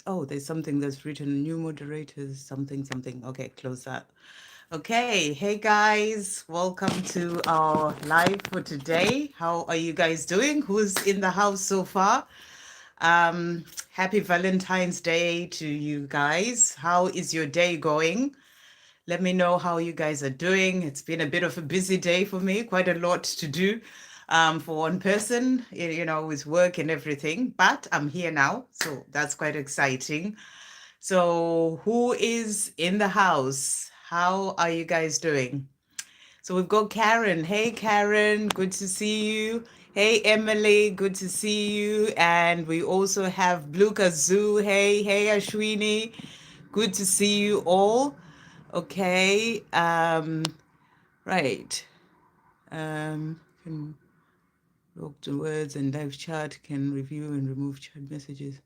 Oh, there's something that's written, new moderators, something, something. Okay, close that. Okay, hey guys, welcome to our live for today. How are you guys doing? Who's in the house so far? Happy Valentine's Day to you guys. How is your day going? Let me know how you guys are doing. It's been a bit of a busy day for me, quite a lot to do for one person, with work and everything. But I'm here now, so that's quite exciting. So, who is in the house? How are you guys doing? So, we've got Karen. Hey, Karen, good to see you. Hey, Emily, good to see you. And we also have Blue Kazoo. Hey, Ashwini, good to see you all. Okay, right. Can log the words and live chat, can review and remove chat messages.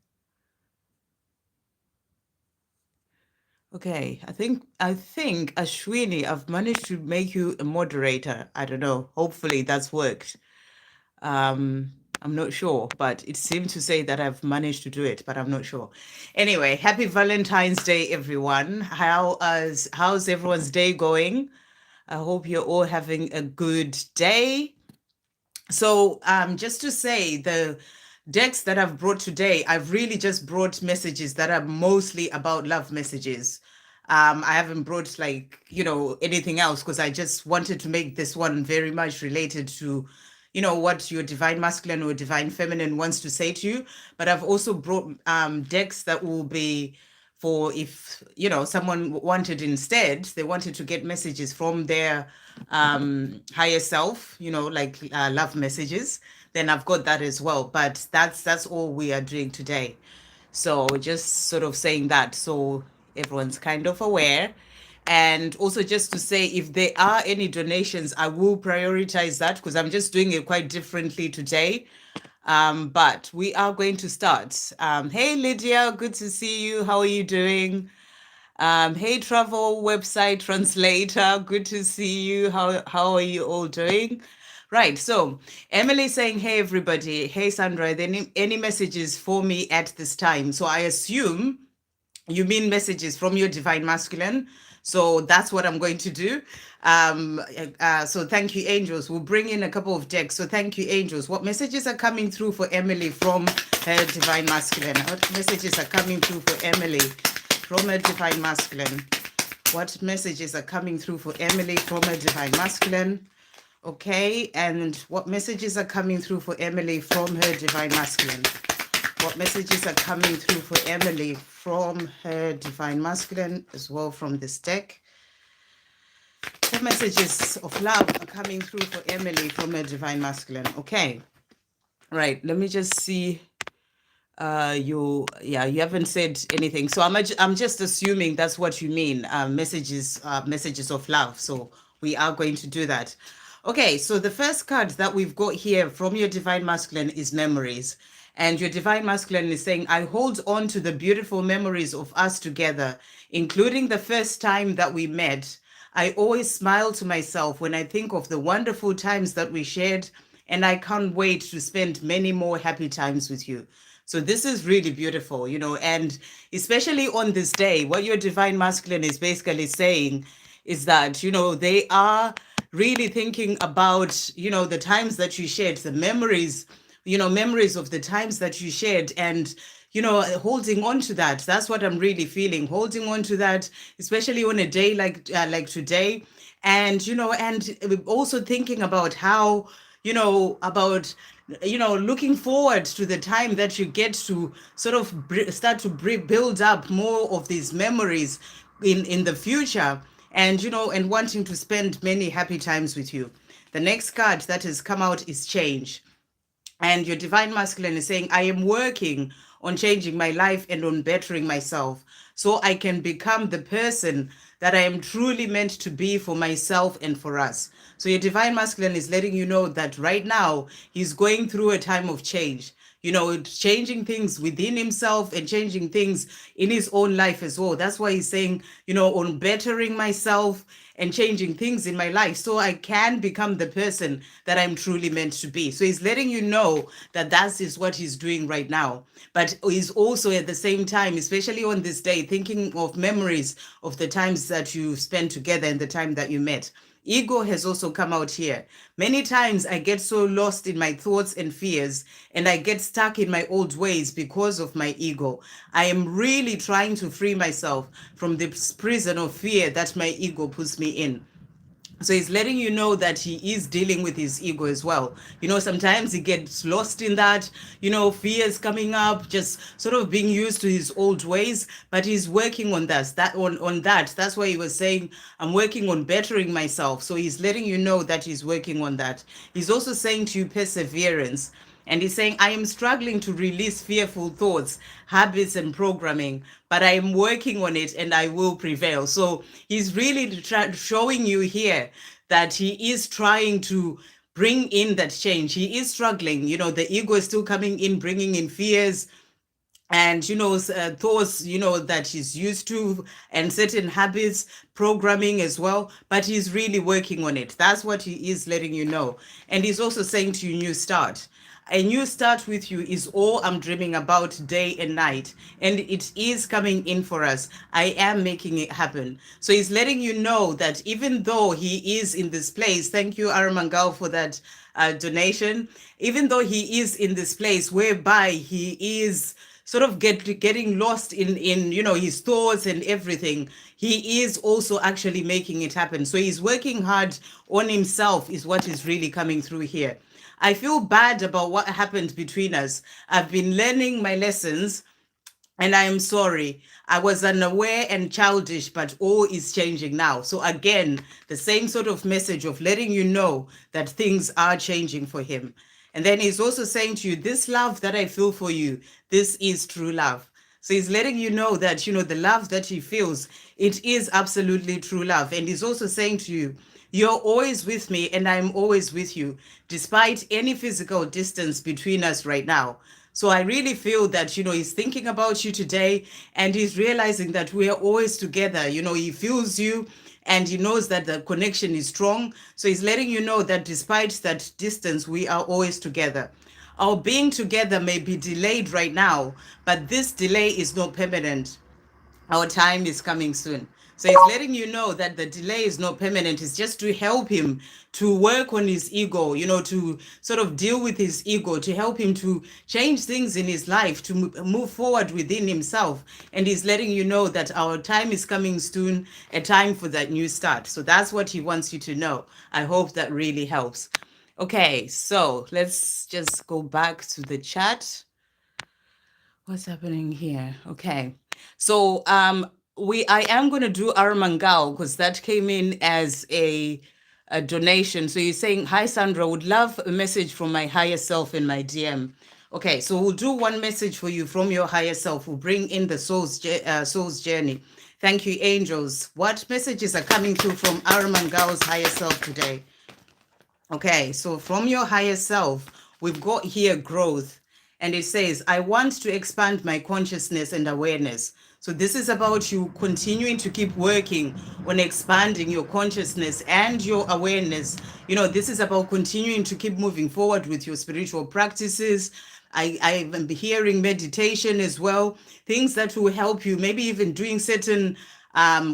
Okay, I think Ashwini, I've managed to make you a moderator. I don't know. Hopefully that's worked. I'm not sure, but it seemed to say that I've managed to do it, but I'm not sure. Anyway, happy Valentine's Day, everyone. How's everyone's day going? I hope you're all having a good day. So, just to say, the decks that I've brought today, I've really just brought messages that are mostly about love messages. I haven't brought anything else because I just wanted to make this one very much related to, what your divine masculine or divine feminine wants to say to you. But I've also brought decks that will be for if someone wanted instead they wanted to get messages from their higher self, like love messages, then I've got that as well. But that's all we are doing today. So just sort of saying that so everyone's kind of aware. And also just to say, if there are any donations, I will prioritize that because I'm just doing it quite differently today. But we are going to start. Hey, Lydia, good to see you. How are you doing? Hey, travel website translator, good to see you. How are you all doing? Right, so Emily saying, hey, everybody. Hey, Sandra, are there any messages for me at this time? So I assume you mean messages from your divine masculine. So that's what I'm going to do. So thank you, angels. We'll bring in a couple of decks. So thank you, angels. What messages are coming through for Emily from her divine masculine? What messages are coming through for Emily from her divine masculine? What messages are coming through for Emily from her divine masculine? Okay, and what messages are coming through for Emily from her divine masculine? What messages are coming through for Emily from her divine masculine as well from this deck? What messages of love are coming through for Emily from her divine masculine? Okay, right. Let me just see. You haven't said anything, so I'm just assuming that's what you mean. Messages of love. So we are going to do that. Okay, so the first card that we've got here from your divine masculine is memories. And your divine masculine is saying, I hold on to the beautiful memories of us together, including the first time that we met. I always smile to myself when I think of the wonderful times that we shared, and I can't wait to spend many more happy times with you. So this is really beautiful, and especially on this day, what your divine masculine is basically saying is that, they are really thinking about, the times that you shared, the memories, memories of the times that you shared, and holding on to that. That's what I'm really feeling, holding on to that, especially on a day like today. And also thinking about how, about looking forward to the time that you get to sort of start to build up more of these memories in the future, and and wanting to spend many happy times with you. The next card that has come out is change. And your divine masculine is saying, I am working on changing my life and on bettering myself so I can become the person that I am truly meant to be for myself and for us. So your divine masculine is letting you know that right now he's going through a time of change. changing things within himself and changing things in his own life as well. That's why he's saying, on bettering myself and changing things in my life so I can become the person that I'm truly meant to be. So he's letting you know that that is what he's doing right now. But he's also at the same time, especially on this day, thinking of memories of the times that you spent together and the time that you met. Ego has also come out here. Many times I get so lost in my thoughts and fears, and I get stuck in my old ways because of my ego. I am really trying to free myself from this prison of fear that my ego puts me in. So he's letting you know that he is dealing with his ego as well. Sometimes he gets lost in that, fears coming up, just sort of being used to his old ways, but he's working on that. That's why he was saying, I'm working on bettering myself. So he's letting you know that he's working on that. He's also saying to you perseverance. And he's saying, I am struggling to release fearful thoughts, habits, and programming, but I am working on it and I will prevail. So he's really showing you here that he is trying to bring in that change. He is struggling. The ego is still coming in, bringing in fears, and thoughts that he's used to, and certain habits, programming as well, but he's really working on it. That's what he is letting you know. And he's also saying to you, new start. A new start with you is all I'm dreaming about day and night, and it is coming in for us. I am making it happen. So he's letting you know that even though he is in this place, thank you Aramangal for that donation, even though he is in this place whereby he is sort of getting lost in his thoughts and everything, he is also actually making it happen. So he's working hard on himself is what is really coming through here. I feel bad about what happened between us. I've been learning my lessons, and I am sorry. I was unaware and childish, but all is changing now. So again, the same sort of message of letting you know that things are changing for him. And then he's also saying to you, this love that I feel for you, this is true love. So he's letting you know that, the love that he feels, it is absolutely true love. And he's also saying to you, you're always with me and I'm always with you, despite any physical distance between us right now. So I really feel that, he's thinking about you today, and he's realizing that we are always together. He feels you and he knows that the connection is strong. So he's letting you know that despite that distance, we are always together. Our being together may be delayed right now, but this delay is not permanent. Our time is coming soon. So he's letting you know that the delay is not permanent. It's just to help him to work on his ego, to sort of deal with his ego, to help him to change things in his life, to move forward within himself. And he's letting you know that our time is coming soon, a time for that new start. So that's what he wants you to know. I hope that really helps. Okay, so let's just go back to the chat. What's happening here? Okay. So I am going to do Aramangal because that came in as a donation. So you're saying, hi Sandra, would love a message from my higher self in my DM. Okay, so we'll do one message for you from your higher self. We'll bring in the soul's journey. Thank you, angels. What messages are coming through from Aramangal's higher self today? Okay, so from your higher self, we've got here growth. And it says, I want to expand my consciousness and awareness. So this is about you continuing to keep working on expanding your consciousness and your awareness. This is about continuing to keep moving forward with your spiritual practices. I'm hearing meditation as well, things that will help you, maybe even doing certain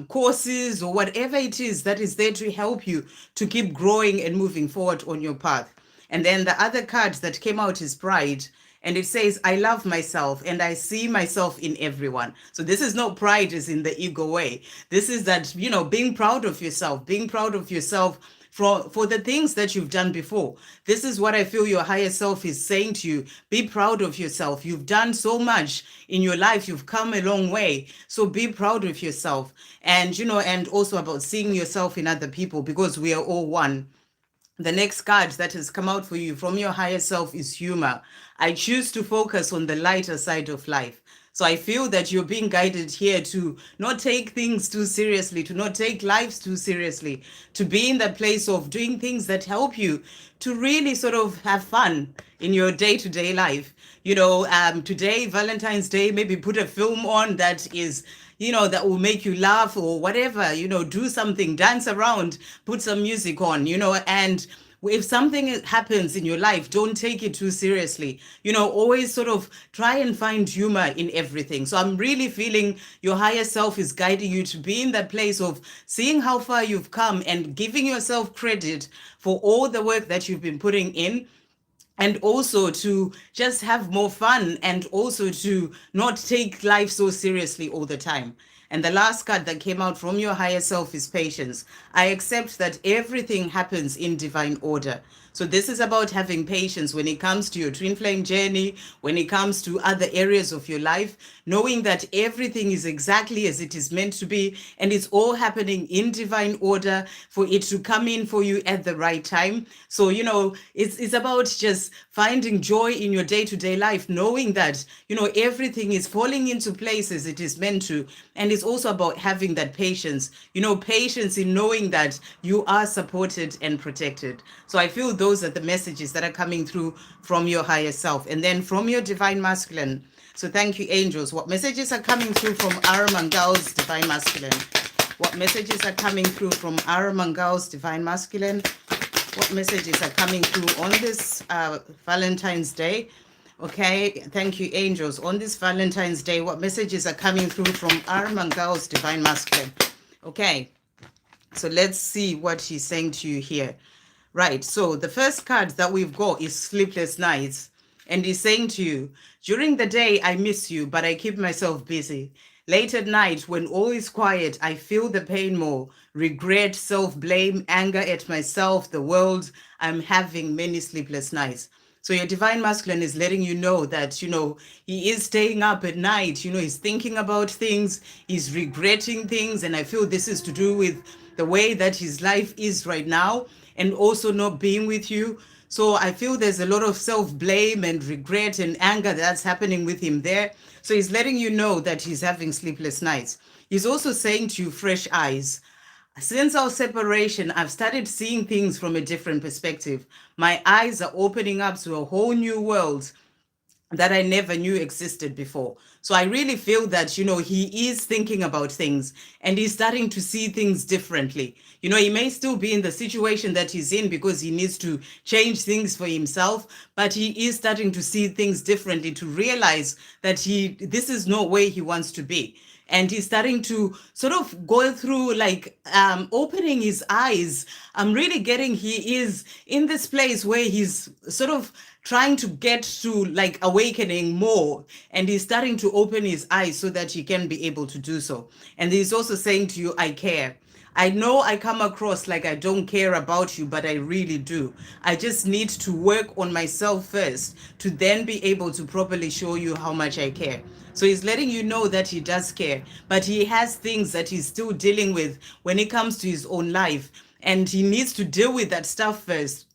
courses or whatever it is that is there to help you to keep growing and moving forward on your path. And then the other card that came out is pride. And it says, I love myself and I see myself in everyone. So this is not pride as in the ego way. This is that, being proud of yourself, for the things that you've done before. This is what I feel your higher self is saying to you. Be proud of yourself. You've done so much in your life. You've come a long way. So be proud of yourself. And, and also about seeing yourself in other people, because we are all one. The next card that has come out for you from your higher self is humor. I choose to focus on the lighter side of life. So I feel that you're being guided here to not take things too seriously, to not take lives too seriously, to be in that place of doing things that help you to really sort of have fun in your day-to-day life. Today, Valentine's Day, maybe put a film on that is, that will make you laugh or whatever, do something, dance around, put some music on, and if something happens in your life, don't take it too seriously. Always sort of try and find humor in everything. So I'm really feeling your higher self is guiding you to be in that place of seeing how far you've come and giving yourself credit for all the work that you've been putting in, and also to just have more fun, and also to not take life so seriously all the time. And the last card that came out from your higher self is patience. I accept that everything happens in divine order. So this is about having patience when it comes to your twin flame journey, when it comes to other areas of your life, knowing that everything is exactly as it is meant to be, and it's all happening in divine order for it to come in for you at the right time. So, it's about just finding joy in your day-to-day life, knowing that, everything is falling into place as it is meant to. And it's also about having that patience, patience in knowing that you are supported and protected. So I feel those are the messages that are coming through from your higher self. And then from your divine masculine. So thank you, angels. What messages are coming through from Aramangal's divine masculine? What messages are coming through from Aramangal's divine masculine? What messages are coming through on this Valentine's Day? Okay, thank you, angels. On this Valentine's Day, what messages are coming through from Aramangal's divine masculine? Okay, so let's see what she's saying to you here. Right, so the first card that we've got is Sleepless Nights. And he's saying to you, during the day, I miss you, but I keep myself busy. Late at night, when all is quiet, I feel the pain more. Regret, self-blame, anger at myself, the world. I'm having many sleepless nights. So your divine masculine is letting you know that, he is staying up at night, he's thinking about things, he's regretting things. And I feel this is to do with the way that his life is right now, and also not being with you. So I feel there's a lot of self-blame and regret and anger that's happening with him there. So he's letting you know that he's having sleepless nights. He's also saying to you, fresh eyes. Since our separation, I've started seeing things from a different perspective. My eyes are opening up to a whole new world that I never knew existed before. So I really feel that, he is thinking about things, and he's starting to see things differently. He may still be in the situation that he's in because he needs to change things for himself, but he is starting to see things differently, to realize that this is no way he wants to be. And he's starting to sort of go through, like, opening his eyes. I'm really getting he is in this place where he's sort of trying to get to, like, awakening more, and he's starting to open his eyes so that he can be able to do so. And he's also saying to you, I care. I know I come across like I don't care about you, but I really do. I just need to work on myself first to then be able to properly show you how much I care. So he's letting you know that he does care, but he has things that he's still dealing with when it comes to his own life. And he needs to deal with that stuff first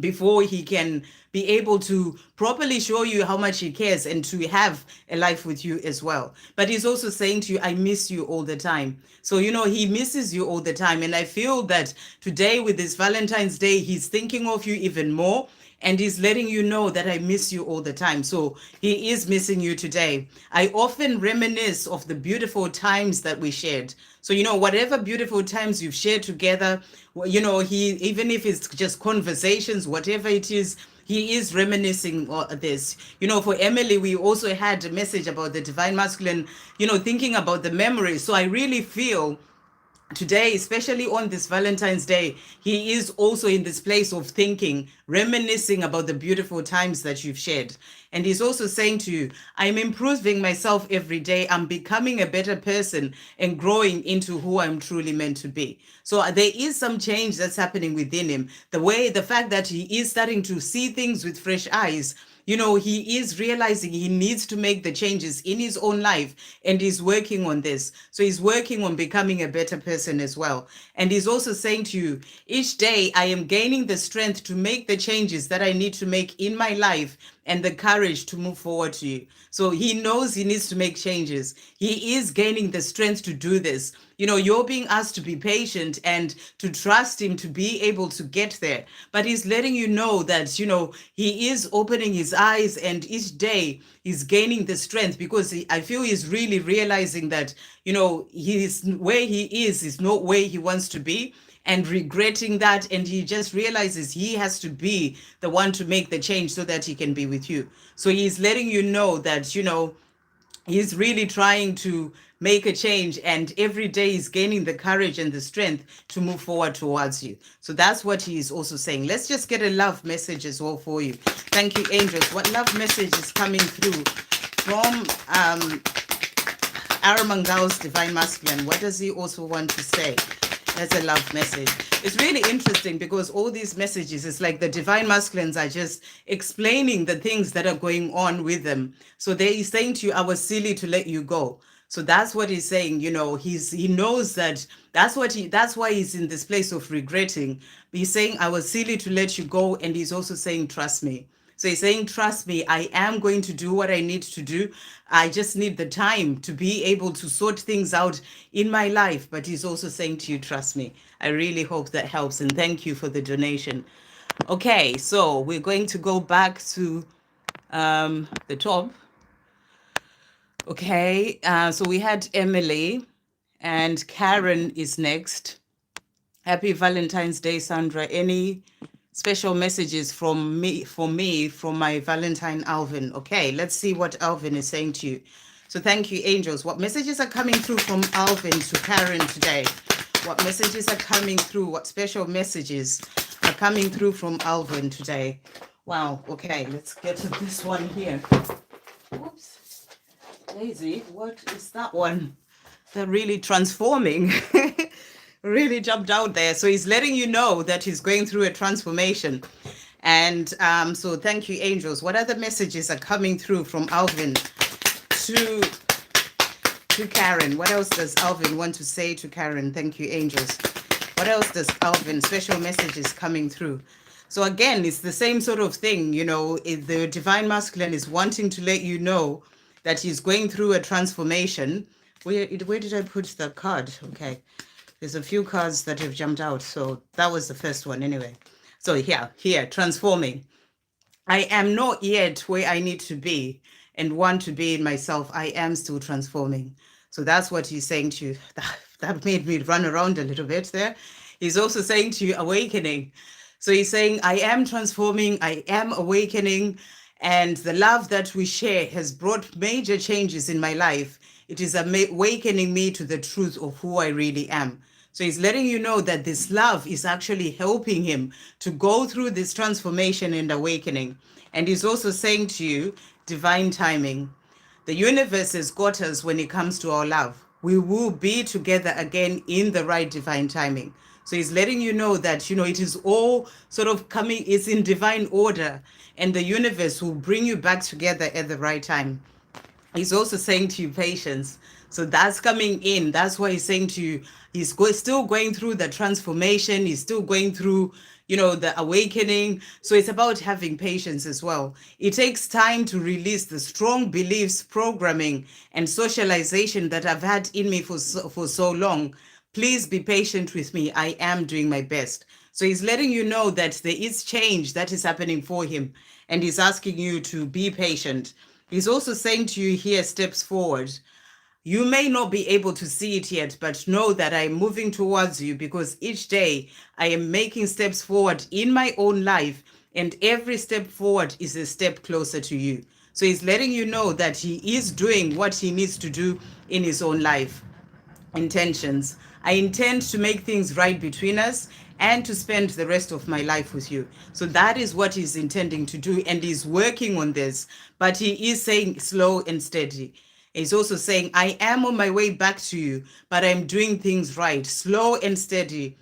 before he can be able to properly show you how much he cares and to have a life with you as well. But he's also saying to you, I miss you all the time. So, he misses you all the time. And I feel that today with this Valentine's Day, he's thinking of you even more. And he's letting you know that I miss you all the time. So he is missing you today. I often reminisce of the beautiful times that we shared. So, whatever beautiful times you've shared together, he, even if it's just conversations, whatever it is, he is reminiscing this. For Emily, we also had a message about the divine masculine, thinking about the memories. So I really feel today, especially on this Valentine's Day, he is also in this place of thinking, reminiscing about the beautiful times that you've shared. And he's also saying to you, I'm improving myself every day. I'm becoming a better person and growing into who I'm truly meant to be. So there is some change that's happening within him. The fact that he is starting to see things with fresh eyes, he is realizing he needs to make the changes in his own life, and he's working on this. So he's working on becoming a better person as well. And he's also saying to you, each day I am gaining the strength to make the changes that I need to make in my life and the courage to move forward to you. So he knows he needs to make changes. He is gaining the strength to do this. You know, you're being asked to be patient and to trust him to be able to get there. But he's letting you know that, you know, he is opening his eyes, and each day he's gaining the strength, because I feel he's really realizing that, you know, he's where he is not where he wants to be, and regretting that. And he just realizes he has to be the one to make the change so that he can be with you. So he's letting you know that, you know, he's really trying to make a change, and every day he's gaining the courage and the strength to move forward towards you. So that's what he is also saying. Let's just get a love message as well for you. Thank you, angels. What love message is coming through from Aramangal's divine masculine? What does he also want to say? That's a love message. It's really interesting because all these messages, it's like the divine masculines are just explaining the things that are going on with them. So they're saying to you, I was silly to let you go. So that's what he's saying. You know, he knows that that's why he's in this place of regretting. He's saying, I was silly to let you go. And he's also saying, trust me. So he's saying, trust me, I am going to do what I need to do. I just need the time to be able to sort things out in my life. But he's also saying to you, trust me. I really hope that helps. And thank you for the donation. Okay, so we're going to go back to the top. Okay, so we had Emily, and Karen is next. Happy Valentine's Day, Sandra. Any special messages from me from my Valentine Alvin? Okay, let's see what Alvin is saying to you. So thank you, angels. What messages are coming through from Alvin to Karen today? What messages are coming through? What special messages are coming through from Alvin today? Wow. Okay, let's get to this one here. Whoops. Daisy, what is that one? They're really transforming. Really jumped out there. So he's letting you know that he's going through a transformation. And so thank you, angels. What other messages are coming through from Alvin to Karen? What else does Alvin want to say to Karen? Thank you, angels. What else does Alvin, special messages coming through? So again, it's the same sort of thing, you know, the divine masculine is wanting to let you know that he's going through a transformation. Where did I put the card? Okay. There's a few cards that have jumped out. So that was the first one anyway. So here, transforming. I am not yet where I need to be and want to be in myself. I am still transforming. So that's what he's saying to you. That made me run around a little bit there. He's also saying to you, awakening. So he's saying, I am transforming, I am awakening, and the love that we share has brought major changes in my life. It is awakening me to the truth of who I really am. So he's letting you know that this love is actually helping him to go through this transformation and awakening. And he's also saying to you, divine timing. The universe has got us when it comes to our love. We will be together again in the right divine timing. So he's letting you know that, you know, it is all sort of coming, it's in divine order, and the universe will bring you back together at the right time. He's also saying to you, patience. So that's coming in. That's why he's saying to you, he's still going through the transformation. He's still going through, you know, the awakening. So it's about having patience as well. It takes time to release the strong beliefs, programming, and socialization that I've had in me for so long. Please be patient with me. I am doing my best. So he's letting you know that there is change that is happening for him, and he's asking you to be patient. He's also saying to you here, steps forward. You may not be able to see it yet, but know that I am moving towards you, because each day I am making steps forward in my own life, and every step forward is a step closer to you. So he's letting you know that he is doing what he needs to do in his own life. Intentions. I intend to make things right between us and to spend the rest of my life with you. So that is what he's intending to do, and he's working on this, but he is saying slow and steady. He's also saying, I am on my way back to you, but I'm doing things right, slow and steady,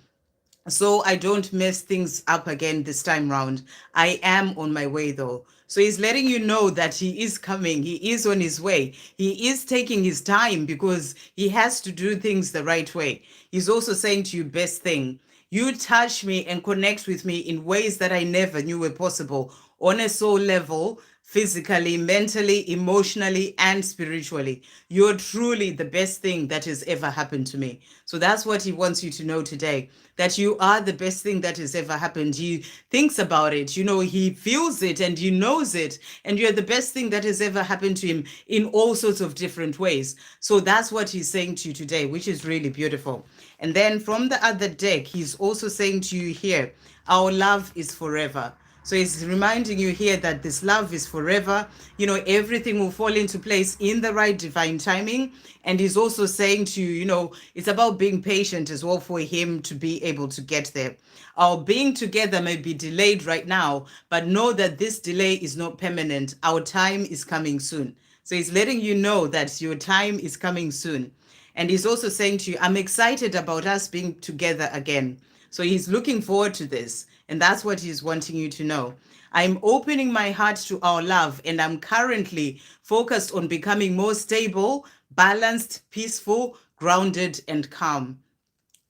so I don't mess things up again this time round. I am on my way though. So he's letting you know that he is coming. He is on his way. He is taking his time because he has to do things the right way. He's also saying to you, best thing, you touch me and connect with me in ways that I never knew were possible on a soul level, physically, mentally, emotionally, and spiritually. You're truly the best thing that has ever happened to me. So that's what he wants you to know today, that you are the best thing that has ever happened. He thinks about it, he feels it and he knows it. And you're the best thing that has ever happened to him in all sorts of different ways. So that's what he's saying to you today, which is really beautiful. And then from the other deck, he's also saying to you here, our love is forever. So he's reminding you here that this love is forever. Everything will fall into place in the right divine timing. And he's also saying to you, it's about being patient as well for him to be able to get there. Our being together may be delayed right now, but know that this delay is not permanent. Our time is coming soon. So he's letting you know that your time is coming soon. And he's also saying to you, I'm excited about us being together again. So he's looking forward to this. And that's what he's wanting you to know. I'm opening my heart to our love, and I'm currently focused on becoming more stable, balanced, peaceful, grounded, and calm.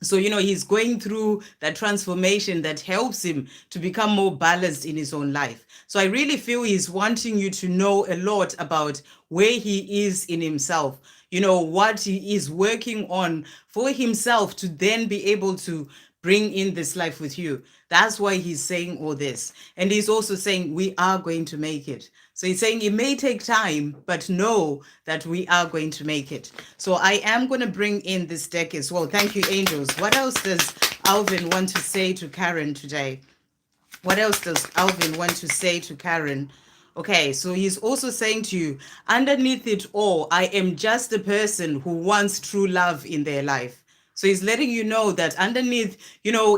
So, he's going through that transformation that helps him to become more balanced in his own life. So I really feel he's wanting you to know a lot about where he is in himself, what he is working on for himself to then be able to bring in this life with you. That's why he's saying all this. And he's also saying we are going to make it. So he's saying it may take time, but know that we are going to make it. So I am going to bring in this deck as well. Thank you, angels. What else does Alvin want to say to Karen today? What else does Alvin want to say to Karen? Okay, so he's also saying to you, underneath it all, I am just a person who wants true love in their life. So he's letting you know that underneath,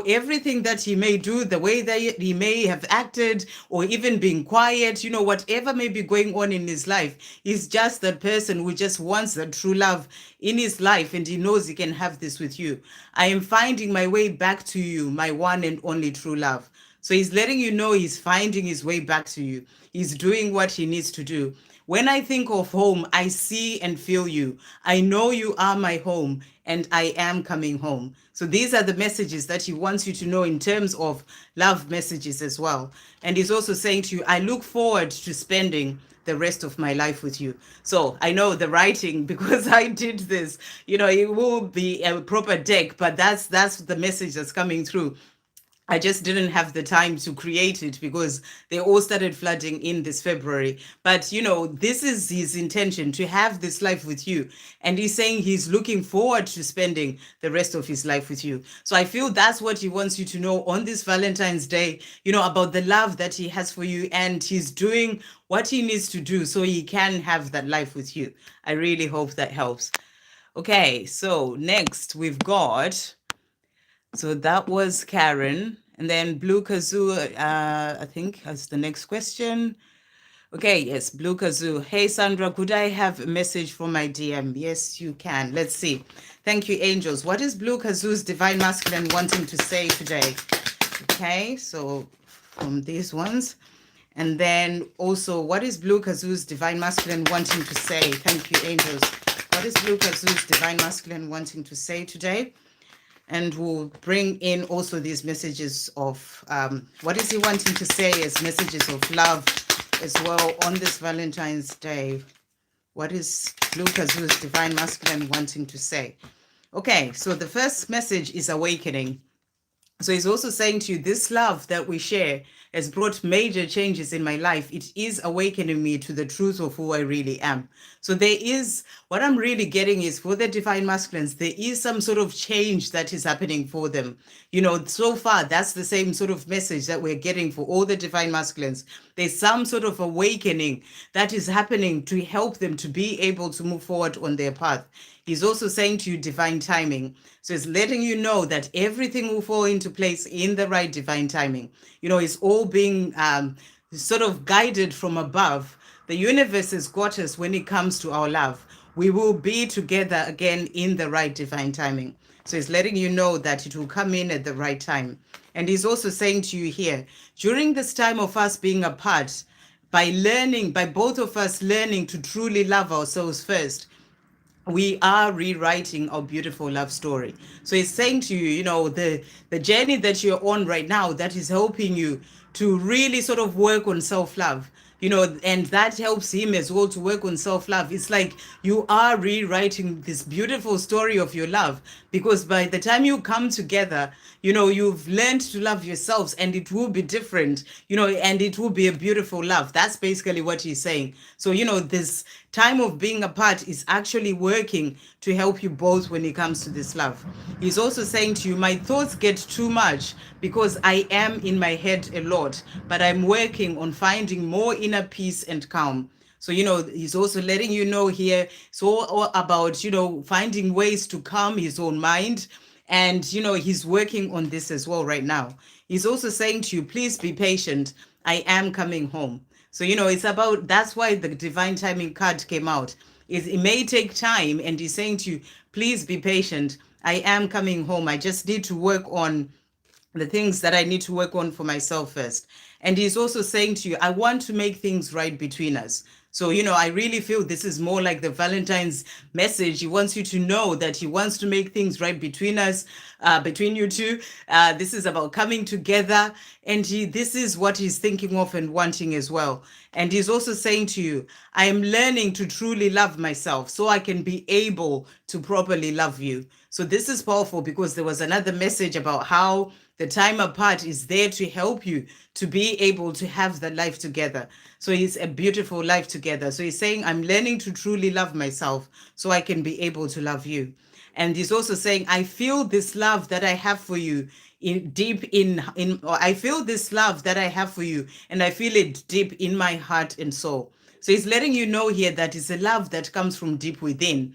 everything that he may do, the way that he may have acted, or even being quiet, whatever may be going on in his life, he's just that person who just wants that true love in his life, and he knows he can have this with you. I am finding my way back to you, my one and only true love. So he's letting you know he's finding his way back to you. He's doing what he needs to do. When I think of home, I see and feel you. I know you are my home, and I am coming home. So these are the messages that he wants you to know in terms of love messages as well. And he's also saying to you, I look forward to spending the rest of my life with you. So I know the writing, because I did this, it will be a proper deck, but that's the message that's coming through. I just didn't have the time to create it because they all started flooding in this February. But, this is his intention, to have this life with you. And he's saying he's looking forward to spending the rest of his life with you. So I feel that's what he wants you to know on this Valentine's Day, about the love that he has for you. And he's doing what he needs to do so he can have that life with you. I really hope that helps. Okay, so next we've got... So that was Karen. And then Blue Kazoo, I think, has the next question. Okay, yes, Blue Kazoo. Hey, Sandra, could I have a message from my DM? Yes, you can. Let's see. Thank you, angels. What is Blue Kazoo's divine masculine wanting to say today? Okay, so from these ones. And then also, what is Blue Kazoo's divine masculine wanting to say? Thank you, angels. What is Blue Kazoo's divine masculine wanting to say today? And we'll bring in also these messages of what is he wanting to say as messages of love as well on this Valentine's Day. What is Blue Kazoo's divine masculine wanting to say? Okay, so the first message is awakening. So he's also saying to you, this love that we share has brought major changes in my life. It is awakening me to the truth of who I really am. So there is, what I'm really getting is, for the divine masculines, there is some sort of change that is happening for them. So far, that's the same sort of message that we're getting for all the divine masculines. There's some sort of awakening that is happening to help them to be able to move forward on their path. He's also saying to you divine timing. So it's letting you know that everything will fall into place in the right divine timing. It's all being sort of guided from above. The universe has got us when it comes to our love. We will be together again in the right divine timing. So he's letting you know that it will come in at the right time. And he's also saying to you here, during this time of us being apart, by both of us learning to truly love ourselves first, we are rewriting our beautiful love story. So it's saying to you, the journey that you're on right now that is helping you to really sort of work on self-love. and that helps him as well to work on self-love. It's like you are rewriting this beautiful story of your love, because by the time you come together, you've learned to love yourselves, and it will be different, and it will be a beautiful love. That's basically what he's saying. So, this time of being apart is actually working to help you both when it comes to this love. He's also saying to you, my thoughts get too much because I am in my head a lot, but I'm working on finding more inner peace and calm. So, he's also letting you know here, it's all about, finding ways to calm his own mind. And, he's working on this as well right now. He's also saying to you, please be patient. I am coming home. So, it's about, that's why the divine timing card came out. It may take time. And he's saying to you, please be patient. I am coming home. I just need to work on the things that I need to work on for myself first. And he's also saying to you, I want to make things right between us. So, I really feel this is more like the Valentine's message. He wants you to know that he wants to make things right between us, between you two. This is about coming together. And this is what he's thinking of and wanting as well. And he's also saying to you, I am learning to truly love myself so I can be able to properly love you. So this is powerful, because there was another message about how the time apart is there to help you to be able to have the life together. So it's a beautiful life together. So he's saying, I'm learning to truly love myself so I can be able to love you. And he's also saying, I feel this love that I have for you or I feel this love that I have for you, and I feel it deep in my heart and soul. So he's letting you know here that it's a love that comes from deep within.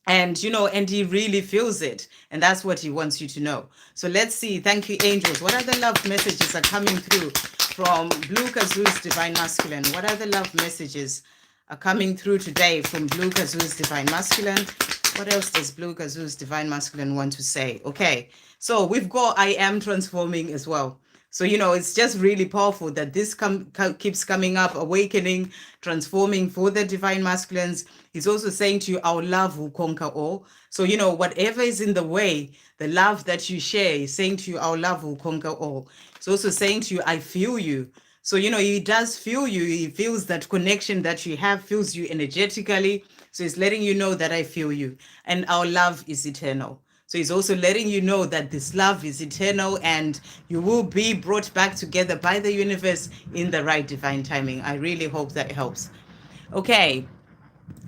And he really feels it, and that's what he wants you to know. So let's see. Thank you, angels. What other love messages are coming through from Blue Kazoo's Divine Masculine? What other love messages are coming through today from Blue Kazoo's Divine Masculine? What else does Blue Kazoo's Divine Masculine want to say? Okay, so we've got I am transforming as well. So, it's just really powerful that this keeps coming up, awakening, transforming for the divine masculines. He's also saying to you, our love will conquer all. So, whatever is in the way, the love that you share is saying to you, our love will conquer all. It's also saying to you, I feel you. So, he does feel you. He feels that connection that you have, feels you energetically. So he's letting you know that I feel you. And our love is eternal. So he's also letting you know that this love is eternal, and you will be brought back together by the universe in the right divine timing. I really hope that helps. Okay,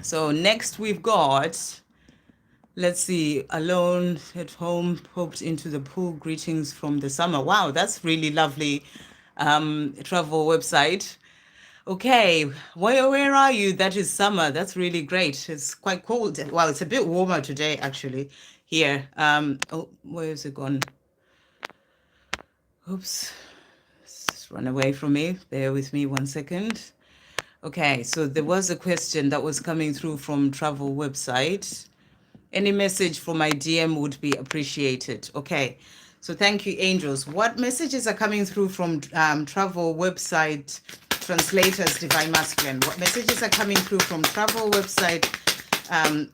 so next we've got, let's see, alone at home, popped into the pool, greetings from the summer. Wow, that's really lovely travel website. Okay, where are you? That is summer. That's really great. It's quite cold. Well, it's a bit warmer today, actually, here. Oh, where is it gone? Oops, it's run away from me. Bear with me 1 second. Okay, so there was a question that was coming through from travel website. Any message from my DM would be appreciated. Okay, so thank you, angels. What messages are coming through from travel website translators divine masculine? What messages are coming through from travel website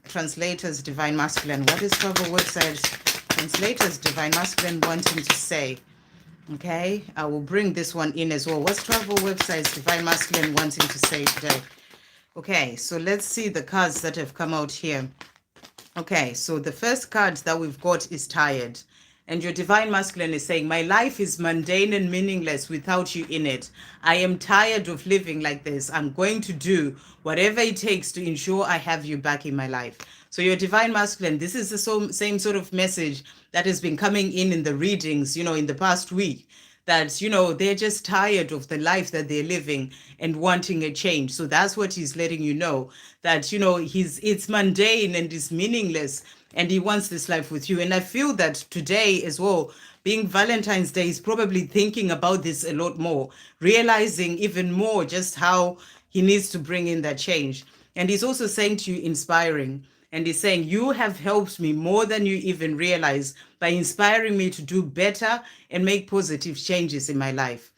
translators divine masculine? What is travel website translators divine masculine wanting to say? Okay, I will bring this one in as well. What's travel websites divine masculine wanting to say today? Okay, so let's see the cards that have come out here. Okay, so the first card that we've got is tired. And your divine masculine is saying, my life is mundane and meaningless without you in it. I am tired of living like this. I'm going to do whatever it takes to ensure I have you back in my life. So your divine masculine, this is the same sort of message that has been coming in the readings, in the past week. That, they're just tired of the life that they're living and wanting a change. So that's what he's letting you know, that, it's mundane and it's meaningless, and he wants this life with you. And I feel that today as well, being Valentine's Day, is probably thinking about this a lot more, realizing even more just how he needs to bring in that change. And he's also saying to you, inspiring. And he's saying, you have helped me more than you even realize by inspiring me to do better and make positive changes in my life,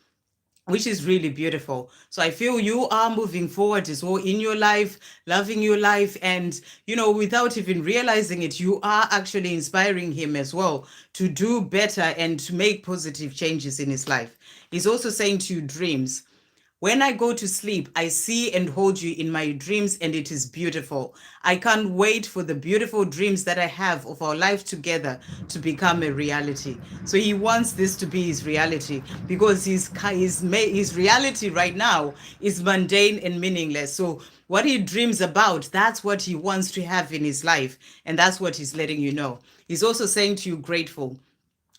which is really beautiful. So I feel you are moving forward as well in your life, loving your life. And, without even realizing it, you are actually inspiring him as well to do better and to make positive changes in his life. He's also saying to you, dreams. When I go to sleep, I see and hold you in my dreams, and it is beautiful. I can't wait for the beautiful dreams that I have of our life together to become a reality. So he wants this to be his reality, because his reality right now is mundane and meaningless. So what he dreams about, that's what he wants to have in his life, and that's what he's letting you know. He's also saying to you, grateful.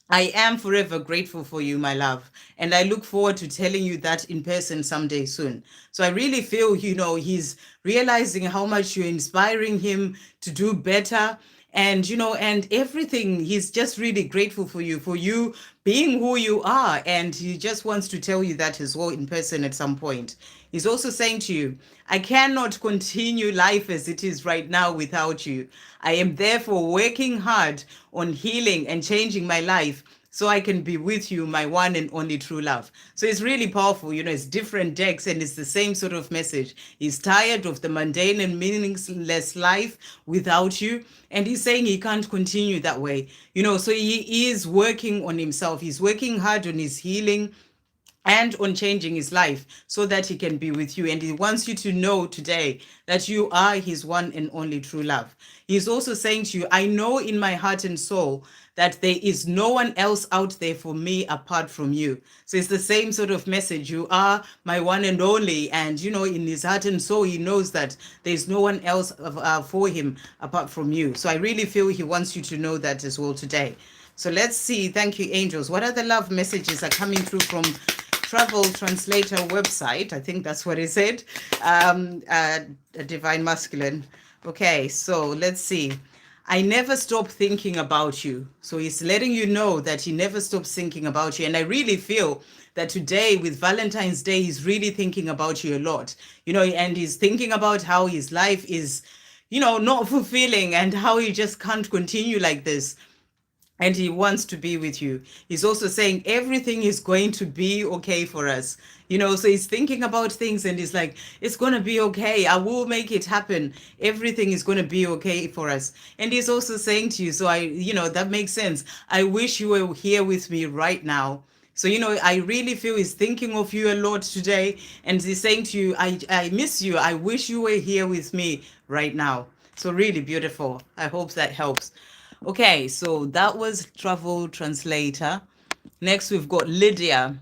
I am forever grateful for you, my love. And I look forward to telling you that in person someday soon. So I really feel, he's realizing how much you're inspiring him to do better. And, and everything, he's just really grateful for you being who you are. And he just wants to tell you that as well in person at some point. He's also saying to you, I cannot continue life as it is right now without you. I am therefore working hard on healing and changing my life so I can be with you, my one and only true love. So it's really powerful. It's different decks and it's the same sort of message. He's tired of the mundane and meaningless life without you. And he's saying he can't continue that way. So he is working on himself. He's working hard on his healing and on changing his life so that he can be with you. And he wants you to know today that you are his one and only true love. He's also saying to you, I know in my heart and soul that there is no one else out there for me apart from you. So it's the same sort of message. You are my one and only. And, in his heart and soul, he knows that there's no one else for him apart from you. So I really feel he wants you to know that as well today. So let's see. Thank you, angels. What other love messages are coming through from Travel Translator website? I think that's what it said. Divine Masculine. Okay, so let's see. I never stop thinking about you. So he's letting you know that he never stops thinking about you. And I really feel that today with Valentine's Day, he's really thinking about you a lot, and he's thinking about how his life is, not fulfilling and how he just can't continue like this, and he wants to be with you. He's also saying everything is going to be okay for us. So he's thinking about things and he's like, it's going to be okay. I will make it happen. Everything is going to be okay for us. And he's also saying to you, so that makes sense. I wish you were here with me right now. So, I really feel he's thinking of you a lot today. And he's saying to you, I miss you. I wish you were here with me right now. So really beautiful. I hope that helps. Okay, so that was Travel Translator. Next, we've got Lydia.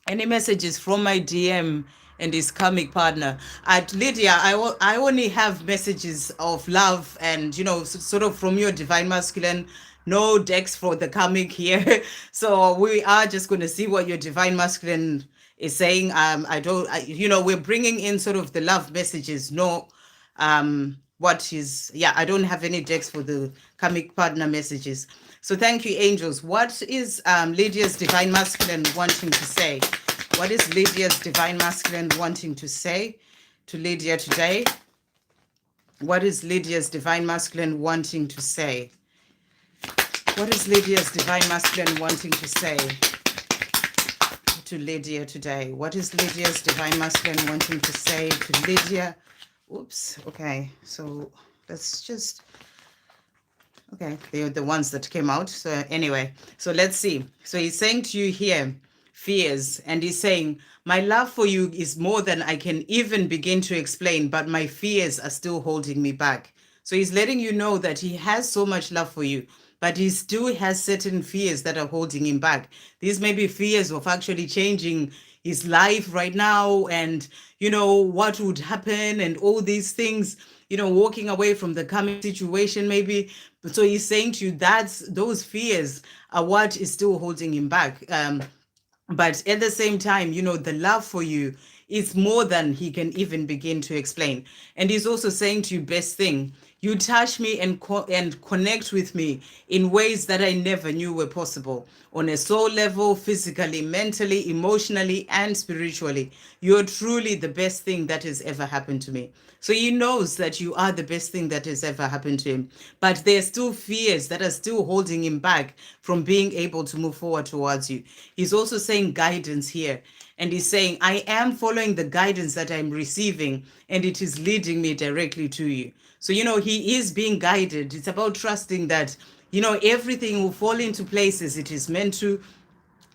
Any messages from my DM and his karmic partner? At Lydia, I only have messages of love and, sort of from your divine masculine. No decks for the karmic here. So we are just going to see what your divine masculine is saying. We're bringing in sort of the love messages. No, I don't have any decks for the karmic partner messages. So thank you, angels. What is Lydia's divine masculine wanting to say? What is Lydia's divine masculine wanting to say to Lydia today? What is Lydia's divine masculine wanting to say? What is Lydia's divine masculine wanting to say to Lydia today? What is Lydia's divine masculine wanting to say to Lydia? Oops. Okay. So let's just, okay. They're the ones that came out. So anyway, so let's see. So he's saying to you here, fears, and he's saying, my love for you is more than I can even begin to explain, but my fears are still holding me back. So he's letting you know that he has so much love for you, but he still has certain fears that are holding him back. These may be fears of actually changing his life right now and, what would happen and all these things, walking away from the coming situation maybe. So he's saying to you that those fears are what is still holding him back. But at the same time, the love for you is more than he can even begin to explain. And he's also saying to you, best thing, you touch me and connect with me in ways that I never knew were possible. On a soul level, physically, mentally, emotionally, and spiritually. You're truly the best thing that has ever happened to me. So he knows that you are the best thing that has ever happened to him. But there are still fears that are still holding him back from being able to move forward towards you. He's also saying guidance here. And he's saying, I am following the guidance that I'm receiving, and it is leading me directly to you. So, he is being guided. It's about trusting that, everything will fall into place as it is meant to.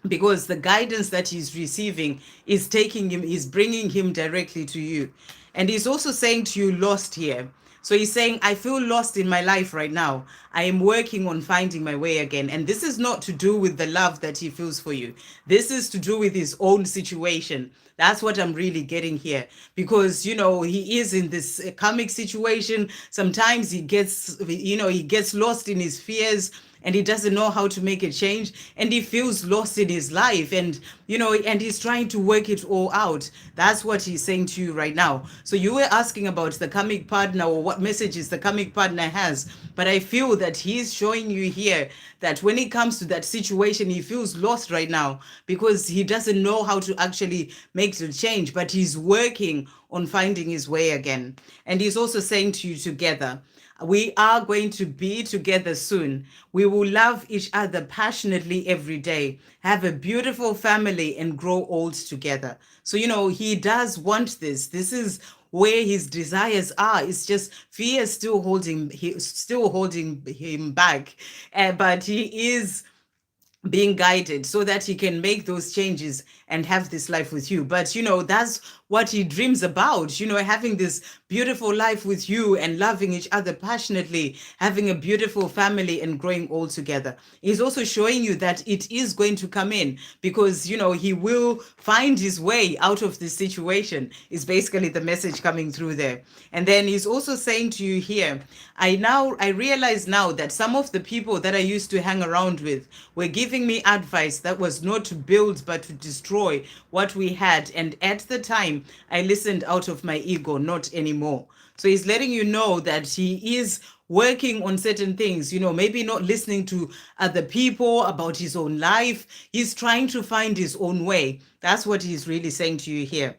because the guidance that he's receiving is taking him, is bringing him directly to you. And he's also saying to you, lost here. So he's saying, I feel lost in my life right now. I am working on finding my way again. And this is not to do with the love that he feels for you. This is to do with his own situation. That's what I'm really getting here. Because, you know, he is in this karmic situation. Sometimes he gets, you know, he gets lost in his fears, and he doesn't know how to make a change, and he feels lost in his life, and you know, and he's trying to work it all out. That's what he's saying to you right now. So you were asking about the karmic partner, or what messages the karmic partner has, but I feel that he's showing you here that when it comes to that situation, he feels lost right now because he doesn't know how to actually make the change, but he's working on finding his way again. And he's also saying to you, together, we are going to be together soon. We will love each other passionately every day, have a beautiful family, and grow old together. So, you know, he does want this. This is where his desires are. It's just fear still holding him back. But he is being guided so that he can make those changes and have this life with you. But you know, that's what he dreams about, you know, having this beautiful life with you and loving each other passionately, having a beautiful family and growing all together. He's also showing you that it is going to come in, because you know, he will find his way out of this situation, is basically the message coming through there. And then he's also saying to you here, I realize now that some of the people that I used to hang around with were giving me advice that was not to build but to destroy what we had, and at the time I listened out of my ego, not anymore. So he's letting you know that he is working on certain things, you know, maybe not listening to other people about his own life. He's trying to find his own way. That's what he's really saying to you here.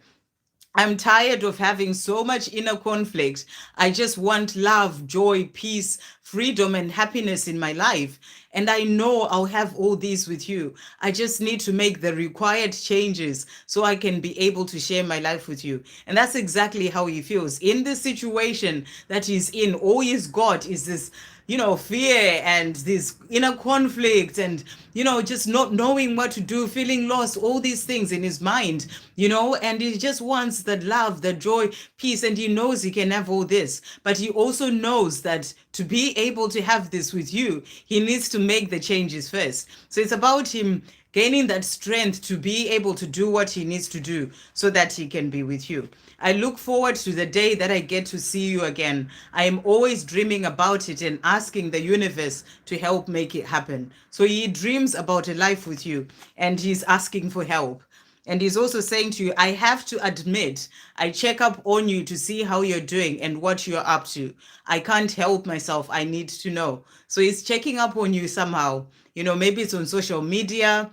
I'm tired of having so much inner conflict. I just want love, joy, peace, freedom, and happiness in my life. And I know I'll have all these with you. I just need to make the required changes so I can be able to share my life with you. And that's exactly how he feels. In the situation that he's in, all he's got is this, you know, fear and this inner conflict, and you know, just not knowing what to do, feeling lost, all these things in his mind, you know, and he just wants that love, that joy, peace, and he knows he can have all this. But he also knows that to be able to have this with you, he needs to make the changes first. So it's about him gaining that strength to be able to do what he needs to do so that he can be with you. I look forward to the day that I get to see you again. I am always dreaming about it and asking the universe to help make it happen. So he dreams about a life with you, and he's asking for help. And he's also saying to you, I have to admit, I check up on you to see how you're doing and what you're up to. I can't help myself. I need to know. So he's checking up on you somehow. You know, maybe it's on social media,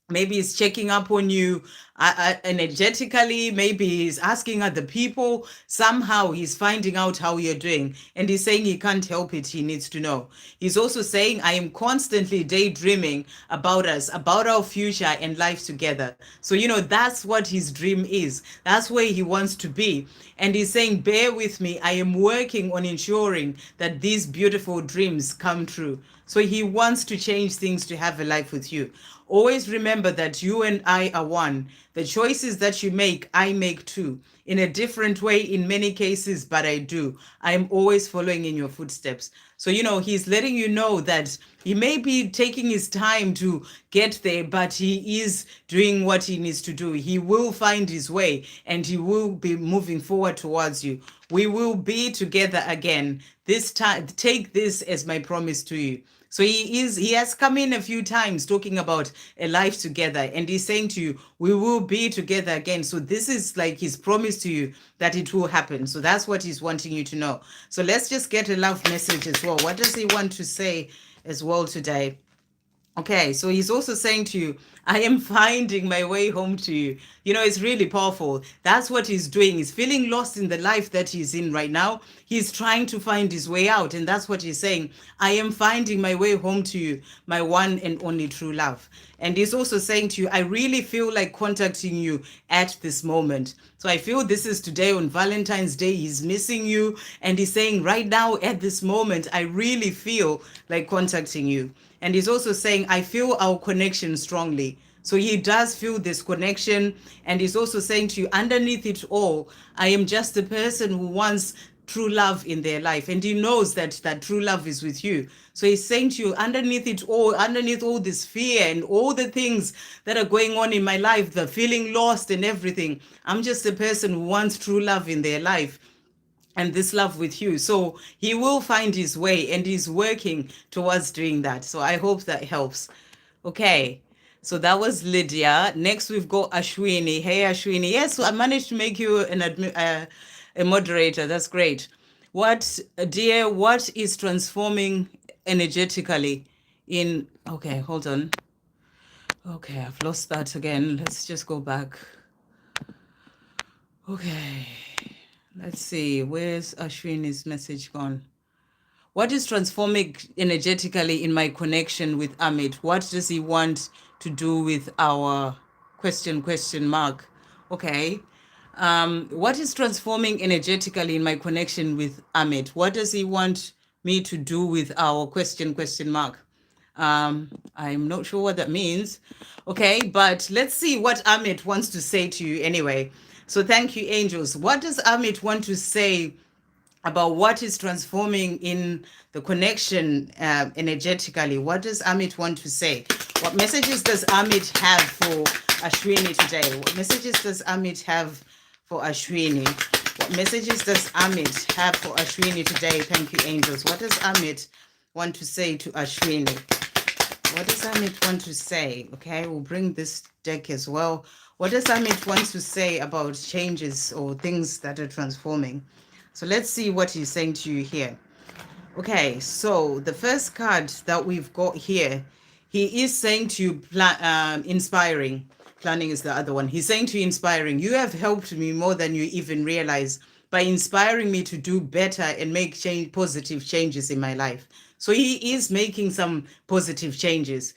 maybe he's checking up on you energetically, maybe he's asking other people. Somehow he's finding out how you're doing, and he's saying he can't help it, he needs to know. He's also saying, I am constantly daydreaming about us, about our future and life together. So you know, that's what his dream is, that's where he wants to be. And he's saying, bear with me, I am working on ensuring that these beautiful dreams come true. So he wants to change things to have a life with you. Always remember that you and I are one. The choices that you make, I make too. In a different way in many cases, but I do. I am always following in your footsteps. So, you know, he's letting you know that he may be taking his time to get there, but he is doing what he needs to do. He will find his way, and he will be moving forward towards you. We will be together again. This time, take this as my promise to you. So he has come in a few times talking about a life together, and he's saying to you, we will be together again. So this is like his promise to you that it will happen. So that's what he's wanting you to know. So let's just get a love message as well. What does he want to say as well today? Okay, so he's also saying to you, I am finding my way home to you. You know, it's really powerful. That's what he's doing. He's feeling lost in the life that he's in right now. He's trying to find his way out. And that's what he's saying. I am finding my way home to you, my one and only true love. And he's also saying to you, I really feel like contacting you at this moment. So I feel this is today on Valentine's Day. He's missing you. And he's saying right now at this moment, I really feel like contacting you. And he's also saying, I feel our connection strongly. So he does feel this connection. And he's also saying to you, underneath it all, I am just a person who wants true love in their life. And he knows that that true love is with you. So he's saying to you, underneath it all, underneath all this fear and all the things that are going on in my life, the feeling lost and everything, I'm just a person who wants true love in their life and this love with you. So he will find his way and he's working towards doing that. So I hope that helps. Okay. So that was Lydia. Next, we've got Ashwini. Hey, Ashwini. Yes, so I managed to make you a moderator. That's great. What, dear, what is transforming energetically in. Okay, hold on. Okay, I've lost that again. Let's just go back. Okay. Let's see. Where's Ashwini's message gone? What is transforming energetically in my connection with Amit? What does he want to do with our question mark? Okay. What is transforming energetically in my connection with Amit? What does he want me to do with our question mark? I'm not sure what that means. Okay, but let's see what Amit wants to say to you anyway. So thank you, angels. What does Amit want to say about what is transforming in the connection energetically? What does Amit want to say? What messages does Amit have for Ashwini today? What messages does Amit have for Ashwini? What messages does Amit have for Ashwini today? Thank you, angels. What does Amit want to say to Ashwini? What does Amit want to say? Okay, we'll bring this deck as well. What does Amit want to say about changes or things that are transforming? So let's see what he's saying to you here. Okay, so the first card that we've got here, he is saying to you, inspiring. Planning is the other one. He's saying to you, inspiring. You have helped me more than you even realize by inspiring me to do better and make positive changes in my life. So he is making some positive changes.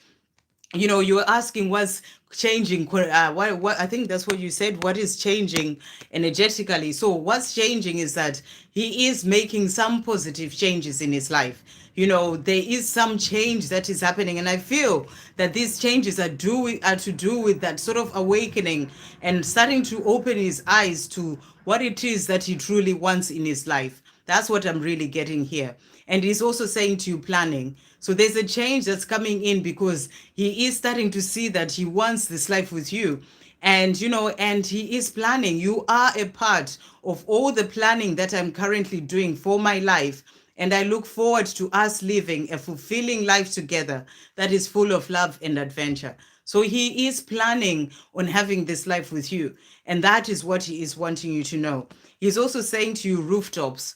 You know, you were asking what's changing. What I think that's what you said. What is changing energetically? So what's changing is that he is making some positive changes in his life. You know, there is some change that is happening, and I feel that these changes are to do with that sort of awakening and starting to open his eyes to what it is that he truly wants in his life. That's what I'm really getting here. And he's also saying to you, planning. So there's a change that's coming in because he is starting to see that he wants this life with you. And, you know, and he is planning. You are a part of all the planning that I'm currently doing for my life. And I look forward to us living a fulfilling life together that is full of love and adventure. So he is planning on having this life with you. And that is what he is wanting you to know. He's also saying to you, rooftops.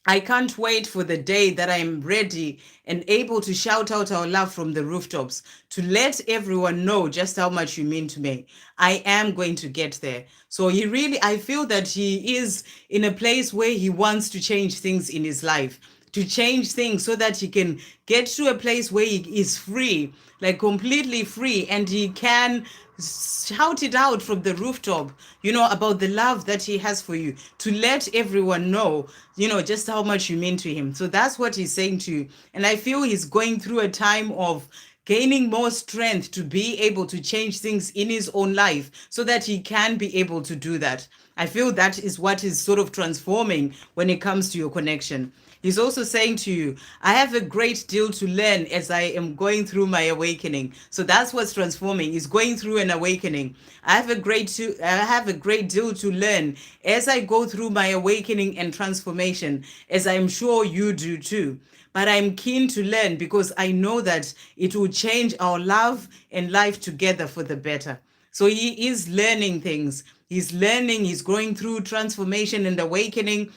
I can't wait for the day that I'm ready and able to shout out our love from the rooftops to let everyone know just how much you mean to me. I am going to get there. So I feel that he is in a place where he wants to change things in his life, to change things so that he can get to a place where he is free, like completely free, and he can shout it out from the rooftop, you know, about the love that he has for you, to let everyone know, you know, just how much you mean to him. So that's what he's saying to you. And I feel he's going through a time of gaining more strength to be able to change things in his own life so that he can be able to do that. I feel that is what is sort of transforming when it comes to your connection. He's also saying to you, I have a great deal to learn as I am going through my awakening. So that's what's transforming. He's going through an awakening. I have a great deal to learn as I go through my awakening and transformation, as I'm sure you do too. But I'm keen to learn because I know that it will change our love and life together for the better. So he is learning things. He's learning, he's going through transformation and awakening.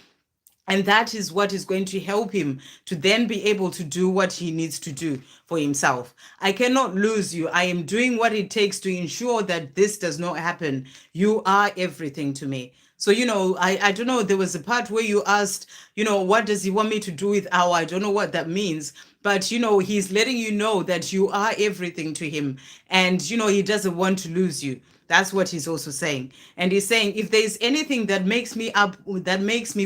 And that is what is going to help him to then be able to do what he needs to do for himself. I cannot lose you. I am doing what it takes to ensure that this does not happen. You are everything to me. So, you know, I don't know, there was a part where you asked, you know, what does he want me to do with our, I don't know what that means. But, you know, he's letting you know that you are everything to him. And, you know, he doesn't want to lose you. That's what he's also saying. And he's saying, if there's anything that makes me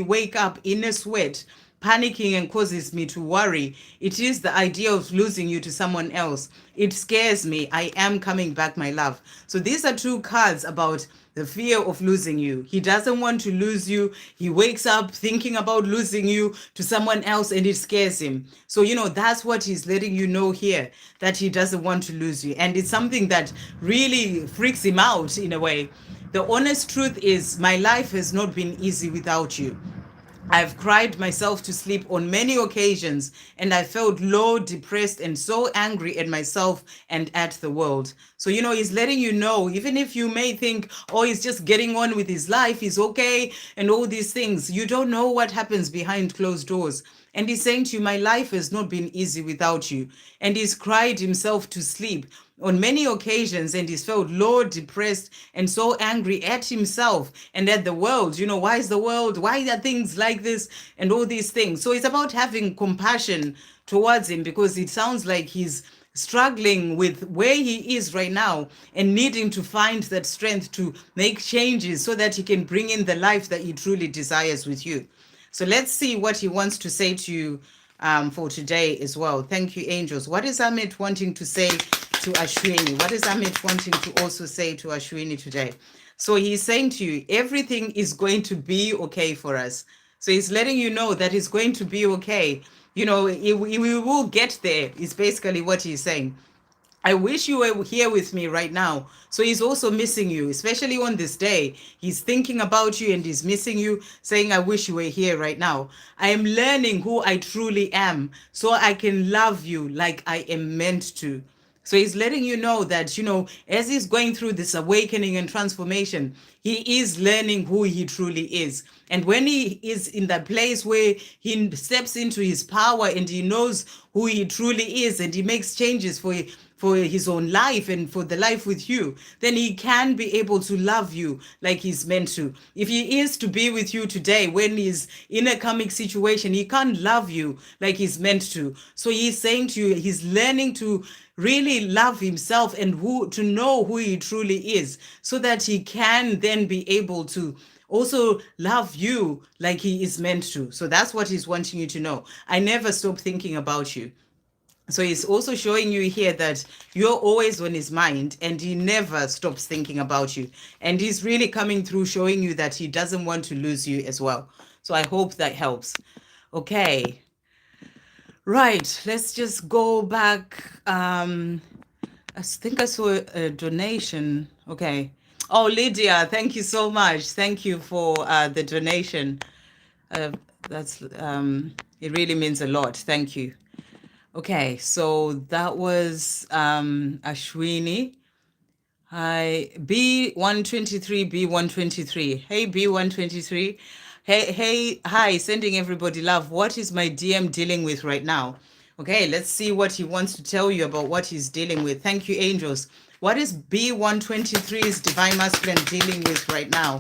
wake up in a sweat, panicking and causes me to worry. It is the idea of losing you to someone else. It scares me. I am coming back, my love. So these are two cards about the fear of losing you. He doesn't want to lose you. He wakes up thinking about losing you to someone else and it scares him. So, that's what he's letting you know here, that he doesn't want to lose you. And it's something that really freaks him out in a way. The honest truth is, my life has not been easy without you. I've cried myself to sleep on many occasions, and I felt low, depressed, and so angry at myself and at the world. So, he's letting you know, even if you may think, oh, he's just getting on with his life, he's okay, and all these things, you don't know what happens behind closed doors. And he's saying to you, my life has not been easy without you. And he's cried himself to sleep on many occasions, and he's felt low, depressed, and so angry at himself and at the world. Why is the world, why are things like this, and all these things. So it's about having compassion towards him, because it sounds like he's struggling with where he is right now and needing to find that strength to make changes so that he can bring in the life that he truly desires with you. So let's see what he wants to say to you for today as well. Thank you, angels. What is Amit wanting to say to Ashwini? What is Amit wanting to also say to Ashwini today? So he's saying to you, everything is going to be okay for us. So he's letting you know that it's going to be okay. We will get there, is basically what he's saying. I wish you were here with me right now. So he's also missing you, especially on this day. He's thinking about you and he's missing you, saying, I wish you were here right now. I am learning who I truly am so I can love you like I am meant to. So he's letting you know that, as he's going through this awakening and transformation, he is learning who he truly is. And when he is in that place where he steps into his power and he knows who he truly is and he makes changes for his own life and for the life with you, then he can be able to love you like he's meant to. If he is to be with you today when he's in a karmic situation, he can't love you like he's meant to. So he's saying to you, he's learning to really love himself and to know who he truly is, so that he can then be able to also love you like he is meant to. So that's what he's wanting you to know. I never stop thinking about you. So he's also showing you here that you're always on his mind and he never stops thinking about you. And he's really coming through showing you that he doesn't want to lose you as well. So I hope that helps. Okay. Right. Let's just go back. I think I saw a donation. Okay. Oh, Lydia, thank you so much. Thank you for the donation. That's it really means a lot. Thank you. Okay, so that was Ashwini. Hi, B123, B123. Hey, B123. Hey, hi, sending everybody love. What is my DM dealing with right now? Okay, let's see what he wants to tell you about what he's dealing with. Thank you, angels. What is B123's Divine Masculine dealing with right now?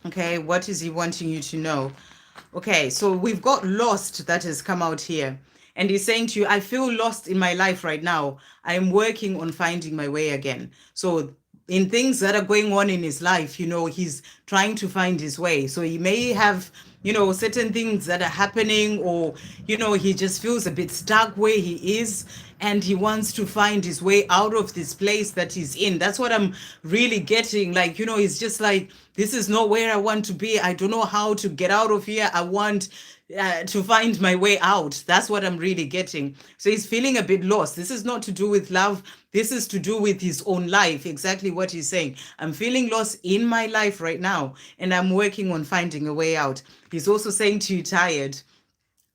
Okay, what is he wanting you to know? Okay, so we've got lost that has come out here. And he's saying to you, I feel lost in my life right now. I am working on finding my way again. So in things that are going on in his life, he's trying to find his way. So he may have, certain things that are happening, or, he just feels a bit stuck where he is and he wants to find his way out of this place that he's in. That's what I'm really getting. Like, he's just like, this is not where I want to be. I don't know how to get out of here. I want to find my way out. That's what I'm really getting. So he's feeling a bit lost. This is not to do with love. This is to do with his own life. Exactly what he's saying. I'm feeling lost in my life right now, and I'm working on finding a way out. He's also saying to you, tired.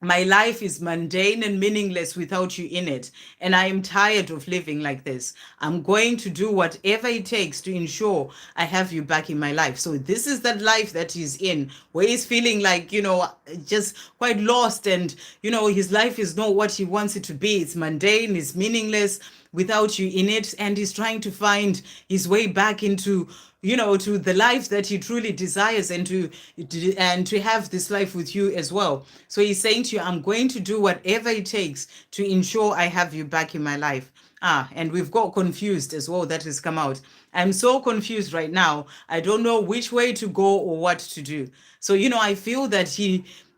My life is mundane and meaningless without you in it, and I am tired of living like this. I'm going to do whatever it takes to ensure I have you back in my life. So this is that life that he's in, where he's feeling like, just quite lost, and, his life is not what he wants it to be. It's mundane, it's meaningless without you in it, and he's trying to find his way back into to the life that he truly desires, and to have this life with you as well. So he's saying to you, I'm going to do whatever it takes to ensure I have you back in my life. And we've got confused as well. That has come out. I'm so confused right now. I don't know which way to go or what to do. So, I feel that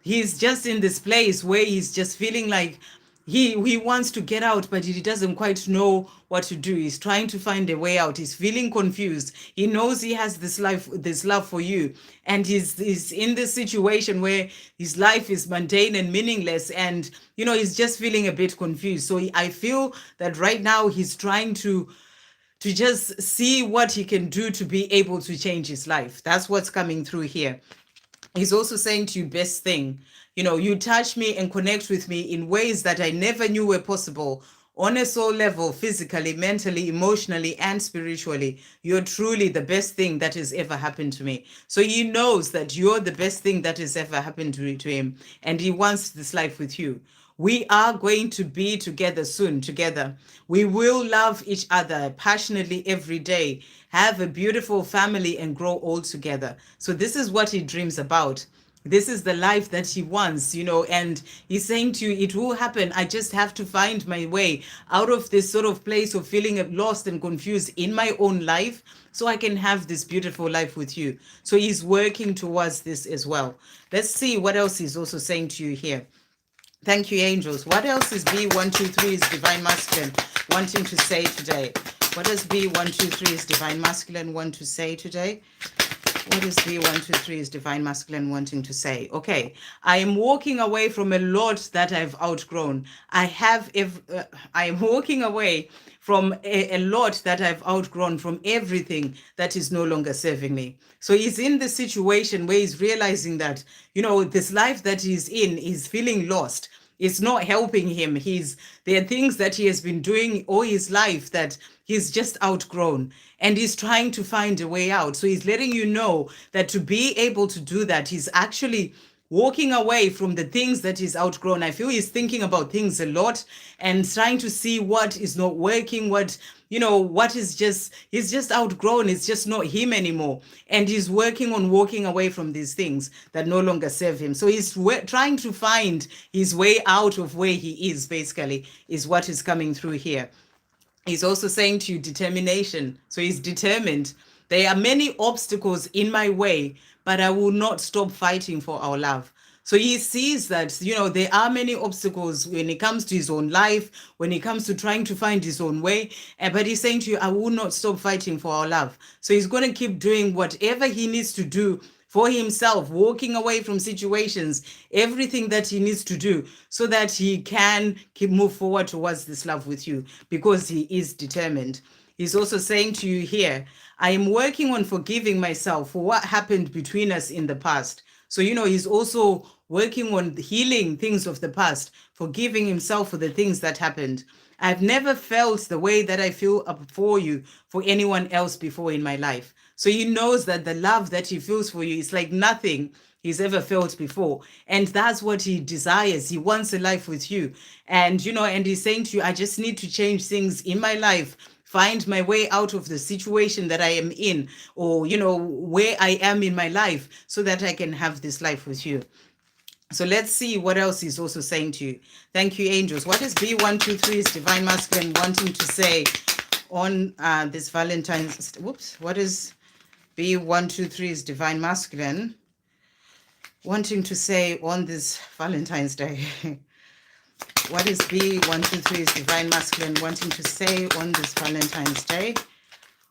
he's just in this place where he's just feeling like he wants to get out, but he doesn't quite know what to do. He's trying to find a way out. He's feeling confused. He knows he has this life, this love for you, and he's in this situation where his life is mundane and meaningless, and he's just feeling a bit confused. So I feel that right now he's trying to just see what he can do to be able to change his life. That's what's coming through here. He's also saying to you, best thing, you touch me and connect with me in ways that I never knew were possible on a soul level, physically, mentally, emotionally, and spiritually. You're truly the best thing that has ever happened to me. So he knows that you're the best thing that has ever happened to him, and he wants this life with you. We are going to be together soon, together. We will love each other passionately every day, have a beautiful family, and grow old together. So, this is what he dreams about. This is the life that he wants, and he's saying to you, it will happen. I just have to find my way out of this sort of place of feeling lost and confused in my own life so I can have this beautiful life with you. So, he's working towards this as well. Let's see what else he's also saying to you here. Thank you, angels. What else is B123's Divine Masculine wanting to say today? What does B123's Divine Masculine want to say today? What is B123's Divine Masculine wanting to say? Okay, I am walking away from a lot that I've outgrown. I am walking away from a lot that I've outgrown, from everything that is no longer serving me. So he's in the situation where he's realizing that, this life that he's in is feeling lost. It's not helping him. There are things that he has been doing all his life that he's just outgrown, and he's trying to find a way out. So he's letting you know that to be able to do that, he's actually walking away from the things that he's outgrown. I feel he's thinking about things a lot and trying to see what is not working, what is he's just outgrown. It's just not him anymore. And he's working on walking away from these things that no longer serve him. So he's trying to find his way out of where he is, basically, is what is coming through here. He's also saying to you, determination. So he's determined. There are many obstacles in my way, but I will not stop fighting for our love. So he sees that, there are many obstacles when it comes to his own life, when it comes to trying to find his own way. But he's saying to you, I will not stop fighting for our love. So he's going to keep doing whatever he needs to do for himself, walking away from situations, everything that he needs to do so that he can move forward towards this love with you, because he is determined. He's also saying to you here, I am working on forgiving myself for what happened between us in the past. So, he's also working on healing things of the past, forgiving himself for the things that happened. I've never felt the way that I feel for you, for anyone else before in my life. So he knows that the love that he feels for you is like nothing he's ever felt before. And that's what he desires. He wants a life with you. And, and he's saying to you, I just need to change things in my life, find my way out of the situation that I am in, or, where I am in my life, so that I can have this life with you. So let's see what else he's also saying to you. Thank you, angels. What is B123's Divine Masculine wanting to say on this Valentine's? Whoops. What is B123's Divine Masculine wanting to say on this Valentine's Day? What is B123's Divine Masculine wanting to say on this Valentine's Day?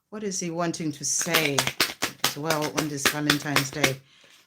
What is he wanting to say as well on this Valentine's Day?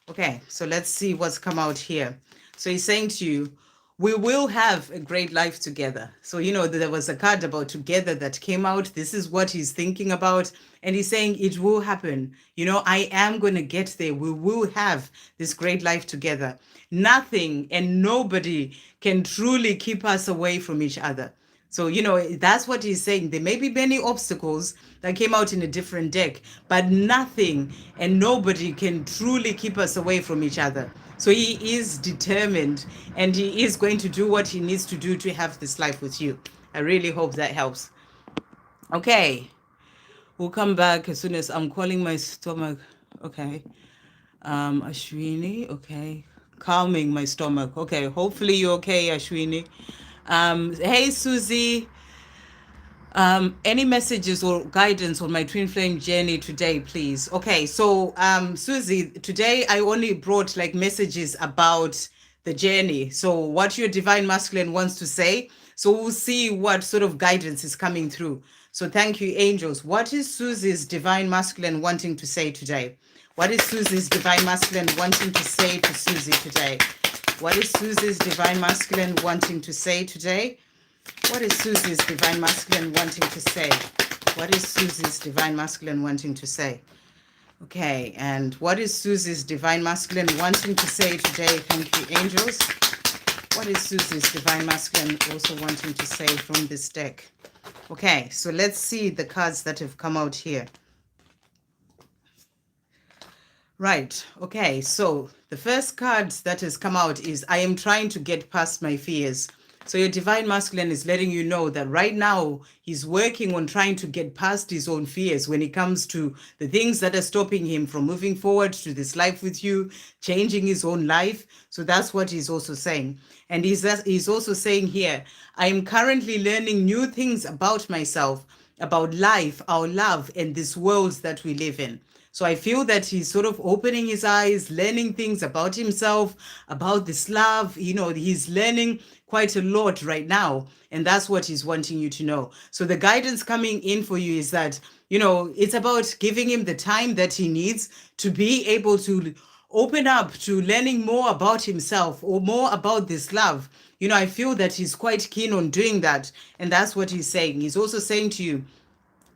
Okay, so let's see what's come out here. So he's saying to you, we will have a great life together. So, there was a card about together that came out. This is what he's thinking about. And he's saying it will happen. I am going to get there. We will have this great life together. Nothing and nobody can truly keep us away from each other. So, that's what he's saying. There may be many obstacles that came out in a different deck, but nothing and nobody can truly keep us away from each other. So he is determined, and he is going to do what he needs to do to have this life with you. I really hope that helps. Okay. We'll come back as soon as I'm calling my stomach. Okay. Ashwini. Okay. Calming my stomach. Okay. Hopefully you're okay, Ashwini. Hey, Susie. Any messages or guidance on my twin flame journey today, please? Okay, so Susie, today I only brought like messages about the journey. So what your divine masculine wants to say. So we'll see what sort of guidance is coming through. So thank you, angels. What is Susie's divine masculine wanting to say today? What is Susie's divine masculine wanting to say to Susie today? What is Susie's divine masculine wanting to say today? What is Susie's divine masculine wanting to say? What is Susie's divine masculine wanting to say? Okay, and what is Susie's divine masculine wanting to say today? Thank you, angels. What is Susie's divine masculine also wanting to say from this deck? Okay, so let's see the cards that have come out here. Right, okay, so the first card that has come out is I am trying to get past my fears. So your divine masculine is letting you know that right now he's working on trying to get past his own fears when it comes to the things that are stopping him from moving forward to this life with you, changing his own life. So that's what he's also saying. And he's also saying here, I am currently learning new things about myself, about life, our love, and this world that we live in. So I feel that he's sort of opening his eyes, learning things about himself, about this love. You know, he's learning quite a lot right now. And that's what he's wanting you to know. So the guidance coming in for you is that, you know, it's about giving him the time that he needs to be able to open up to learning more about himself or more about this love. You know, I feel that he's quite keen on doing that. And that's what he's saying. He's also saying to you,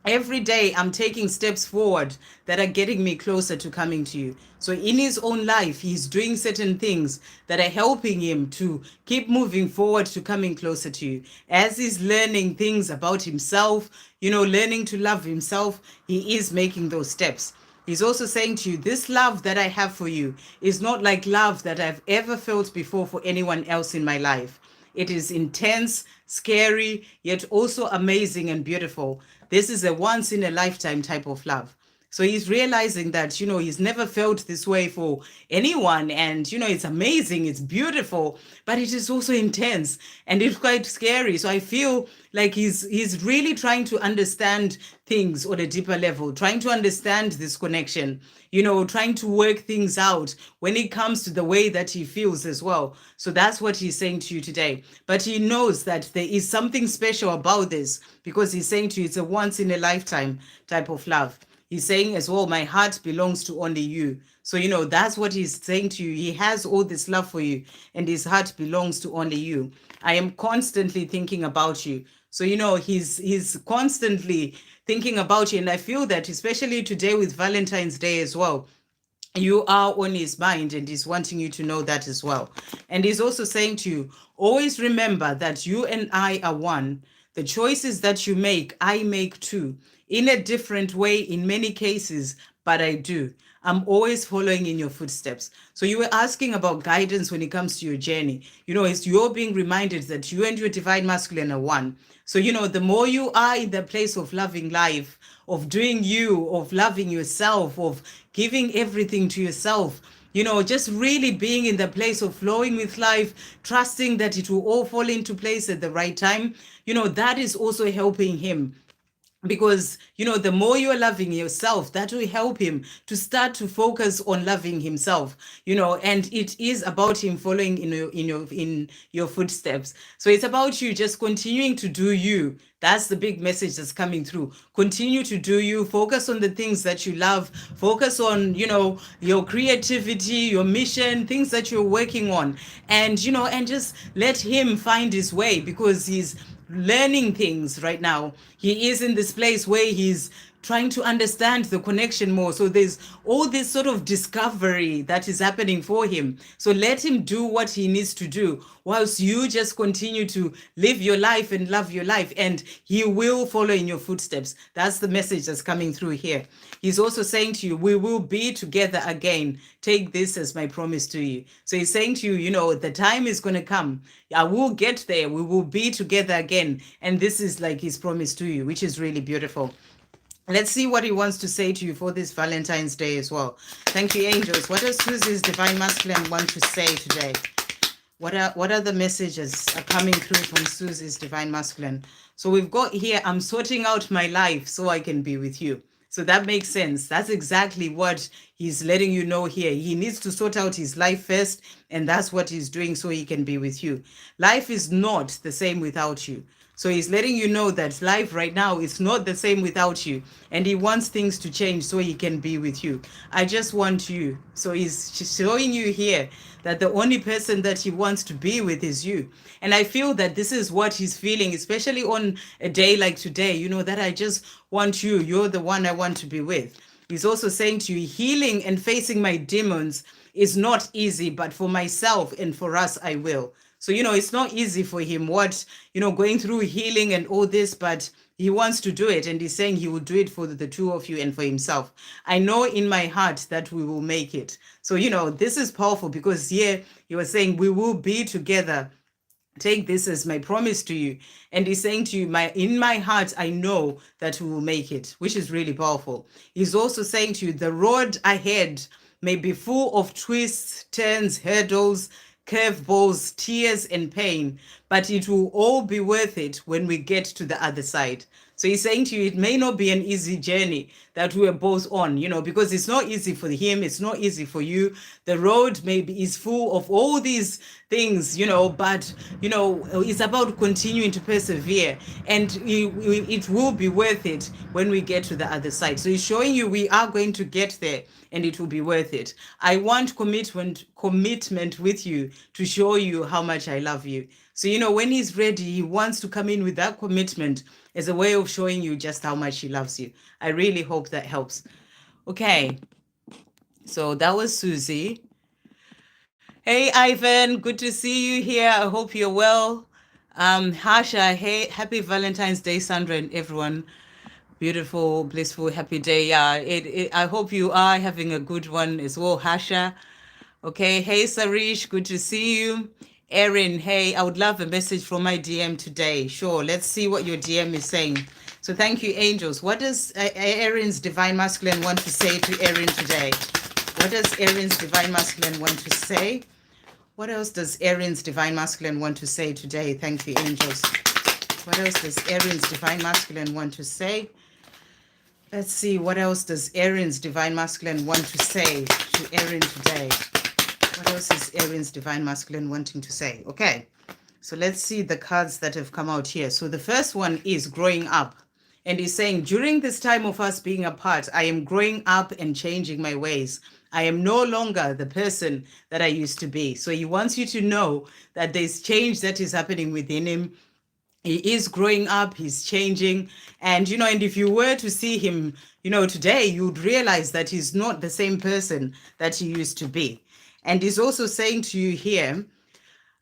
every day I'm taking steps forward that are getting me closer to coming to you. So in his own life, he's doing certain things that are helping him to keep moving forward to coming closer to you. As he's learning things about himself, you know, learning to love himself, he is making those steps. He's also saying to you, this love that I have for you is not like love that I've ever felt before for anyone else in my life. It is intense, scary, yet also amazing and beautiful. This is a once in a lifetime type of love. So he's realizing that, you know, he's never felt this way for anyone. And, you know, it's amazing, it's beautiful, but it is also intense and it's quite scary. So I feel like he's really trying to understand things on a deeper level, trying to understand this connection, you know, trying to work things out when it comes to the way that he feels as well. So that's what he's saying to you today. But he knows that there is something special about this because he's saying to you, it's a once in a lifetime type of love. He's saying as well, my heart belongs to only you. So, you know, that's what he's saying to you. He has all this love for you and his heart belongs to only you. I am constantly thinking about you. So, you know, he's constantly thinking about you. And I feel that especially today with Valentine's Day as well, you are on his mind and he's wanting you to know that as well. And he's also saying to you, always remember that you and I are one. The choices that you make, I make too, in a different way in many cases, but I do. I'm always following in your footsteps. So you were asking about guidance when it comes to your journey. You know, it's you're being reminded that you and your divine masculine are one. So, you know, the more you are in the place of loving life, of doing you, of loving yourself, of giving everything to yourself, you know, just really being in the place of flowing with life, trusting that it will all fall into place at the right time, you know, that is also helping him. Because, you know, the more you're loving yourself, that will help him to start to focus on loving himself, you know, and it is about him following in your footsteps. So it's about you just continuing to do you. That's the big message that's coming through. Continue to do you, focus on the things that you love, focus on, you know, your creativity, your mission, things that you're working on, and, you know, and just let him find his way because he's learning things right now. He is in this place where he's trying to understand the connection more. So there's all this sort of discovery that is happening for him. So let him do what he needs to do whilst you just continue to live your life and love your life, and he will follow in your footsteps. That's the message that's coming through here. He's also saying to you, we will be together again. Take this as my promise to you. So he's saying to you, you know, the time is going to come. I will get there. We will be together again. And this is like his promise to you, which is really beautiful. Let's see what he wants to say to you for this Valentine's Day as well. Thank you, angels. What does Susie's divine masculine want to say today? What are the messages are coming through from Susie's divine masculine? So we've got here, I'm sorting out my life so I can be with you. So that makes sense. That's exactly what he's letting you know here he needs to sort out his life first, and that's what he's doing so he can be with you. Life is not the same without you. So he's letting you know that life right now is not the same without you, and he wants things to change so he can be with you. I just want you. So he's showing you here that the only person that he wants to be with is you. And I feel that this is what he's feeling, especially on a day like today, that I just want you. You're the one I want to be with. He's also saying to you, healing and facing my demons is not easy, but for myself and for us, I will. So, it's not easy for him, going through healing and all this, but he wants to do it. And he's saying he will do it for the two of you and for himself. I know in my heart that we will make it. So, this is powerful because here he was saying we will be together. Take this as my promise to you. And he's saying to you, in my heart, I know that we will make it, which is really powerful. He's also saying to you, the road ahead may be full of twists, turns, hurdles, curveballs, tears, and pain, but it will all be worth it when we get to the other side. So he's saying to you, it may not be an easy journey that we're both on, because it's not easy for him. It's not easy for you. The road maybe is full of all these things, but, it's about continuing to persevere, and it will be worth it when we get to the other side. So he's showing you we are going to get there and it will be worth it. I want commitment with you to show you how much I love you. So, when he's ready, he wants to come in with that commitment as a way of showing you just how much he loves you. I really hope that helps. Okay. So that was Susie. Hey, Ivan, good to see you here. I hope you're well. Hasha, hey, happy Valentine's Day, Sandra, and everyone. Beautiful, blissful, happy day. Yeah, I hope you are having a good one as well, Hasha. Okay, hey, Sarish, good to see you. Erin, hey, I would love a message from my DM today. Sure, let's see what your DM is saying. So thank you, angels. What does Erin's Divine Masculine want to say to Erin today? What does Erin's Divine Masculine want to say? What else does Erin's Divine Masculine want to say today? Thank you, angels. What else does Erin's Divine Masculine want to say? Let's see, what else does Erin's Divine Masculine want to say to Erin today? What else is Erin's Divine Masculine wanting to say? Okay, so let's see the cards that have come out here. So the first one is growing up. And he's saying, during this time of us being apart, I am growing up and changing my ways. I am no longer the person that I used to be. So he wants you to know that there's change that is happening within him. He is growing up, he's changing. And, and if you were to see him, today, you'd realize that he's not the same person that he used to be. And he's also saying to you here,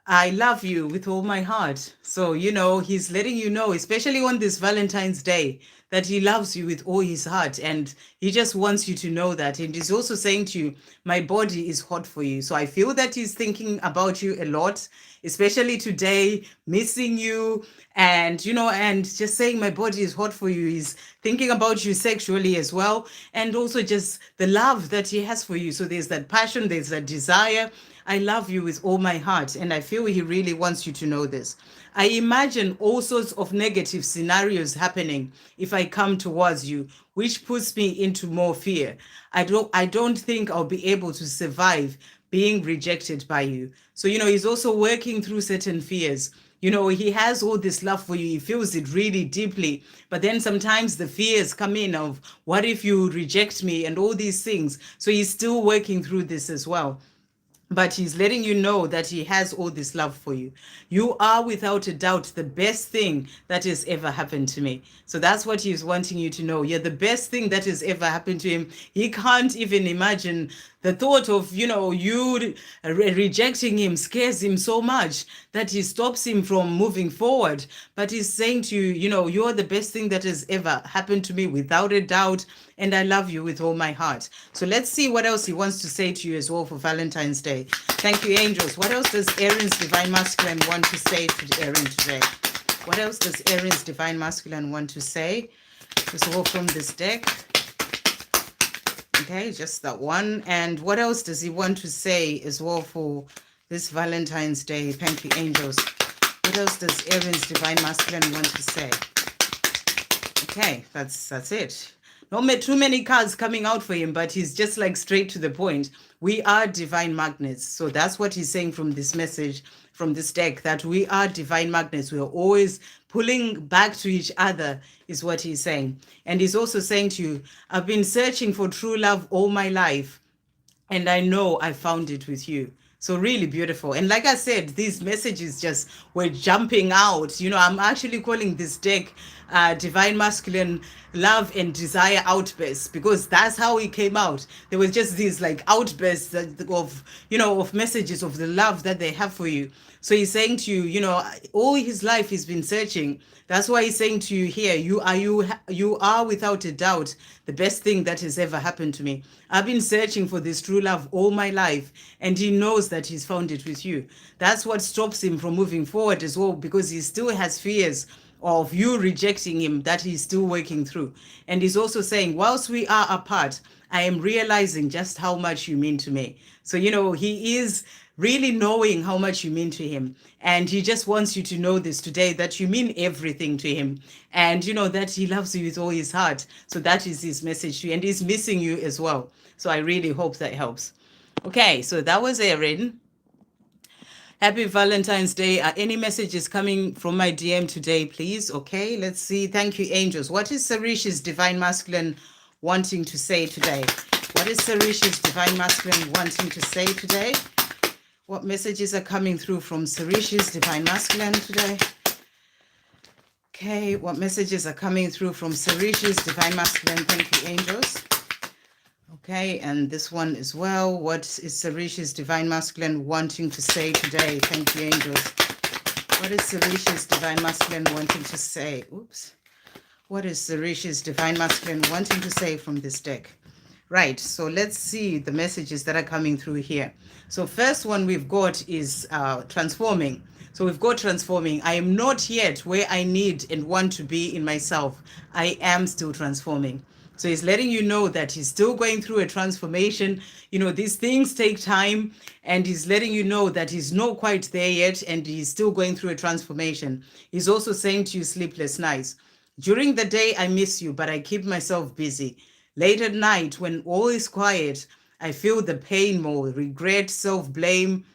I love you with all my heart. So, he's letting you know, especially on this Valentine's Day, that he loves you with all his heart. And he just wants you to know that. And he's also saying to you, my body is hot for you. So I feel that he's thinking about you a lot, especially today, missing you. And, and just saying my body is hot for you. He's thinking about you sexually as well. And also just the love that he has for you. So there's that passion, there's that desire. I love you with all my heart. And I feel he really wants you to know this. I imagine all sorts of negative scenarios happening if I come towards you, which puts me into more fear. I don't think I'll be able to survive being rejected by you. So, he's also working through certain fears. He has all this love for you. He feels it really deeply. But then sometimes the fears come in of, what if you reject me and all these things? So he's still working through this as well. But he's letting you know that he has all this love for you. You are without a doubt the best thing that has ever happened to me. So that's what he's wanting you to know. You're the best thing that has ever happened to him. He can't even imagine the thought of, you rejecting him scares him so much that he stops him from moving forward. But he's saying to you, you're the best thing that has ever happened to me without a doubt. And I love you with all my heart. So let's see what else he wants to say to you as well for Valentine's Day. Thank you, angels. What else does Erin's Divine Masculine want to say to Erin today? What else does Erin's Divine Masculine want to say? Just all from this deck. Okay, just that one. And what else does he want to say as well for this Valentine's Day? Thank you, angels. What else does Erin's Divine Masculine want to say? Okay, that's it. too many cards coming out for him, but he's just like straight to the point. We are divine magnets. So that's what he's saying from this message, from this deck, that we are divine magnets. We are always pulling back to each other, is what he's saying. And he's also saying to you, I've been searching for true love all my life, and I know I found it with you. So really beautiful. And like I said, these messages just were jumping out. I'm actually calling this deck Divine Masculine Love and Desire Outbursts, because that's how it came out. There was just these like outbursts of messages of the love that they have for you. So he's saying to you, all his life he's been searching. That's why he's saying to you here, you are without a doubt the best thing that has ever happened to me. I've been searching for this true love all my life, and he knows that he's found it with you. That's what stops him from moving forward as well, because he still has fears of you rejecting him that he's still working through. And he's also saying, whilst we are apart, I am realizing just how much you mean to me. So, he is really knowing how much you mean to him. And he just wants you to know this today, that you mean everything to him. And that he loves you with all his heart. So that is his message to you. And he's missing you as well. So I really hope that helps. Okay, so that was Erin. Happy Valentine's Day. Are any messages coming from my DM today, please? Okay, let's see. Thank you, angels. What is Sarish's Divine Masculine wanting to say today? What is Sarish's Divine Masculine wanting to say today? What messages are coming through from Sarish's Divine Masculine today? Okay, what messages are coming through from Sarish's Divine Masculine? Thank you, angels. Okay, and this one as well. What is Sarish's Divine Masculine wanting to say today? Thank you, angels. What is Sarish's Divine Masculine wanting to say? Oops. What is Sarish's Divine Masculine wanting to say from this deck? Right, so let's see the messages that are coming through here. So first one we've got is transforming. So we've got transforming. I am not yet where I need and want to be in myself. I am still transforming. So he's letting you know that he's still going through a transformation. These things take time, and he's letting you know that he's not quite there yet, and he's still going through a transformation. He's also saying to you, sleepless nights. During the day, I miss you, but I keep myself busy. Late at night, when all is quiet, I feel the pain more, regret, self-blame,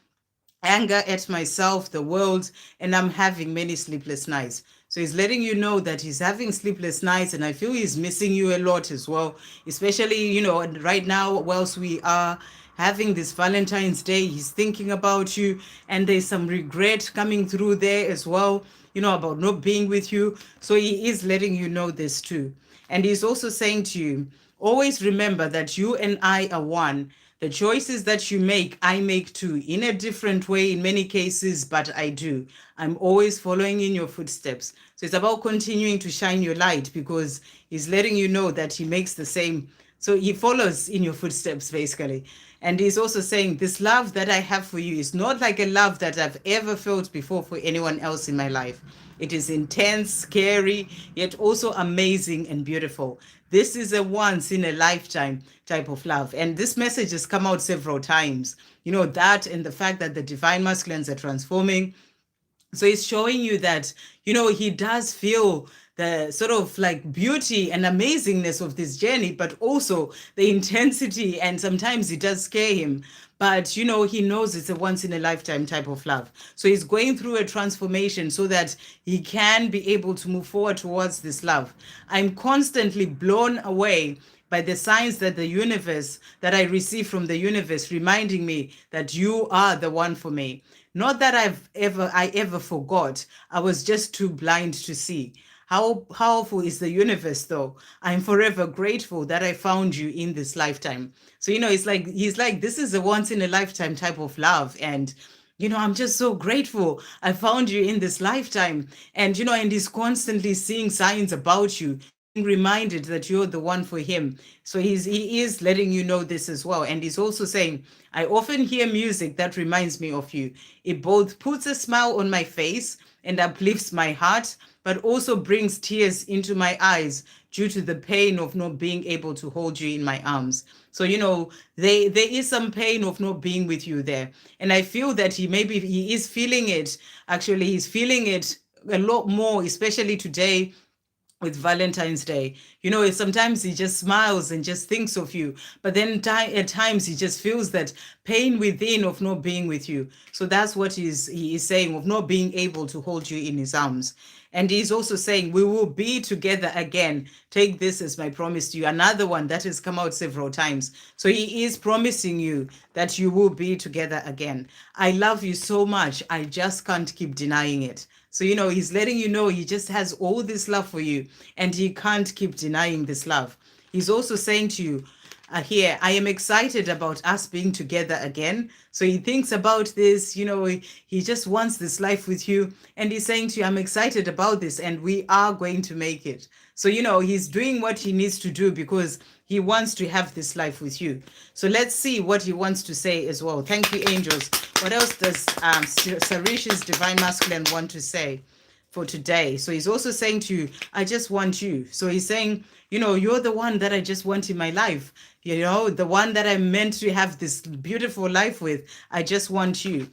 anger at myself, the world, and I'm having many sleepless nights. So he's letting you know that he's having sleepless nights, and I feel he's missing you a lot as well, especially, right now, whilst we are having this Valentine's Day, he's thinking about you, and there's some regret coming through there as well, about not being with you. So he is letting you know this too. And he's also saying to you, always remember that you and I are one. The choices that you make, I make too, in a different way in many cases, but I do. I'm always following in your footsteps. So it's about continuing to shine your light, because he's letting you know that he makes the same. So he follows in your footsteps, basically. And he's also saying, this love that I have for you is not like a love that I've ever felt before for anyone else in my life. It is intense, scary, yet also amazing and beautiful. This is a once in a lifetime type of love. And this message has come out several times. That and the fact that the divine masculines are transforming. So it's showing you that, he does feel the sort of like beauty and amazingness of this journey, but also the intensity. And sometimes it does scare him. But, he knows it's a once in a lifetime type of love. So he's going through a transformation so that he can be able to move forward towards this love. I'm constantly blown away by the signs that that I receive from the universe, reminding me that you are the one for me. Not that I ever forgot. I was just too blind to see. How powerful is the universe, though? I'm forever grateful that I found you in this lifetime. So, it's like, he's like, this is a once in a lifetime type of love. And, I'm just so grateful I found you in this lifetime. And, and he's constantly seeing signs about you, being reminded that you're the one for him. So he is letting you know this as well. And he's also saying, I often hear music that reminds me of you. It both puts a smile on my face and uplifts my heart, but also brings tears into my eyes due to the pain of not being able to hold you in my arms. So, there is some pain of not being with you there. And I feel that he is feeling it. Actually, he's feeling it a lot more, especially today, with Valentine's Day. You know, sometimes he just smiles and just thinks of you, but then at times he just feels that pain within of not being with you. So that's what he is saying, of not being able to hold you in his arms. And he's also saying, we will be together again. Take this as my promise to you. Another one that has come out several times. So he is promising you that you will be together again. I love you so much. I just can't keep denying it. So, you know, he's letting you know he just has all this love for you and he can't keep denying this love. He's also saying to you, here, I am excited about us being together again. So he thinks about this, you know, he just wants this life with you. And he's saying to you, I'm excited about this and we are going to make it. So, you know, he's doing what he needs to do because he wants to have this life with you. So let's see what he wants to say as well. Thank you, angels. What else does Sarish's Divine Masculine want to say for today? So he's also saying to you, I just want you. So he's saying, you know, you're the one that I just want in my life. You know, the one that I'm meant to have this beautiful life with. I just want you.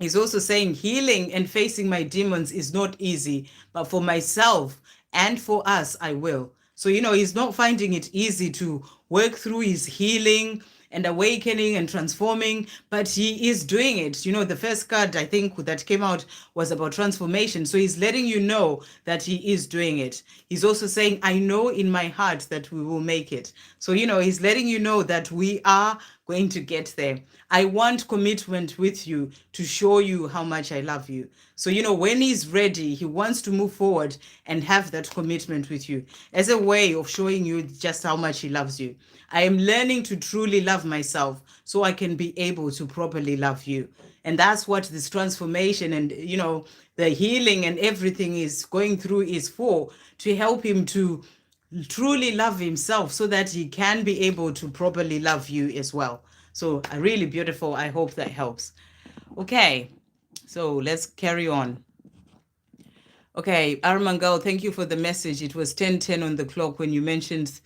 He's also saying healing and facing my demons is not easy, but for myself and for us, I will. So, you know, he's not finding it easy to work through his healing and awakening and transforming, but he is doing it. You know, the first card I think that came out was about transformation. So he's letting you know that he is doing it. He's also saying, I know in my heart that we will make it. So, you know, he's letting you know that we are going to get there. I want commitment with you to show you how much I love you. So, you know, when he's ready, he wants to move forward and have that commitment with you as a way of showing you just how much he loves you. I am learning to truly love myself so I can be able to properly love you. And that's what this transformation and, you know, the healing and everything is going through is for, to help him to truly love himself so that he can be able to properly love you as well. So really beautiful. I hope that helps. Okay, so let's carry on. Okay, Armangal, thank you for the message. It was 10:10 on the clock when you mentioned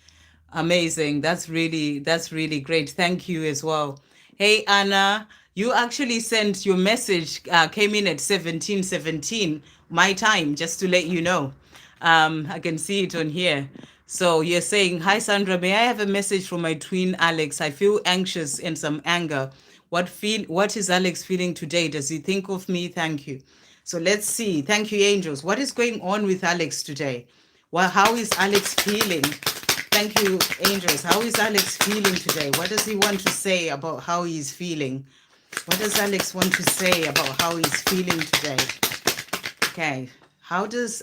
amazing. That's really great. Thank you as well. Hey Anna, you actually sent your message came in at 17:17 my time, just to let you know. I can see it on here. So you're saying, hi Sandra, may I have a message from my twin Alex? I feel anxious and some anger. What is Alex feeling today? Does he think of me? Thank you. So let's see. Thank you, angels. What is going on with Alex today? Well, how is Alex feeling? Thank you, angels. How is Alex feeling today? What does he want to say about how he's feeling? What does Alex want to say about how he's feeling today? Okay. What does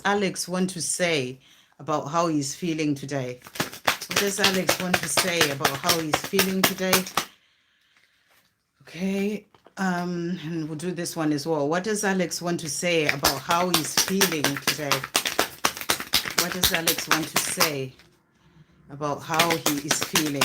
Alex want to say about how he's feeling today? What does Alex want to say about how he's feeling today? Okay. And we'll do this one as well. What does Alex want to say about how he's feeling today? What does Alex want to say about how he is feeling?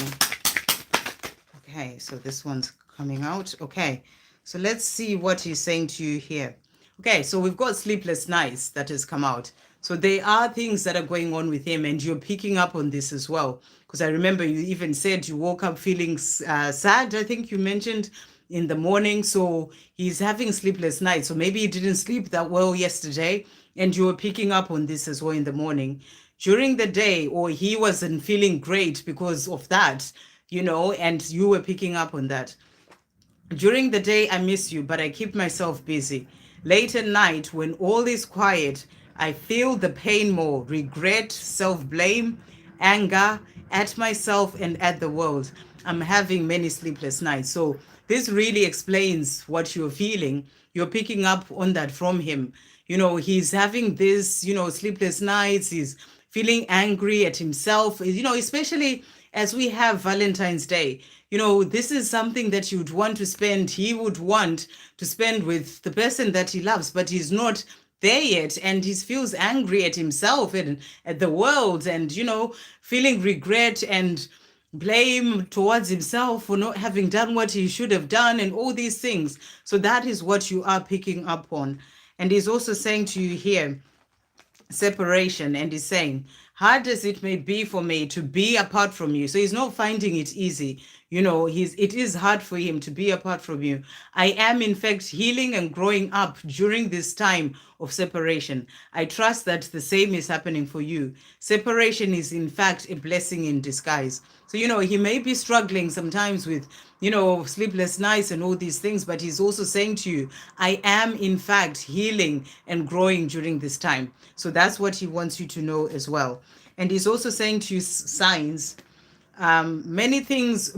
Okay, so this one's coming out. Okay, so let's see what he's saying to you here. Okay, so we've got sleepless nights that has come out. So there are things that are going on with him, and you're picking up on this as well. Because I remember you even said you woke up feeling sad, I think you mentioned, in the morning. So he's having sleepless nights. So maybe he didn't sleep that well yesterday, and you were picking up on this as well in the morning. During the day, or he wasn't feeling great because of that, you know, and you were picking up on that. During the day, I miss you, but I keep myself busy. Late at night, when all is quiet, I feel the pain more, regret, self-blame, anger at myself and at the world. I'm having many sleepless nights. So this really explains what you're feeling. You're picking up on that from him. You know, he's having this, you know, sleepless nights. He's feeling angry at himself, you know, especially as we have Valentine's Day. You know, this is something that you'd want to spend, he would want to spend with the person that he loves, but he's not there yet. And he feels angry at himself and at the world and, you know, feeling regret and blame towards himself for not having done what he should have done and all these things. So that is what you are picking up on. And he's also saying to you here, separation, and he's saying, hard as it may be for me to be apart from you. So he's not finding it easy. it is hard for him to be apart from you. I am, in fact, healing and growing up during this time of separation. I trust that the same is happening for you. Separation is, in fact, a blessing in disguise. So, he may be struggling sometimes with, sleepless nights and all these things, but he's also saying to you, I am, in fact, healing and growing during this time. So that's what he wants you to know as well. And he's also saying to you, signs, many things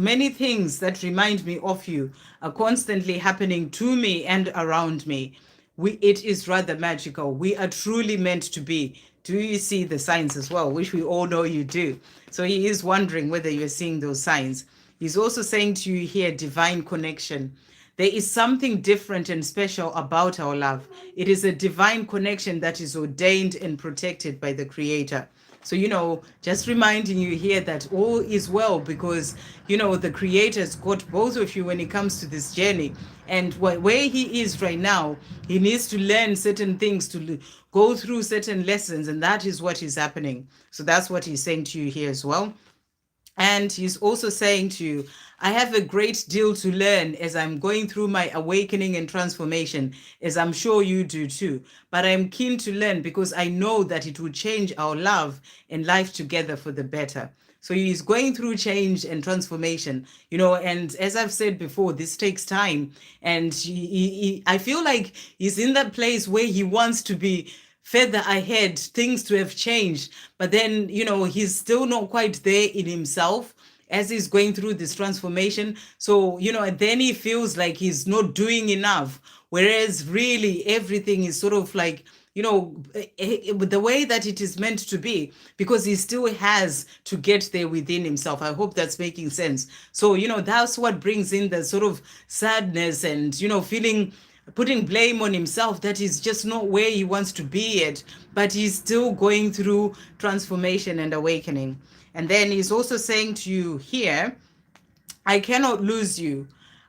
that remind me of you are constantly happening to me and around me. It is rather magical. We are truly meant to be. Do you see the signs as well, which we all know you do? So he is wondering whether you're seeing those signs. He's also saying to you here, divine connection. There is something different and special about our love. It is a divine connection that is ordained and protected by the Creator. So, just reminding you here that all is well because, the Creator's got both of you when it comes to this journey. And where he is right now, he needs to learn certain things, to go through certain lessons, and that is what is happening. So that's what he's saying to you here as well. And he's also saying to you, I have a great deal to learn as I'm going through my awakening and transformation, as I'm sure you do too. But I'm keen to learn because I know that it will change our love and life together for the better. So he's going through change and transformation, and as I've said before, this takes time. And I feel like he's in that place where he wants to be further ahead, things to have changed. But then, he's still not quite there in himself as he's going through this transformation. So, and then he feels like he's not doing enough. Whereas really everything is sort of like, the way that it is meant to be, because he still has to get there within himself. I hope that's making sense. So, that's what brings in the sort of sadness and, putting blame on himself that he's just not where he wants to be yet, but he's still going through transformation and awakening. And then he's also saying to you here, I cannot lose you.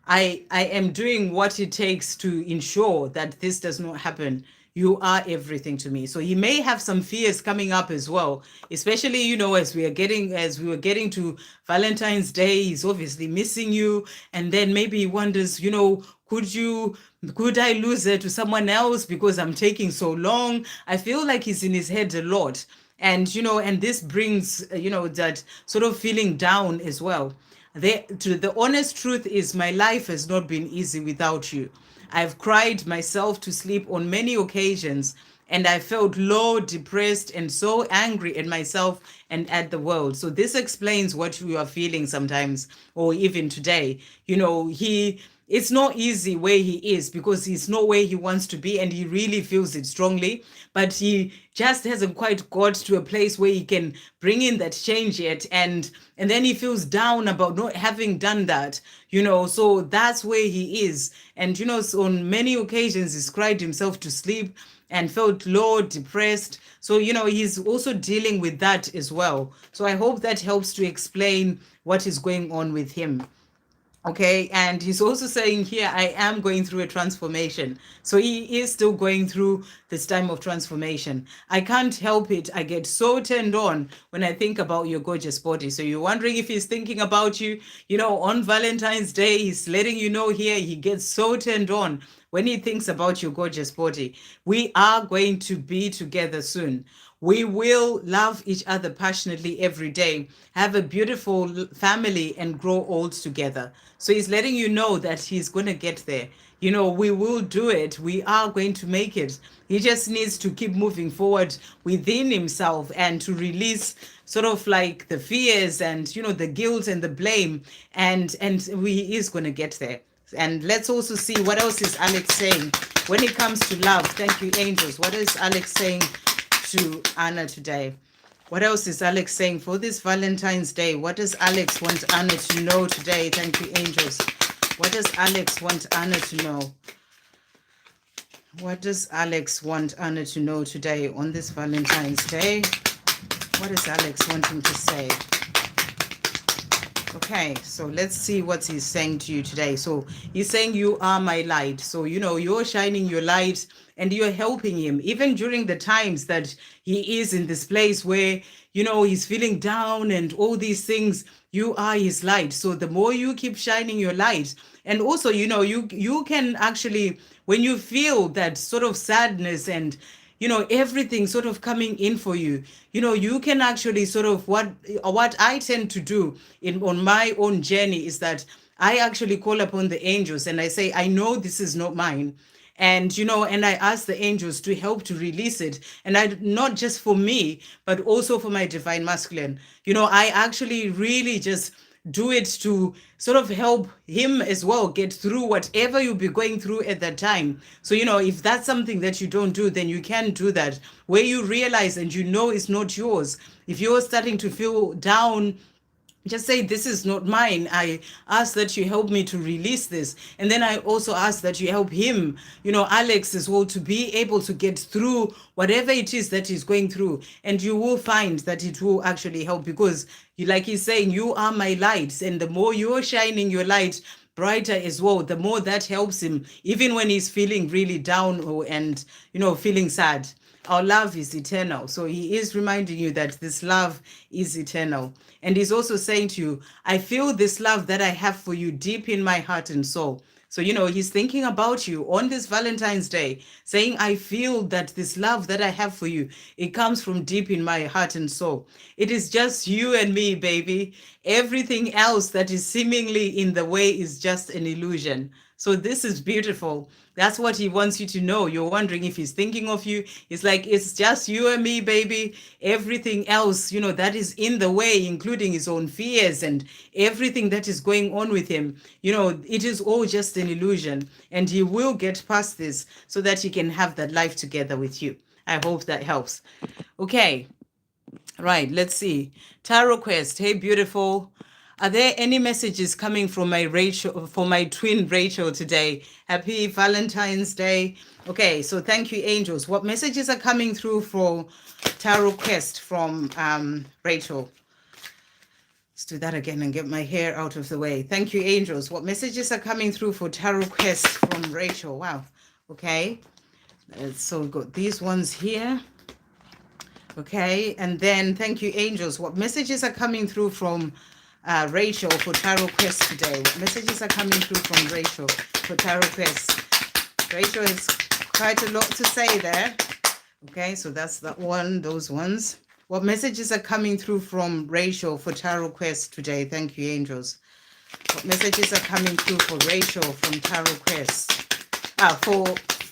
I am doing what it takes to ensure that this does not happen. You are everything to me. So he may have some fears coming up as well, especially, as we were getting to Valentine's Day, he's obviously missing you. And then maybe he wonders, could I lose her to someone else because I'm taking so long? I feel like he's in his head a lot. And, and this brings, that sort of feeling down as well. The honest truth is my life has not been easy without you. I've cried myself to sleep on many occasions, and I felt low, depressed, and so angry at myself and at the world. So this explains what you are feeling sometimes, or even today. It's not easy where he is because he's not where he wants to be, and he really feels it strongly, but he just hasn't quite got to a place where he can bring in that change yet. And then he feels down about not having done that, so that's where he is. And, so on many occasions, he's cried himself to sleep and felt low, depressed. So, he's also dealing with that as well. So I hope that helps to explain what is going on with him. Okay, and he's also saying here, I am going through a transformation. So he is still going through this time of transformation. I can't help it. I get so turned on when I think about your gorgeous body. So you're wondering if he's thinking about you, on Valentine's Day, he's letting you know here, he gets so turned on when he thinks about your gorgeous body. We are going to be together soon. We will love each other passionately every day, have a beautiful family, and grow old together. So he's letting you know that he's going to get there. We will do it. We are going to make it. He just needs to keep moving forward within himself and to release sort of like the fears and, the guilt and the blame. And he is going to get there. And let's also see what else is Alex saying when it comes to love. Thank you, angels. What is Alex saying to Anna today? What else is Alex saying for this Valentine's Day? What does Alex want Anna to know today? Thank you, angels. What does Alex want Anna to know? What does Alex want Anna to know today on this Valentine's Day? What is Alex wanting to say? Okay, so let's see what he's saying to you today. So he's saying, you are my light. So, you're shining your light and you're helping him, even during the times that he is in this place where, he's feeling down and all these things. You are his light. So the more you keep shining your light, and also, you can actually, when you feel that sort of sadness and everything sort of coming in for you, you can actually sort of, what I tend to do in on my own journey is that I actually call upon the angels and I say, I know this is not mine. And and I ask the angels to help to release it, and I, not just for me but also for my divine masculine. I actually really just do it to sort of help him as well get through whatever you'll be going through at that time. So, if that's something that you don't do, then you can do that, where you realize and it's not yours. If you're starting to feel down, just say, this is not mine. I ask that you help me to release this, and then I also ask that you help him, Alex, as well, to be able to get through whatever it is that he's going through. And you will find that it will actually help, because like he's saying, you are my lights, and the more you're shining your light brighter as well, the more that helps him, even when he's feeling really down, and feeling sad. Our love is eternal. So he is reminding you that this love is eternal. And he's also saying to you, I feel this love that I have for you deep in my heart and soul. So, he's thinking about you on this Valentine's Day, saying, I feel that this love that I have for you, it comes from deep in my heart and soul. It is just you and me, baby. Everything else that is seemingly in the way is just an illusion. So this is beautiful. That's what he wants you to know. You're wondering if he's thinking of you. It's like, it's just you and me, baby. Everything else, that is in the way, including his own fears and everything that is going on with him, it is all just an illusion. And he will get past this so that he can have that life together with you. I hope that helps. Okay. Right, let's see. Tarot Quest, hey beautiful. Are there any messages coming from my Rachel, for my twin Rachel today? Happy Valentine's Day. Okay, so thank you, angels. What messages are coming through for Tarot Quest from Rachel? Let's do that again and get my hair out of the way. Thank you, angels. What messages are coming through for Tarot Quest from Rachel? Wow. Okay. So we've got these ones here. Okay, and then thank you, angels. What messages are coming through from Rachel for Tarot Quest today? What messages are coming through from Rachel for Tarot Quest? Rachel has quite a lot to say there. Okay, so that's that one, those ones. What messages are coming through from Rachel for Tarot Quest today? Thank you, angels. What messages are coming through for Rachel from Tarot Quest?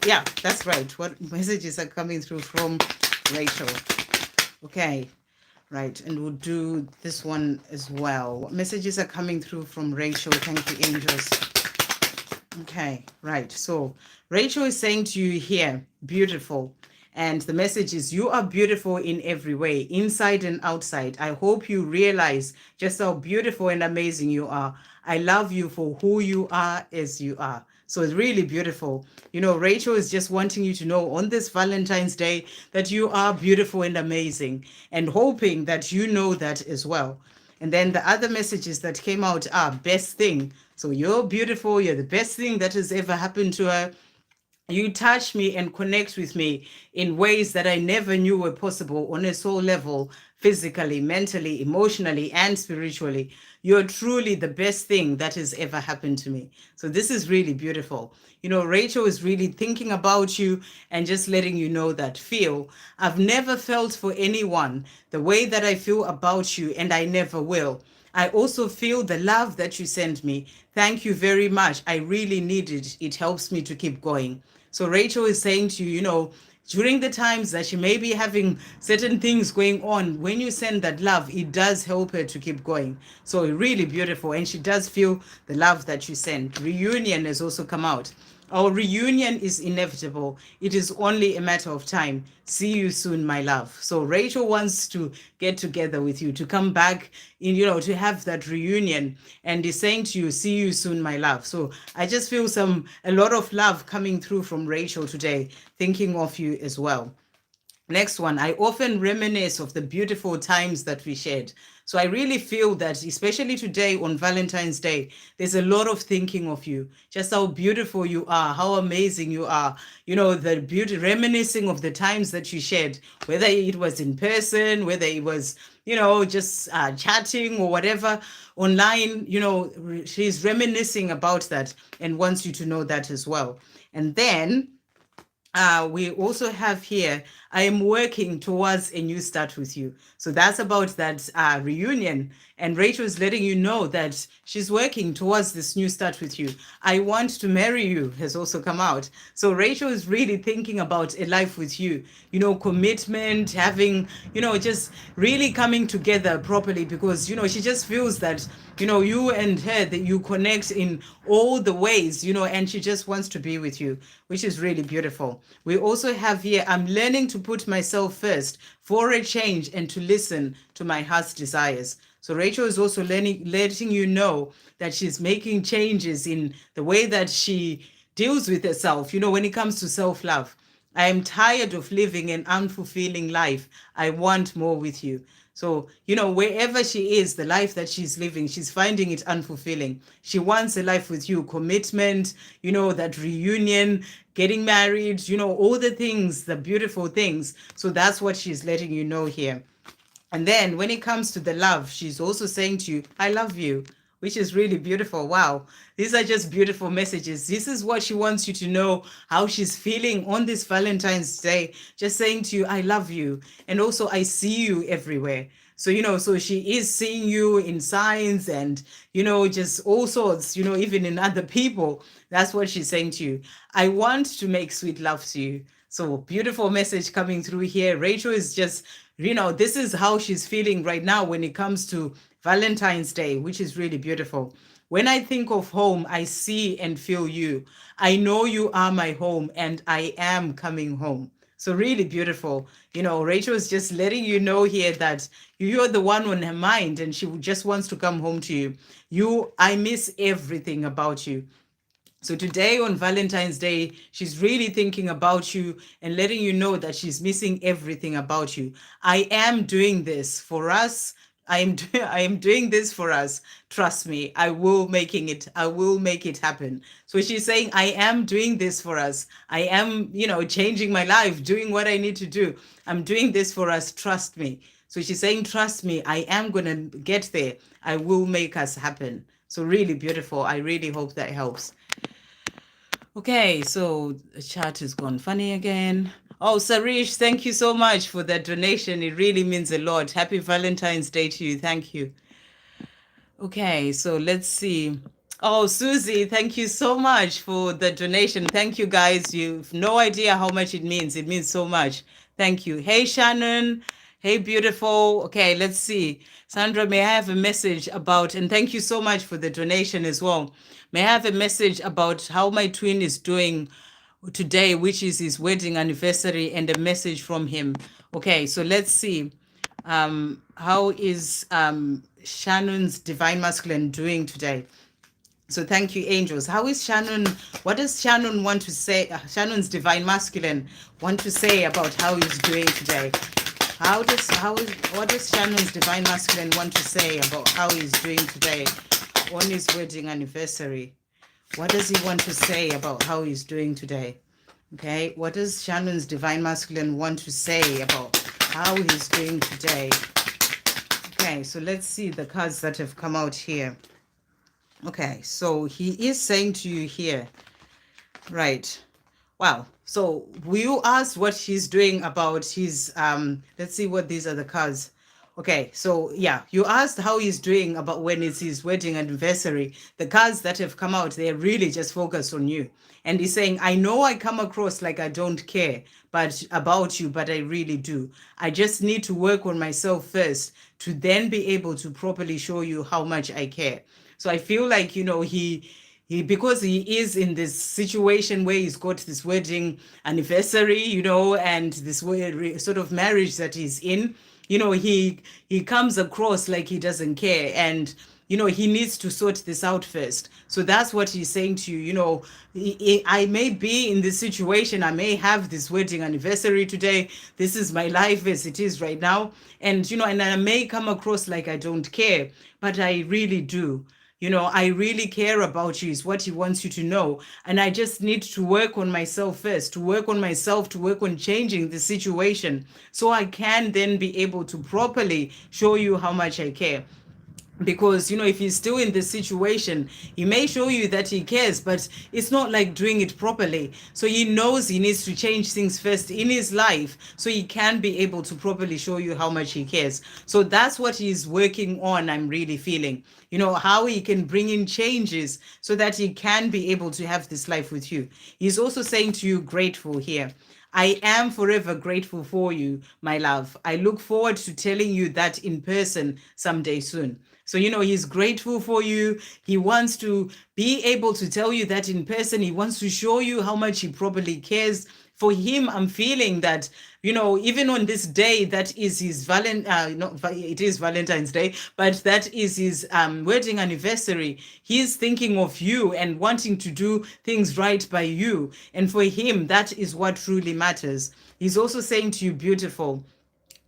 Yeah, that's right. What messages are coming through from Rachel? Okay, right, and we'll do this one as well. What messages are coming through from Rachel? Thank you, angels. Okay, right, so Rachel is saying to you here, beautiful. And the message is, you are beautiful in every way, inside and outside. I hope you realize just how beautiful and amazing you are. I love you for who you are as you are. So it's really beautiful. Rachel is just wanting you to know on this Valentine's Day that you are beautiful and amazing, and hoping that you know that as well. And then the other messages that came out are best thing. So you're beautiful. You're the best thing that has ever happened to her. You touch me and connect with me in ways that I never knew were possible on a soul level, physically, mentally, emotionally, and spiritually. You're truly the best thing that has ever happened to me. So this is really beautiful. Rachel is really thinking about you and just letting you know that I've never felt for anyone the way that I feel about you, and I never will. I also feel the love that you sent me. Thank you very much. I really need it. It helps me to keep going. So Rachel is saying to you, during the times that she may be having certain things going on, when you send that love, it does help her to keep going. So really beautiful. And she does feel the love that you send. Reunion has also come out. Our reunion is inevitable. It is only a matter of time. See you soon, my love. So Rachel wants to get together with you, to come back in, to have that reunion, and is saying to you, see you soon, my love. So I just feel a lot of love coming through from Rachel today, thinking of you as well. Next one, I often reminisce of the beautiful times that we shared. So I really feel that, especially today on Valentine's Day, there's a lot of thinking of you, just how beautiful you are, how amazing you are. The beauty, reminiscing of the times that you shared, whether it was in person, whether it was, just chatting or whatever online. She's reminiscing about that and wants you to know that as well. And then we also have here, I am working towards a new start with you. So that's about that reunion. And Rachel is letting you know that she's working towards this new start with you. I want to marry you has also come out. So Rachel is really thinking about a life with you, commitment, having, just really coming together properly, because, she just feels that, you and her, that you connect in all the ways, and she just wants to be with you, which is really beautiful. We also have here, I'm learning to put myself first for a change and to listen to my heart's desires. So Rachel is also letting you know that she's making changes in the way that she deals with herself, when it comes to self-love. I am tired of living an unfulfilling life. I want more with you. So, wherever she is, the life that she's living, she's finding it unfulfilling. She wants a life with you, commitment, that reunion, getting married, all the things, the beautiful things. So that's what she's letting you know here. And then when it comes to the love, she's also saying to you, I love you, which is really beautiful. Wow. These are just beautiful messages. This is what she wants you to know, how she's feeling on this Valentine's Day, just saying to you, I love you. And also, I see you everywhere. So, so she is seeing you in signs and, just all sorts, even in other people. That's what she's saying to you. I want to make sweet love to you. So beautiful message coming through here. Rachel is just, this is how she's feeling right now when it comes to Valentine's Day, which is really beautiful. When I think of home, I see and feel you. I know you are my home and I am coming home. So really beautiful. Rachel is just letting you know here that you're the one on her mind and she just wants to come home to you. I miss everything about you. So today on Valentine's Day, she's really thinking about you and letting you know that she's missing everything about you. I am doing this for us. I am doing this for us. Trust me, I will make it happen. So she's saying, I am doing this for us. I am, changing my life, doing what I need to do. I'm doing this for us. Trust me. So she's saying, trust me, I am going to get there. I will make us happen. So really beautiful. I really hope that helps. Okay, so the chat has gone funny again. Oh, Sarish, thank you so much for that donation. It really means a lot. Happy Valentine's Day to you. Thank you. Okay, so let's see. Oh, Susie, thank you so much for the donation. Thank you, guys. You've no idea how much it means. It means so much. Thank you. Hey, Shannon. Hey, beautiful. Okay, let's see. Sandra, may I have a message about, and thank you so much for the donation as well. May I have a message about how my twin is doing today, which is his wedding anniversary, and a message from him. Okay, so let's see. How is Shannon's divine masculine doing today? So thank you, angels. How is Shannon? What does Shannon want to say? Shannon's divine masculine want to say about how he's doing today? What does Shannon's divine masculine want to say about how he's doing today on his wedding anniversary? What does he want to say about how he's doing today? Okay, what does Shannon's divine masculine want to say about how he's doing today? Okay, so let's see the cards that have come out here. Okay, so he is saying to you here, right? Wow. So you asked what he's doing about his, let's see what these are the cards. Okay, so yeah, you asked how he's doing about when it's his wedding anniversary. The cards that have come out, they're really just focused on you. And he's saying, I know I come across like I don't care but about you, but I really do. I just need to work on myself first to then be able to properly show you how much I care. So I feel like, he because he is in this situation where he's got this wedding anniversary, and this sort of marriage that he's in, he comes across like he doesn't care. And he needs to sort this out first. So that's what he's saying to you. I may be in this situation. I may have this wedding anniversary today. This is my life as it is right now. And I may come across like I don't care, but I really do. I really care about you, is what he wants you to know. And I just need to work on myself first, to work on myself, to work on changing the situation so I can then be able to properly show you how much I care. Because if he's still in this situation, he may show you that he cares, but it's not like doing it properly. So he knows he needs to change things first in his life so he can be able to properly show you how much he cares. So that's what he's working on. I'm really feeling how he can bring in changes so that he can be able to have this life with you. He's also saying to you, grateful here. I am forever grateful for you, my love. I look forward to telling you that in person someday soon. So, he's grateful for you. He wants to be able to tell you that in person. He wants to show you how much he probably cares. For him, I'm feeling that, even on this day, that is his it is Valentine's Day, but that is his wedding anniversary. He's thinking of you and wanting to do things right by you. And for him, that is what truly matters. He's also saying to you, beautiful.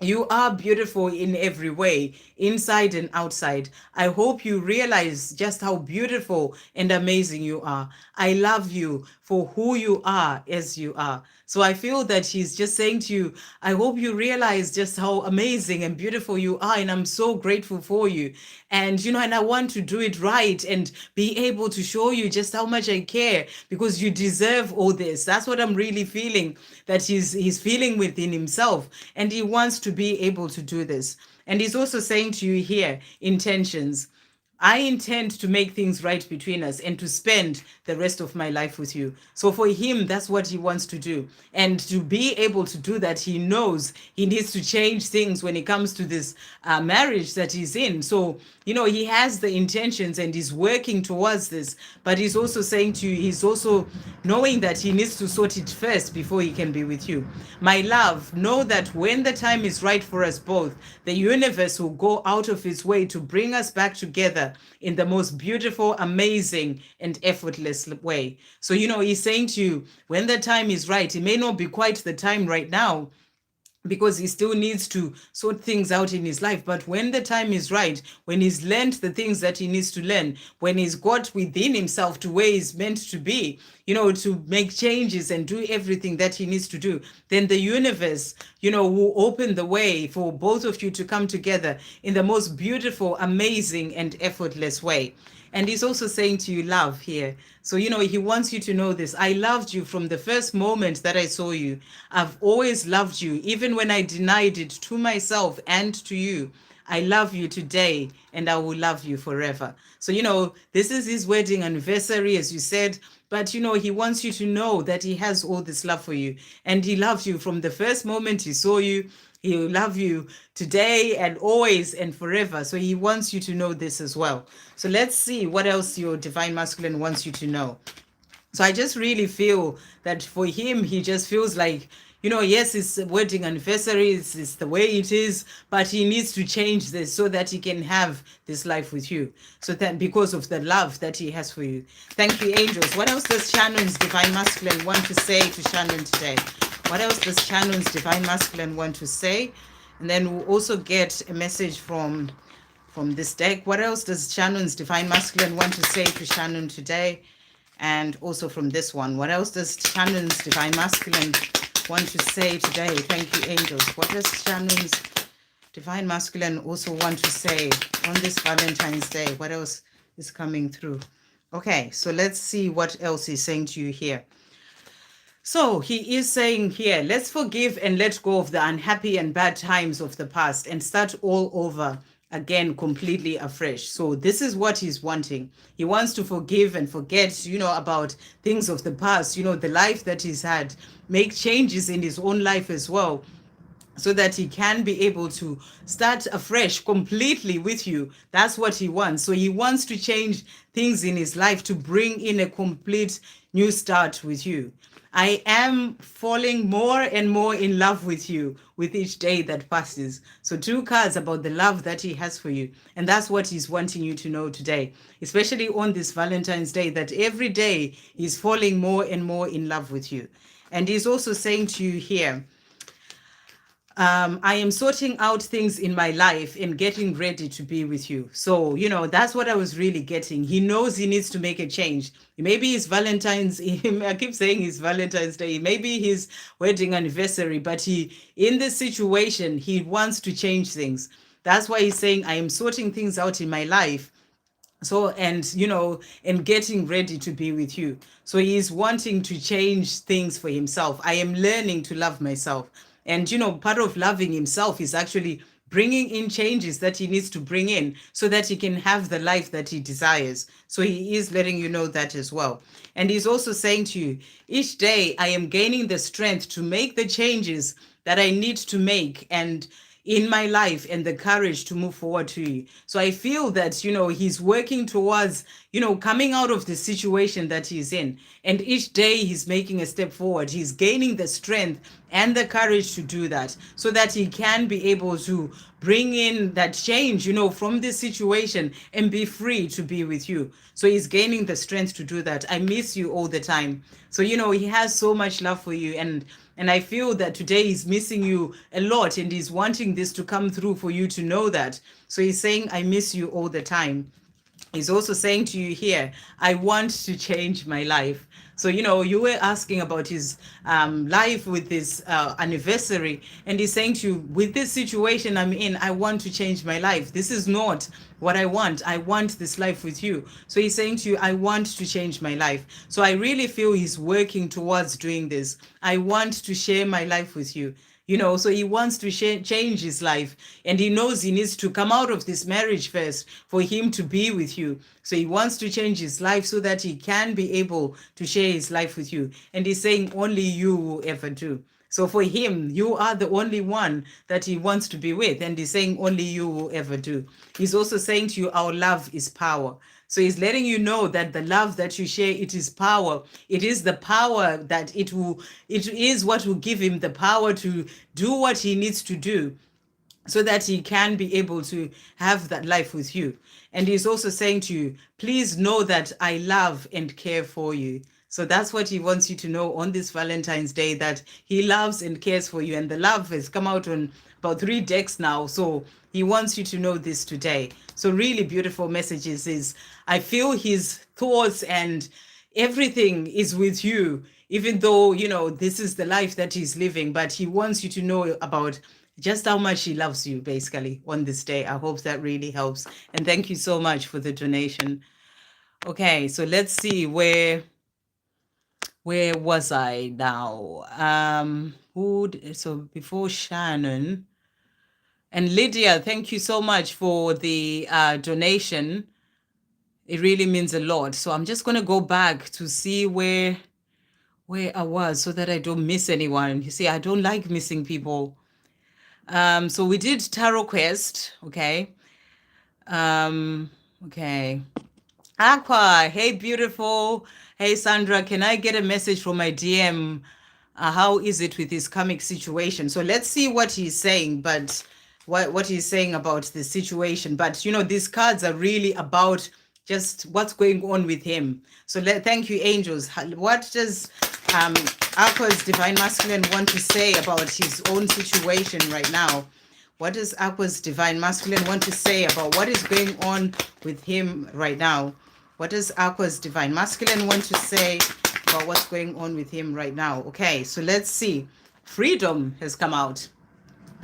You are beautiful in every way, inside and outside. I hope you realize just how beautiful and amazing you are. I love you for who you are as you are. So I feel that he's just saying to you, I hope you realize just how amazing and beautiful you are. And I'm so grateful for you. And I want to do it right and be able to show you just how much I care because you deserve all this. That's what I'm really feeling, that he's feeling within himself. And he wants to be able to do this. And he's also saying to you here, intentions. I intend to make things right between us and to spend the rest of my life with you. So for him, that's what he wants to do. And to be able to do that, he knows he needs to change things when it comes to this marriage that he's in. So, he has the intentions and he's working towards this. But he's also saying to you, he's also knowing that he needs to sort it first before he can be with you. My love, know that when the time is right for us both, the universe will go out of its way to bring us back together in the most beautiful, amazing, and effortless way. So, he's saying to you, when the time is right, it may not be quite the time right now, because he still needs to sort things out in his life. But when the time is right, when he's learned the things that he needs to learn, when he's got within himself to where he's meant to be, to make changes and do everything that he needs to do, then the universe, will open the way for both of you to come together in the most beautiful, amazing, and effortless way. And he's also saying to you, love here. So, he wants you to know this. I loved you from the first moment that I saw you. I've always loved you, even when I denied it to myself and to you. I love you today and I will love you forever. So, this is his wedding anniversary, as you said. But, he wants you to know that he has all this love for you. And he loves you from the first moment he saw you. He will love you today and always and forever. So he wants you to know this as well. So let's see what else your divine masculine wants you to know. So I just really feel that for him, he just feels like, yes, it's a wedding anniversary, it's the way it is, but he needs to change this so that he can have this life with you. So that because of the love that he has for you. Thank you, angels. What else does Shannon's divine masculine want to say to Shannon today? What else does Shannon's divine masculine want to say? And then we'll also get a message from this deck. What else does Shannon's divine masculine want to say to Shannon today? And also from this one, what else does Shannon's divine masculine want to say today? Thank you, angels. What does Shannon's divine masculine also want to say on this Valentine's Day? What else is coming through? Okay, so let's see what else he's saying to you here. So he is saying here, let's forgive and let go of the unhappy and bad times of the past and start all over again, completely afresh. So this is what he's wanting. He wants to forgive and forget, about things of the past, the life that he's had, make changes in his own life as well, so that he can be able to start afresh completely with you. That's what he wants. So he wants to change things in his life to bring in a complete new start with you. I am falling more and more in love with you with each day that passes. So, two cards about the love that he has for you. And that's what he's wanting you to know today, especially on this Valentine's Day, that every day he's falling more and more in love with you. And he's also saying to you here, I am sorting out things in my life and getting ready to be with you. So, that's what I was really getting. He knows he needs to make a change. Maybe it's Valentine's, I keep saying it's Valentine's Day, maybe his wedding anniversary, but in this situation, he wants to change things. That's why he's saying, I am sorting things out in my life, so and getting ready to be with you. So he's wanting to change things for himself. I am learning to love myself, and part of loving himself is actually bringing in changes that he needs to bring in so that he can have the life that he desires. So he is letting you know that as well. And he's also saying to you, each day I am gaining the strength to make the changes that I need to make, and in my life, and the courage to move forward to you. So I feel that, he's working towards, coming out of the situation that he's in. And each day he's making a step forward. He's gaining the strength and the courage to do that so that he can be able to bring in that change, from this situation and be free to be with you. So he's gaining the strength to do that. I miss you all the time. So, he has so much love for you. And I feel that today he's missing you a lot, and he's wanting this to come through for you to know that. So he's saying, I miss you all the time. He's also saying to you here, I want to change my life. So, you were asking about his life with this anniversary, and he's saying to you, with this situation I'm in, I want to change my life. This is not what I want. I want this life with you. So he's saying to you, I want to change my life. So I really feel he's working towards doing this. I want to share my life with you. So he wants to change his life, and he knows he needs to come out of this marriage first for him to be with you. So he wants to change his life so that he can be able to share his life with you. And he's saying only you will ever do. So for him, you are the only one that he wants to be with. And he's saying only you will ever do. He's also saying to you, our love is power. So he's letting you know that the love that you share, it is power. It is the power that it is what will give him the power to do what he needs to do so that he can be able to have that life with you. And he's also saying to you, please know that I love and care for you. So that's what he wants you to know on this Valentine's Day, that he loves and cares for you. And the love has come out on about 3 decks now. So he wants you to know this today. So really beautiful messages is, I feel his thoughts and everything is with you, even though, this is the life that he's living, but he wants you to know about just how much he loves you, basically, on this day. I hope that really helps. And thank you so much for the donation. Okay, so let's see where was I now? So before Shannon and Lydia, thank you so much for the donation. It really means a lot. So I'm just going to go back to see where I was so that I don't miss anyone. You see, I don't like missing people. So we did Tarot Quest, okay? Okay. Aqua, hey, beautiful. Hey, Sandra, can I get a message from my DM? How is it with his karmic situation? So let's see what he's saying, but what he's saying about the situation. But, these cards are really about just what's going on with him. So thank you, angels. What does Aqua's Divine Masculine want to say about his own situation right now? What does Aqua's Divine Masculine want to say about what is going on with him right now? What does Aqua's Divine Masculine want to say about what's going on with him right now? Okay, so let's see. Freedom has come out.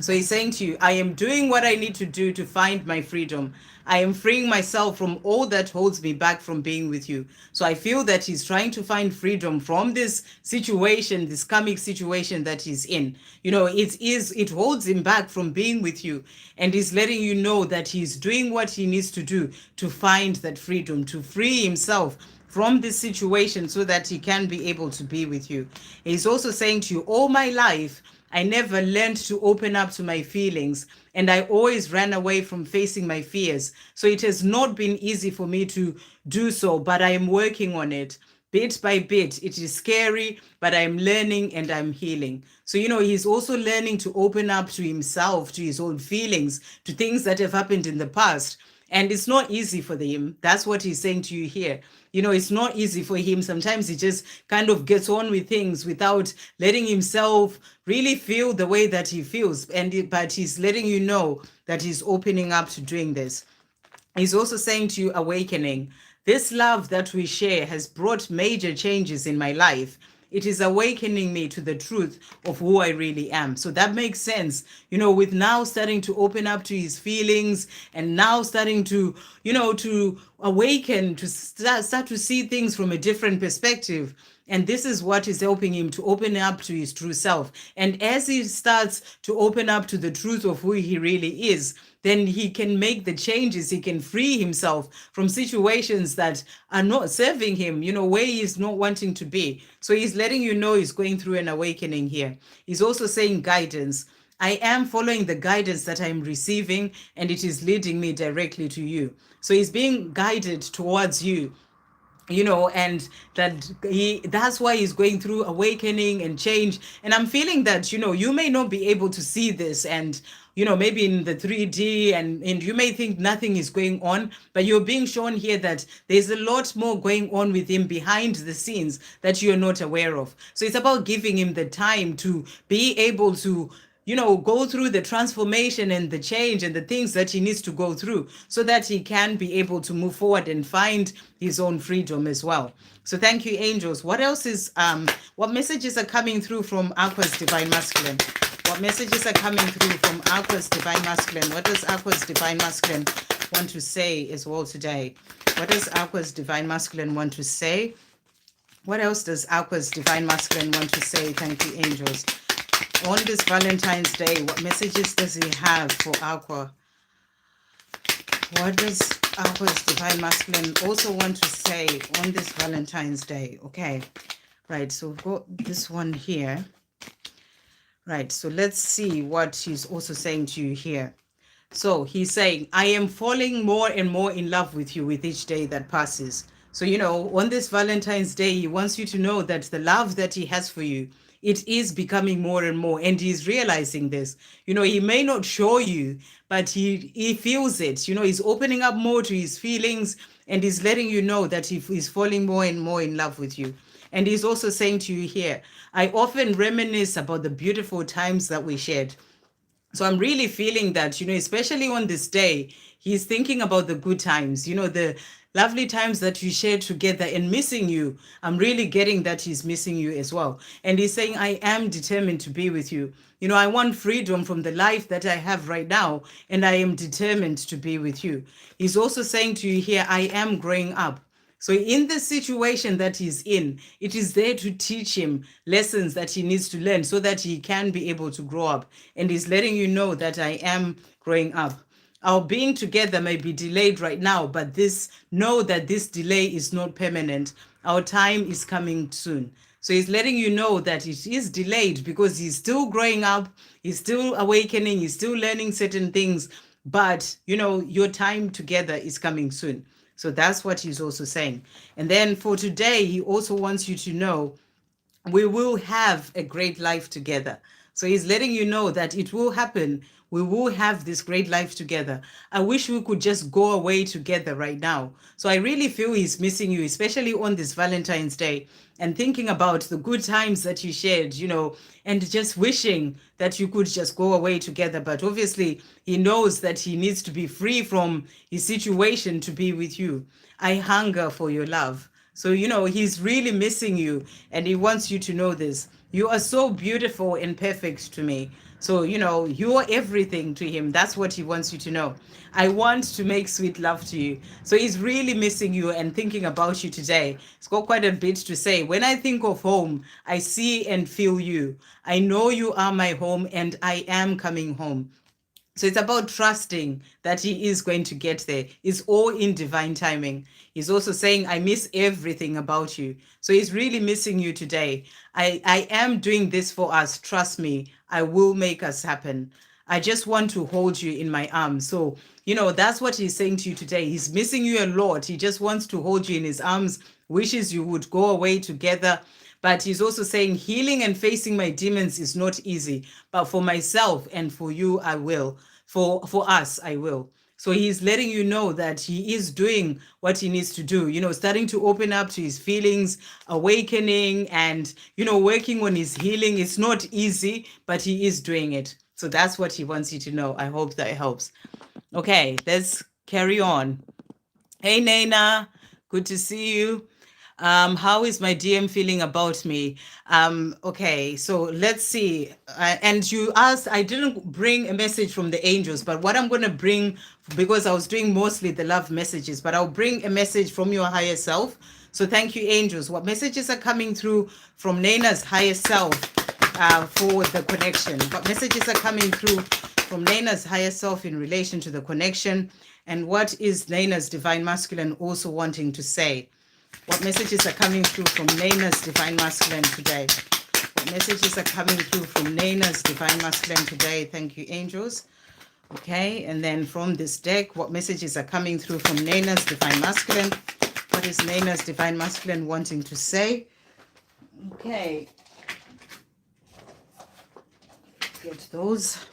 So he's saying to you, I am doing what I need to do to find my freedom. I am freeing myself from all that holds me back from being with you. So I feel that he's trying to find freedom from this situation, this karmic situation that he's in. It holds him back from being with you. And he's letting you know that he's doing what he needs to do to find that freedom, to free himself from this situation so that he can be able to be with you. He's also saying to you, all my life, I never learned to open up to my feelings, and I always ran away from facing my fears. So it has not been easy for me to do so, but I am working on it. bit by bit. It is scary, but I'm learning and I'm healing. So, he's also learning to open up to himself, to his own feelings, to things that have happened in the past. And it's not easy for him. That's what he's saying to you here. It's not easy for him. Sometimes he just kind of gets on with things without letting himself really feel the way that he feels. But he's letting you know that he's opening up to doing this. He's also saying to you, awakening. This love that we share has brought major changes in my life. It is awakening me to the truth of who I really am. So that makes sense, with now starting to open up to his feelings and now starting to, to awaken, to start to see things from a different perspective. And this is what is helping him to open up to his true self. And as he starts to open up to the truth of who he really is, then he can make the changes. He can free himself from situations that are not serving him, where he is not wanting to be. So he's letting you know he's going through an awakening here. He's also saying guidance. I am following the guidance that I'm receiving, and it is leading me directly to you. So he's being guided towards you, and that's why he's going through awakening and change. And I'm feeling that, you may not be able to see this, and maybe in the 3D, and you may think nothing is going on, but you're being shown here that there's a lot more going on with him behind the scenes that you're not aware of. So it's about giving him the time to be able to go through the transformation and the change and the things that he needs to go through so that he can be able to move forward and find his own freedom as well. So thank you, angels. What else is, what messages are coming through from Aqua's Divine Masculine? What messages are coming through from Aqua's Divine Masculine? What does Aqua's Divine Masculine want to say as well today? What does Aqua's Divine Masculine want to say? What else does Aqua's Divine Masculine want to say? Thank you, angels. On this Valentine's Day, what messages does he have for Aqua? What does Aqua's Divine Masculine also want to say on this Valentine's Day? Okay, right, so we've got this one here. Right, so let's see what he's also saying to you here. So he's saying, I am falling more and more in love with you with each day that passes. So, on this Valentine's Day, he wants you to know that the love that he has for you, it is becoming more and more. And he's realizing this. He may not show you, but he feels it. He's opening up more to his feelings, and he's letting you know that he's falling more and more in love with you. And he's also saying to you here, I often reminisce about the beautiful times that we shared. So I'm really feeling that, especially on this day, he's thinking about the good times, the lovely times that you shared together, and missing you. I'm really getting that he's missing you as well. And he's saying, I am determined to be with you. I want freedom from the life that I have right now, and I am determined to be with you. He's also saying to you here, I am growing up. So in the situation that he's in, it is there to teach him lessons that he needs to learn so that he can be able to grow up. And he's letting you know that I am growing up. Our being together may be delayed right now, but know that this delay is not permanent. Our time is coming soon. So he's letting you know that it is delayed because he's still growing up, he's still awakening, he's still learning certain things, but your time together is coming soon. So that's what he's also saying. And then for today, he also wants you to know we will have a great life together. So he's letting you know that it will happen. We will have this great life together. I wish we could just go away together right now. So I really feel he's missing you, especially on this Valentine's Day, and thinking about the good times that you shared, and just wishing that you could just go away together. But obviously, he knows that he needs to be free from his situation to be with you. I hunger for your love. So, he's really missing you, and he wants you to know this. You are so beautiful and perfect to me. So, you are everything to him. That's what he wants you to know. I want to make sweet love to you. So he's really missing you and thinking about you today. It's got quite a bit to say. When I think of home, I see and feel you. I know you are my home, and I am coming home. So it's about trusting that he is going to get there. It's all in divine timing. He's also saying, I miss everything about you. So he's really missing you today. I am doing this for us. Trust me, I will make us happen. I just want to hold you in my arms. So, that's what he's saying to you today. He's missing you a lot. He just wants to hold you in his arms wishes you would go away together. But he's also saying healing and facing my demons is not easy, but for myself and for you, I will. For us, I will. So he's letting you know that he is doing what he needs to do, starting to open up to his feelings, awakening, and, working on his healing. It's not easy, but he is doing it. So that's what he wants you to know. I hope that helps. Okay, let's carry on. Hey, Naina, good to see you. How is my DM feeling about me? Okay, so let's see. And you asked, I didn't bring a message from the angels, but what I'm going to bring, because I was doing mostly the love messages, but I'll bring a message from your higher self. So thank you, angels. What messages are coming through from Naina's higher self for the connection? What messages are coming through from Naina's higher self in relation to the connection? And what is Naina's divine masculine also wanting to say? What messages are coming through from Naina's divine masculine today? What messages are coming through from Naina's divine masculine today? Thank you, angels. Okay, and then from this deck, what messages are coming through from Naina's divine masculine? What is Naina's divine masculine wanting to say? Okay, get those.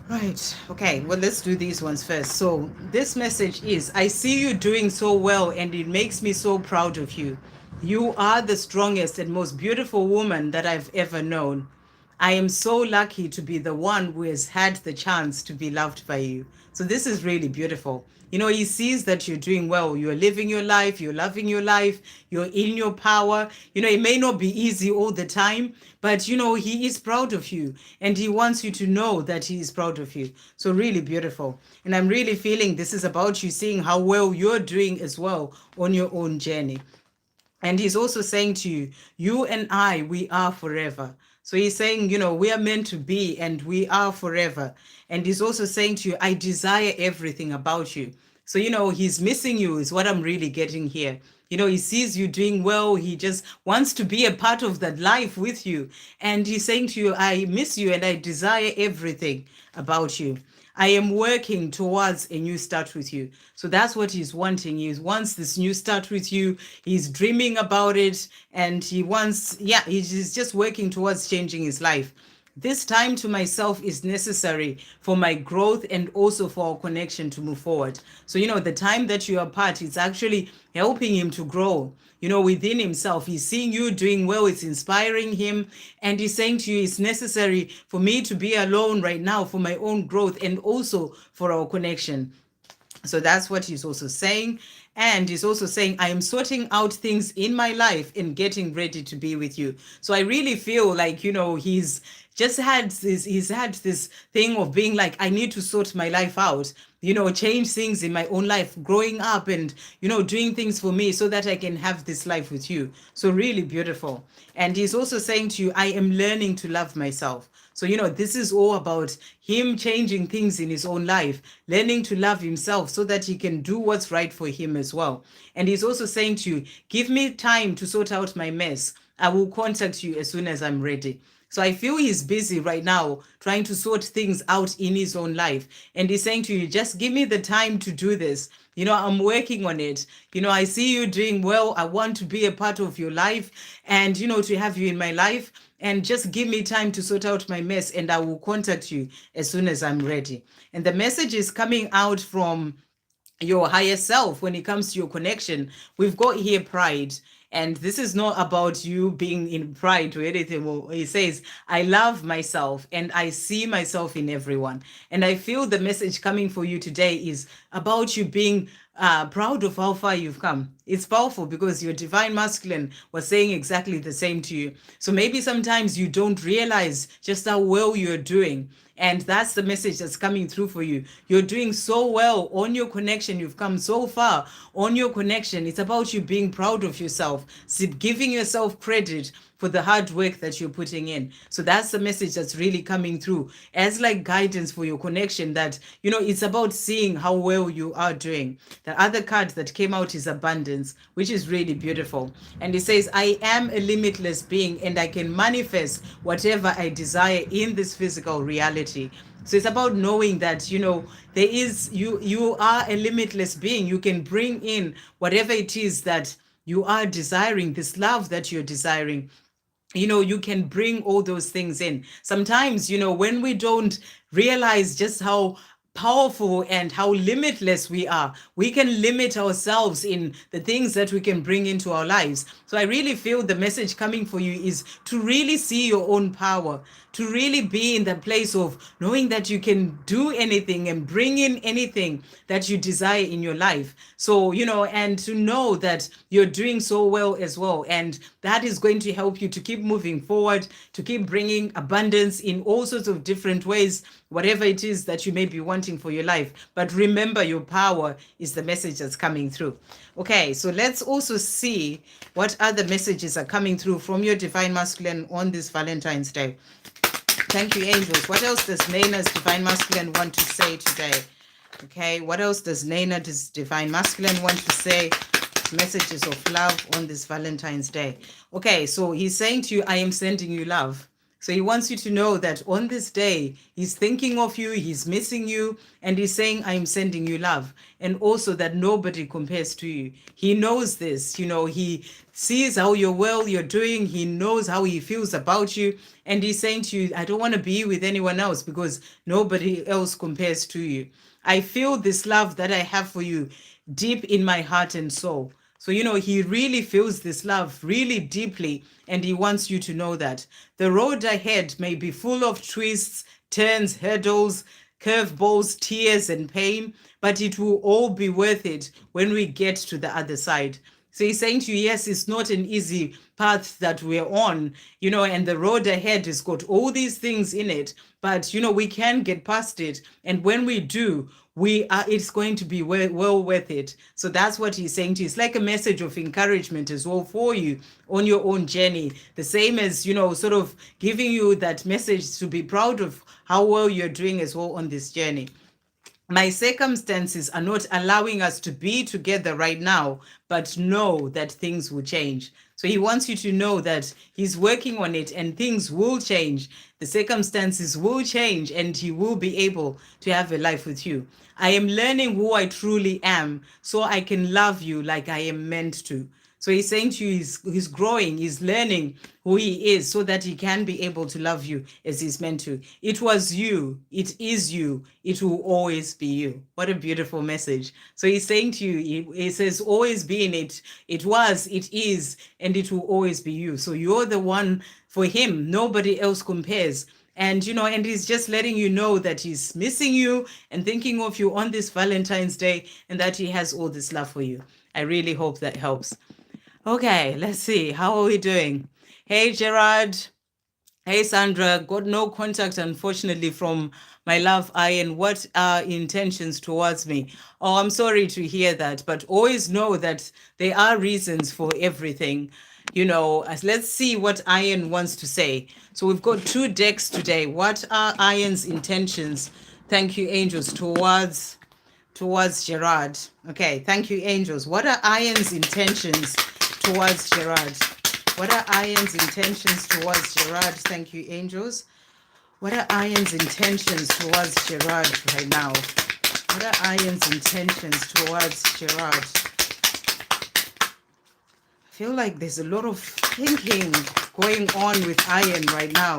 Right. Okay. Well, let's do these ones first. So this message is, I see you doing so well and it makes me so proud of you. You are the strongest and most beautiful woman that I've ever known. I am so lucky to be the one who has had the chance to be loved by you. So this is really beautiful. He sees that you're doing well. You're living your life. You're loving your life. You're in your power. It may not be easy all the time, but, he is proud of you and he wants you to know that he is proud of you. So really beautiful. And I'm really feeling this is about you seeing how well you're doing as well on your own journey. And he's also saying to you, you and I, we are forever. So he's saying, we are meant to be and we are forever. And he's also saying to you, I desire everything about you. So, he's missing you is what I'm really getting here. He sees you doing well. He just wants to be a part of that life with you. And he's saying to you, I miss you and I desire everything about you. I am working towards a new start with you. So that's what he's wanting. He wants this new start with you. He's dreaming about it. And he's just working towards changing his life. This time to myself is necessary for my growth and also for our connection to move forward. So, the time that you are apart, it's actually helping him to grow, within himself. He's seeing you doing well. It's inspiring him. And he's saying to you, it's necessary for me to be alone right now for my own growth and also for our connection. So that's what he's also saying. And he's also saying, I am sorting out things in my life and getting ready to be with you. So I really feel like, he's had this thing of being like, I need to sort my life out, change things in my own life, growing up and, doing things for me so that I can have this life with you. So really beautiful. And he's also saying to you, I am learning to love myself. So, this is all about him changing things in his own life, learning to love himself so that he can do what's right for him as well. And he's also saying to you, give me time to sort out my mess. I will contact you as soon as I'm ready. So I feel he's busy right now trying to sort things out in his own life. And he's saying to you, just give me the time to do this. I'm working on it. I see you doing well. I want to be a part of your life and, to have you in my life. And just give me time to sort out my mess and I will contact you as soon as I'm ready. And the message is coming out from your higher self when it comes to your connection. We've got here pride. And this is not about you being in pride or anything. Well, he says, I love myself and I see myself in everyone. And I feel the message coming for you today is about you being proud of how far you've come. It's powerful because your divine masculine was saying exactly the same to you. So maybe sometimes you don't realize just how well you're doing. And that's the message that's coming through for you. You're doing so well on your connection. You've come so far on your connection. It's about you being proud of yourself, giving yourself credit for the hard work that you're putting in. So that's the message that's really coming through as like guidance for your connection, that, it's about seeing how well you are doing. The other card that came out is abundance, which is really beautiful. And it says, I am a limitless being and I can manifest whatever I desire in this physical reality. So it's about knowing that, there is, you are a limitless being. You can bring in whatever it is that you are desiring, this love that you're desiring, you know, you can bring all those things in. Sometimes, you know, when we don't realize just how powerful and how limitless we are, we can limit ourselves in the things that we can bring into our lives. So I really feel the message coming for you is to really see your own power, to really be in the place of knowing that you can do anything and bring in anything that you desire in your life. So, you know, and to know that you're doing so well as well. And that is going to help you to keep moving forward, to keep bringing abundance in all sorts of different ways, whatever it is that you may be wanting for your life. But remember, your power is the message that's coming through. Okay, so let's also see what other messages are coming through from your divine masculine on this Valentine's Day. Thank you, angels. What else does Naina's divine masculine want to say today? Okay, what else does Naina's divine masculine want to say? Messages of love on this Valentine's Day. Okay, so he's saying to you, I am sending you love. So he wants you to know that on this day, he's thinking of you, he's missing you, and he's saying, I'm sending you love. And also that nobody compares to you. He knows this, you know, he sees how you're doing, he knows how he feels about you, and he's saying to you, I don't want to be with anyone else because nobody else compares to you. I feel this love that I have for you deep in my heart and soul. So, you know, he really feels this love really deeply, and he wants you to know that. The road ahead may be full of twists, turns, hurdles, curveballs, tears, and pain, but it will all be worth it when we get to the other side. So he's saying to you, yes, it's not an easy path that we're on, you know, and the road ahead has got all these things in it, but, you know, we can get past it. And when we do, it's going to be well worth it. So that's what he's saying to you. It's like a message of encouragement as well for you on your own journey. The same as, you know, sort of giving you that message to be proud of how well you're doing as well on this journey. My circumstances are not allowing us to be together right now, but know that things will change. So he wants you to know that he's working on it and things will change. The circumstances will change and he will be able to have a life with you. I am learning who I truly am so I can love you like I am meant to. So he's saying to you, he's growing, he's learning who he is so that he can be able to love you as he's meant to. It was you, it is you, it will always be you. What a beautiful message. So he's saying to you, he says, always be in it. It was, it is, and it will always be you. So you're the one for him. Nobody else compares. And, you know, and he's just letting you know that he's missing you and thinking of you on this Valentine's Day and that he has all this love for you. I really hope that helps. Okay, let's see. How are we doing? Hey, Gerard. Hey, Sandra. Got no contact, unfortunately, from my love, Ian. What are intentions towards me? Oh, I'm sorry to hear that, but always know that there are reasons for everything. You know, let's see what Ian wants to say. So we've got 2 decks today. What are Ian's intentions? Thank you, angels, towards Gerard. Okay, thank you, angels. What are Ian's intentions towards Gerard? What are Ian's intentions towards Gerard? Thank you, angels. What are Ian's intentions towards Gerard right now? What are Ian's intentions towards Gerard? I feel like there's a lot of thinking going on with Ian right now.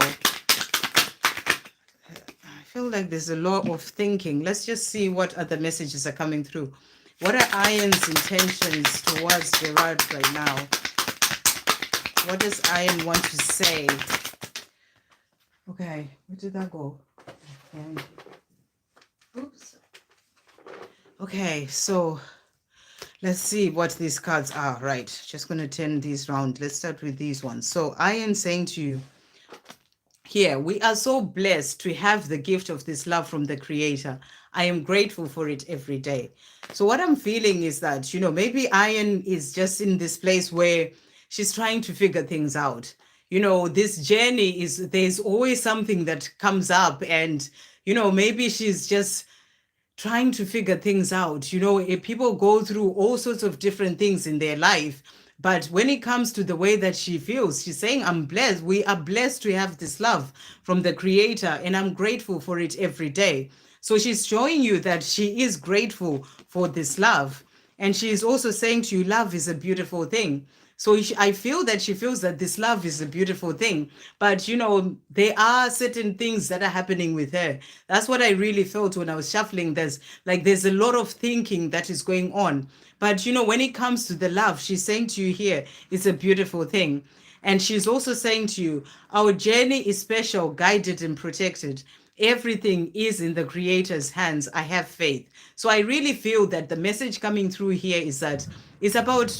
I feel like there's a lot of thinking. Let's just see what other messages are coming through. What are Ian's intentions towards Gerard right now? What does Ian want to say? Okay, where did that go? Okay. Oops. Okay, so let's see what these cards are. Right, just going to turn these around. Let's start with these ones. So Ian saying to you, here, we are so blessed to have the gift of this love from the Creator. I am grateful for it every day. So what I'm feeling is that, you know, maybe Ian is just in this place where she's trying to figure things out. You know, this journey there's always something that comes up and, you know, maybe she's just trying to figure things out. You know, if people go through all sorts of different things in their life, but when it comes to the way that she feels, she's saying, I'm blessed. We are blessed to have this love from the Creator, and I'm grateful for it every day. So she's showing you that she is grateful for this love. And she is also saying to you, love is a beautiful thing. So I feel that she feels that this love is a beautiful thing. But, there are certain things that are happening with her. That's what I really felt when I was shuffling. There's a lot of thinking that is going on. But, when it comes to the love, she's saying to you here, it's a beautiful thing. And she's also saying to you, our journey is special, guided, and protected. Everything is in the Creator's hands. I have faith. So I really feel that the message coming through here is that it's about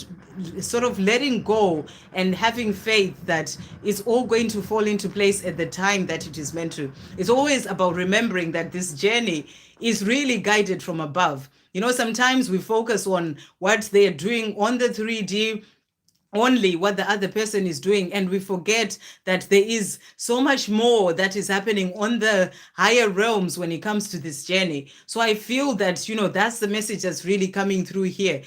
sort of letting go and having faith that it's all going to fall into place at the time that it is meant to. It's always about remembering that this journey is really guided from above. Sometimes we focus on what they're doing on the 3D, only what the other person is doing, and we forget that there is so much more that is happening on the higher realms when it comes to this journey. So I feel that that's the message that's really coming through here.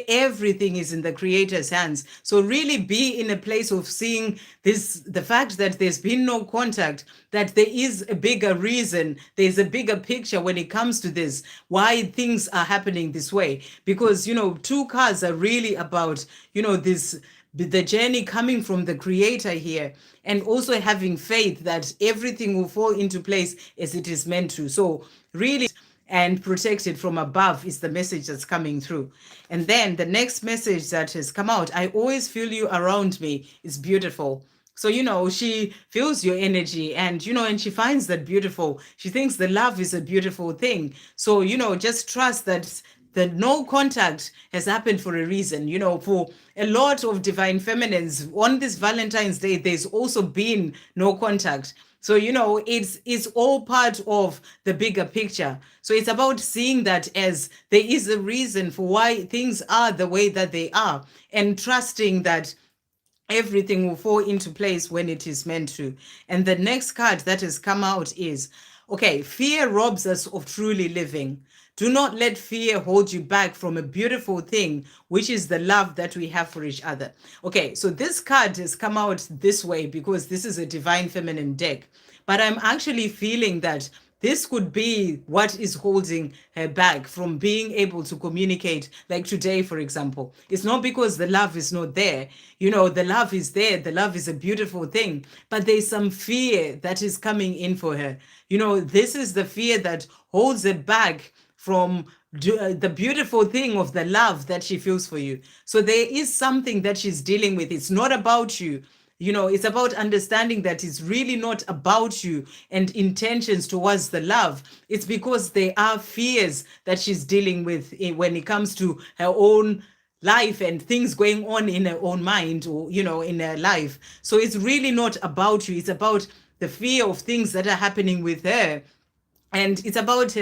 Everything is in the Creator's hands. So really be in a place of seeing this, the fact that there's been no contact, that there is a bigger reason, there's a bigger picture when it comes to this, why things are happening this way. Because two cards are really about this, the journey coming from the Creator here, and also having faith that everything will fall into place as it is meant to. So really, and protected from above is the message that's coming through. And then the next message that has come out, I always feel you around me, is beautiful. So, she feels your energy, and, and she finds that beautiful. She thinks the love is a beautiful thing. So, just trust that the no contact has happened for a reason. For a lot of divine feminines on this Valentine's Day, there's also been no contact. So, it's all part of the bigger picture. So it's about seeing that as there is a reason for why things are the way that they are, and trusting that everything will fall into place when it is meant to. And the next card that has come out is, okay, fear robs us of truly living. Do not let fear hold you back from a beautiful thing, which is the love that we have for each other. Okay, so this card has come out this way because this is a divine feminine deck. But I'm actually feeling that this could be what is holding her back from being able to communicate. Like today, for example, it's not because the love is not there. The love is there. The love is a beautiful thing, but there's some fear that is coming in for her. This is the fear that holds her back from the beautiful thing of the love that she feels for you. So there is something that she's dealing with. It's not about you. It's about understanding that it's really not about you and intentions towards the love. It's because there are fears that she's dealing with when it comes to her own life and things going on in her own mind, or, in her life. So it's really not about you. It's about the fear of things that are happening with her. And it's about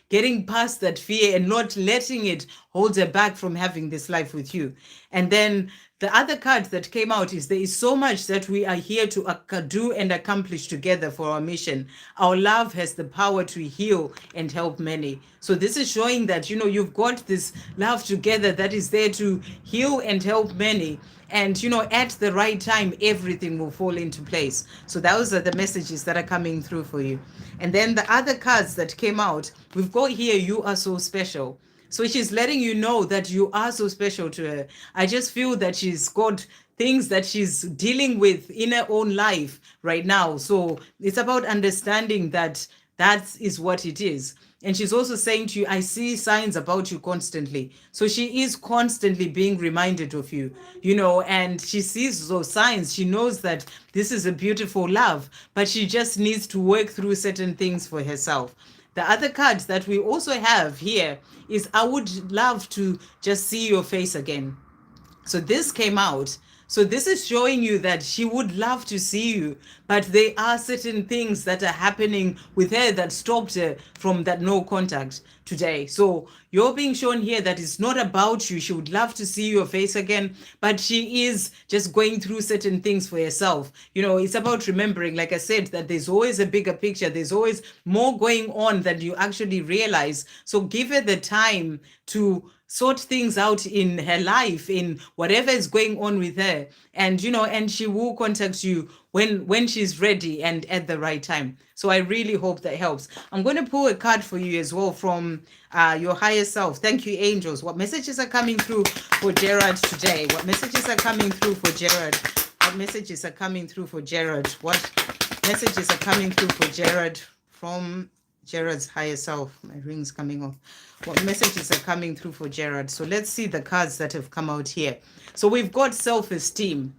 getting past that fear and not letting it hold her back from having this life with you. And then the other card that came out is, there is so much that we are here to do and accomplish together for our mission. Our love has the power to heal and help many. So this is showing that, you've got this love together that is there to heal and help many. And, at the right time, everything will fall into place. So those are the messages that are coming through for you. And then the other cards that came out, we've got here, you are so special. So she's letting you know that you are so special to her. I just feel that she's got things that she's dealing with in her own life right now. So it's about understanding that that is what it is. And she's also saying to you, I see signs about you constantly. So she is constantly being reminded of you, and she sees those signs. She knows that this is a beautiful love, but she just needs to work through certain things for herself. The other card that we also have here is, I would love to just see your face again. So this came out. So this is showing you that she would love to see you, but there are certain things that are happening with her that stopped her from that no contact today. So you're being shown here that it's not about you. She would love to see your face again, but she is just going through certain things for herself. It's about remembering, like I said, that there's always a bigger picture. There's always more going on than you actually realize. So give her the time to sort things out in her life, in whatever is going on with her, and and she will contact you when she's ready and at the right time. So I really hope that helps. I'm going to pull a card for you as well from your higher self. Thank you, angels. What messages are coming through for Gerard today? What messages are coming through for Gerard? What messages are coming through for Gerard? What messages are coming through for Gerard from Gerard's higher self? My ring's coming off. What messages are coming through for Gerard? So let's see the cards that have come out here. So we've got self-esteem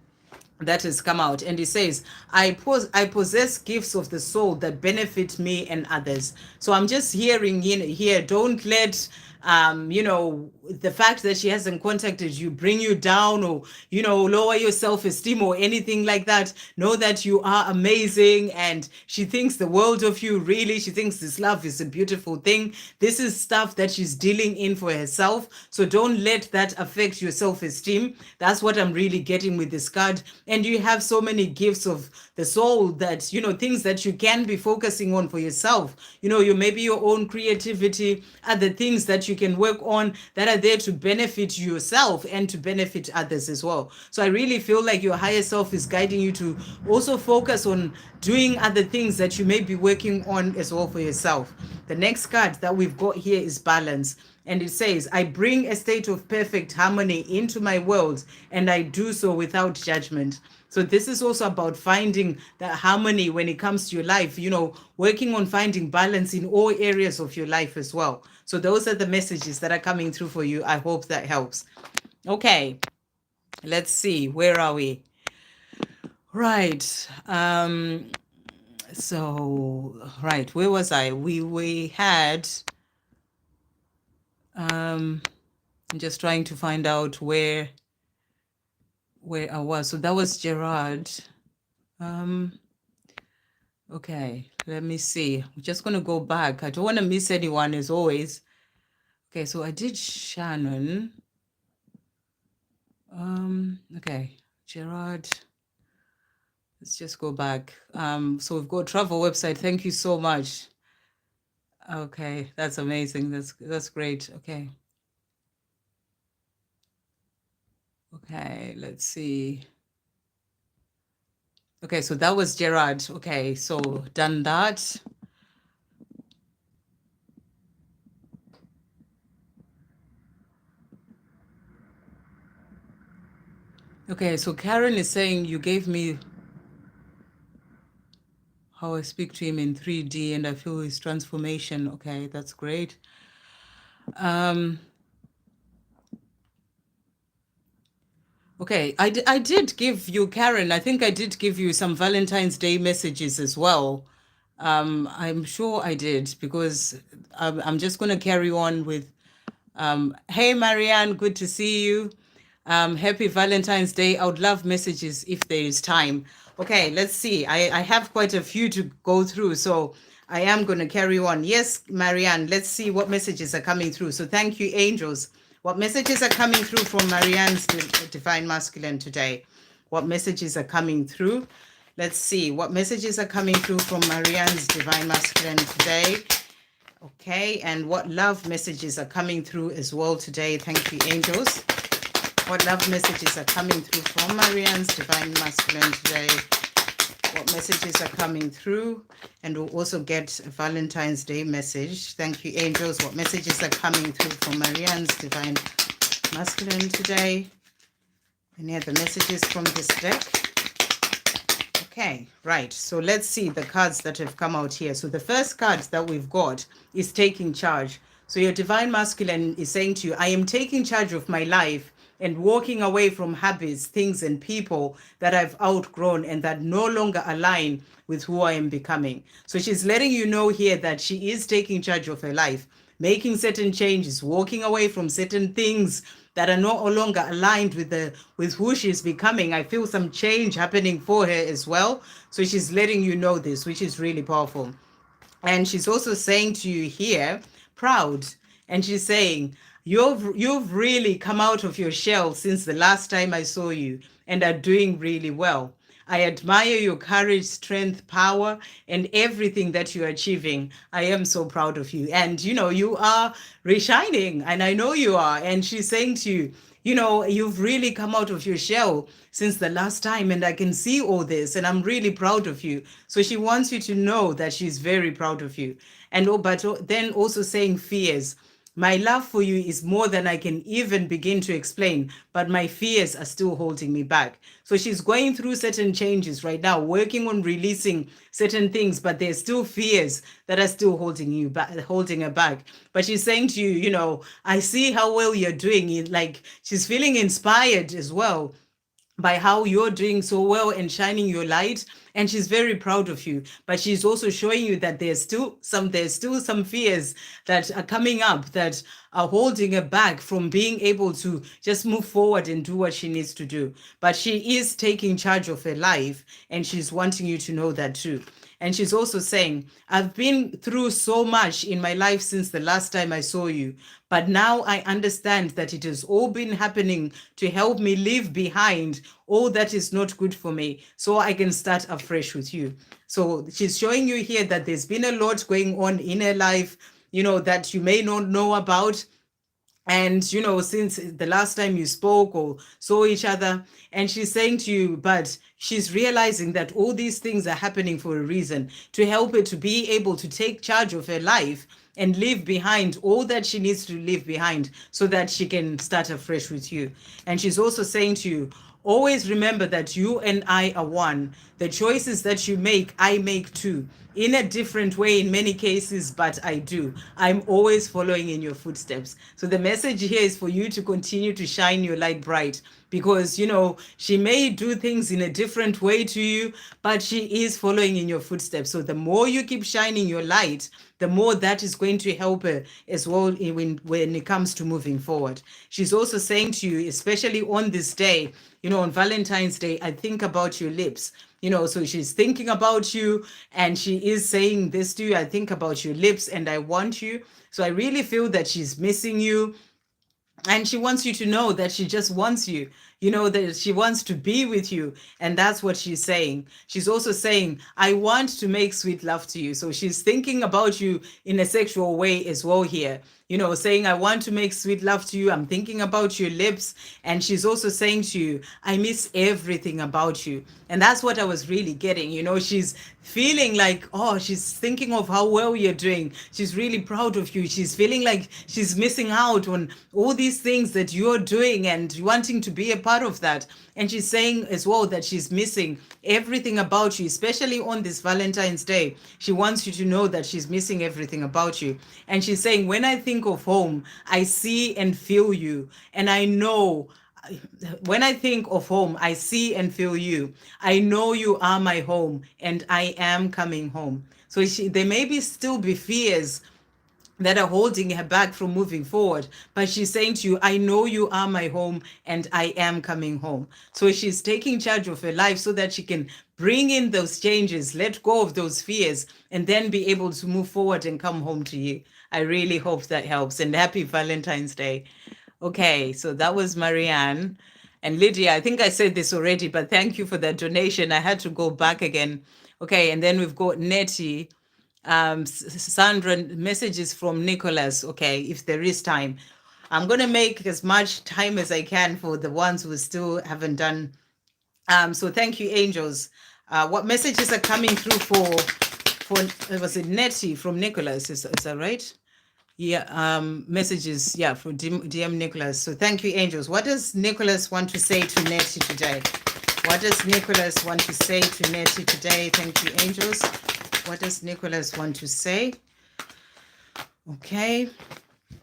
that has come out, and it says, I possess gifts of the soul that benefit me and others. So I'm just hearing in here, don't let the fact that she hasn't contacted you bring you down, or lower your self-esteem or anything like that. Know that you are amazing, and she thinks the world of you. Really, she thinks this love is a beautiful thing. This is stuff that she's dealing in for herself, so don't let that affect your self-esteem. That's what I'm really getting with this card. And you have so many gifts of the soul that things that you can be focusing on for yourself. You maybe your own creativity, other things that you can work on that are there to benefit yourself and to benefit others as well. So I really feel like your higher self is guiding you to also focus on doing other things that you may be working on as well for yourself. The next card that we've got here is balance. And it says, I bring a state of perfect harmony into my world, and I do so without judgment. So this is also about finding that harmony when it comes to your life, working on finding balance in all areas of your life as well. So those are the messages that are coming through for you. I hope that helps. Okay, let's see. Where are we? Right. Right, where was I? We had... I'm just trying to find out where I was. So that was Gerard. Okay, let me see. I'm just going to go back. I don't want to miss anyone as always. Okay, so I did Shannon. Okay, Gerard. Let's just go back. So we've got travel website. Thank you so much. Okay, that's amazing. That's great. Okay. Okay, let's see. Okay, so that was Gerard. Okay, so done that. Okay, so Karen is saying you gave me how I speak to him in 3D and I feel his transformation. Okay, that's great. Okay, I did give you, Karen, I think I did give you some Valentine's Day messages as well. I'm sure I did, because I'm just going to carry on with, hey, Marianne, good to see you. Happy Valentine's Day. I would love messages if there is time. Okay, let's see. I have quite a few to go through, so I am going to carry on. Yes, Marianne, let's see what messages are coming through. So thank you, angels. What messages are coming through from Marianne's Divine Masculine today? What messages are coming through? Let's see. What messages are coming through from Marianne's Divine Masculine today? Okay, and what love messages are coming through as well today? Thank you, angels. What love messages are coming through from Marianne's Divine Masculine today? What messages are coming through? And we'll also get a Valentine's Day message. Thank you, angels. What messages are coming through from Marianne's Divine Masculine today? Any other messages from this deck? Okay, right. So let's see the cards that have come out here. So the first card that we've got is taking charge. So your Divine Masculine is saying to you, I am taking charge of my life and walking away from habits, things, and people that I've outgrown and that no longer align with who I am becoming. So she's letting you know here that she is taking charge of her life, making certain changes, walking away from certain things that are no longer aligned with who she's becoming. I feel some change happening for her as well. So she's letting you know this, which is really powerful. And she's also saying to you here, proud. And she's saying, you've really come out of your shell since the last time I saw you and are doing really well. I admire your courage, strength, power, and everything that you're achieving. I am so proud of you. And, you are reshining, and I know you are. And she's saying to you, you've really come out of your shell since the last time, and I can see all this, and I'm really proud of you. So she wants you to know that she's very proud of you. And but then also saying fears. My love for you is more than I can even begin to explain, but my fears are still holding me back. So she's going through certain changes right now, working on releasing certain things, but there's still fears that are still holding you back, holding her back. But she's saying to you, I see how well you're doing it. Like she's feeling inspired as well by how you're doing so well and shining your light, and she's very proud of you. But she's also showing you that there's still some fears that are coming up that are holding her back from being able to just move forward and do what she needs to do. But she is taking charge of her life, and she's wanting you to know that too. And she's also saying, I've been through so much in my life since the last time I saw you, but now I understand that it has all been happening to help me leave behind all that is not good for me so I can start afresh with you. So she's showing you here that there's been a lot going on in her life, that you may not know about. And since the last time you spoke or saw each other, and she's saying to you, but she's realizing that all these things are happening for a reason, to help her to be able to take charge of her life and leave behind all that she needs to leave behind so that she can start afresh with you. And she's also saying to you, always remember that you and I are one. The choices that you make, I make too. In a different way in many cases, but I do. I'm always following in your footsteps. So the message here is for you to continue to shine your light bright, because she may do things in a different way to you, but she is following in your footsteps. So the more you keep shining your light, the more that is going to help her as well when it comes to moving forward. She's also saying to you, especially on this day, on Valentine's Day, I think about your lips. So she's thinking about you, and she is saying this to you, I think about your lips and I want you. So I really feel that she's missing you, and she wants you to know that she just wants you, that she wants to be with you. And that's what she's saying. She's also saying, I want to make sweet love to you. So she's thinking about you in a sexual way as well here, saying, I want to make sweet love to you. I'm thinking about your lips. And she's also saying to you, I miss everything about you. And that's what I was really getting. She's feeling like, oh, she's thinking of how well you're doing. She's really proud of you. She's feeling like she's missing out on all these things that you're doing and wanting to be a part of that. And she's saying as well that she's missing everything about you, especially on this Valentine's Day. She wants you to know that she's missing everything about you. And she's saying, when I think of home, I see and feel you. And I know when I think of home, I see and feel you. I know you are my home, and I am coming home. So there may still be fears that are holding her back from moving forward. But she's saying to you, I know you are my home, and I am coming home. So she's taking charge of her life so that she can bring in those changes, let go of those fears, and then be able to move forward and come home to you. I really hope that helps. And happy Valentine's Day. Okay, so that was Marianne. And Lydia, I think I said this already, but thank you for that donation. I had to go back again. Okay, and then we've got Nettie. Sandra, messages from Nicholas. Okay, if there is time. I'm going to make as much time as I can for the ones who still haven't done. So thank you, angels. What messages are coming through for was it Nettie from Nicholas? Is that right? Yeah, messages, yeah, for DM Nicholas. So thank you, angels. What does Nicholas want to say to Nettie today? What does Nicholas want to say to Nettie today? Thank you, angels. What does Nicholas want to say? Okay.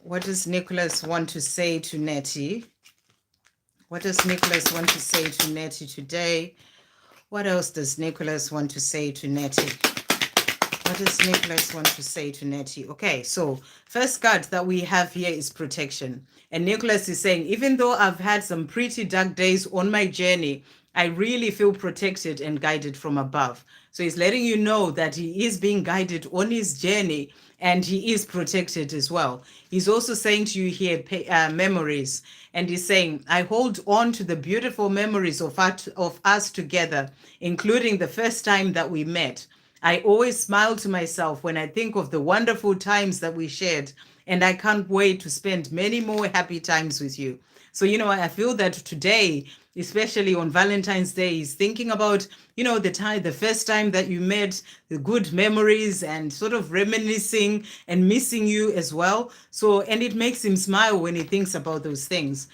What does Nicholas want to say to Nettie? What does Nicholas want to say to Nettie today? What else does Nicholas want to say to Nettie? What does Nicholas want to say to Nettie? Okay, so first card that we have here is protection. And Nicholas is saying, even though I've had some pretty dark days on my journey, I really feel protected and guided from above. So he's letting you know that he is being guided on his journey and he is protected as well. He's also saying to you here, memories. And he's saying, I hold on to the beautiful memories of us together, including the first time that we met. I always smile to myself when I think of the wonderful times that we shared, and I can't wait to spend many more happy times with you. So, I feel that today, especially on Valentine's Day, is thinking about, the first time that you met, the good memories and sort of reminiscing and missing you as well. So, and it makes him smile when he thinks about those things.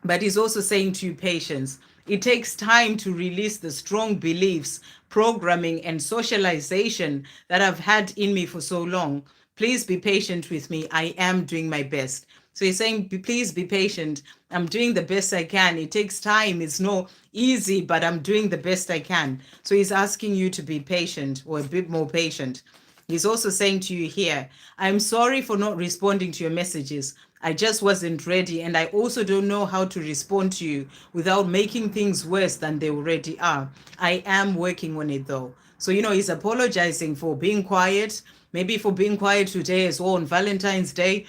But he's also saying to you, patience. It takes time to release the strong beliefs, programming, and socialization that I've had in me for so long. Please be patient with me. I am doing my best. So he's saying, please be patient. I'm doing the best I can. It takes time. It's not easy, but I'm doing the best I can. So he's asking you to be patient, or a bit more patient. He's also saying to you here, I'm sorry for not responding to your messages. I just wasn't ready, and I also don't know how to respond to you without making things worse than they already are. I am working on it though. So, he's apologizing for being quiet, maybe for being quiet today as well on Valentine's Day,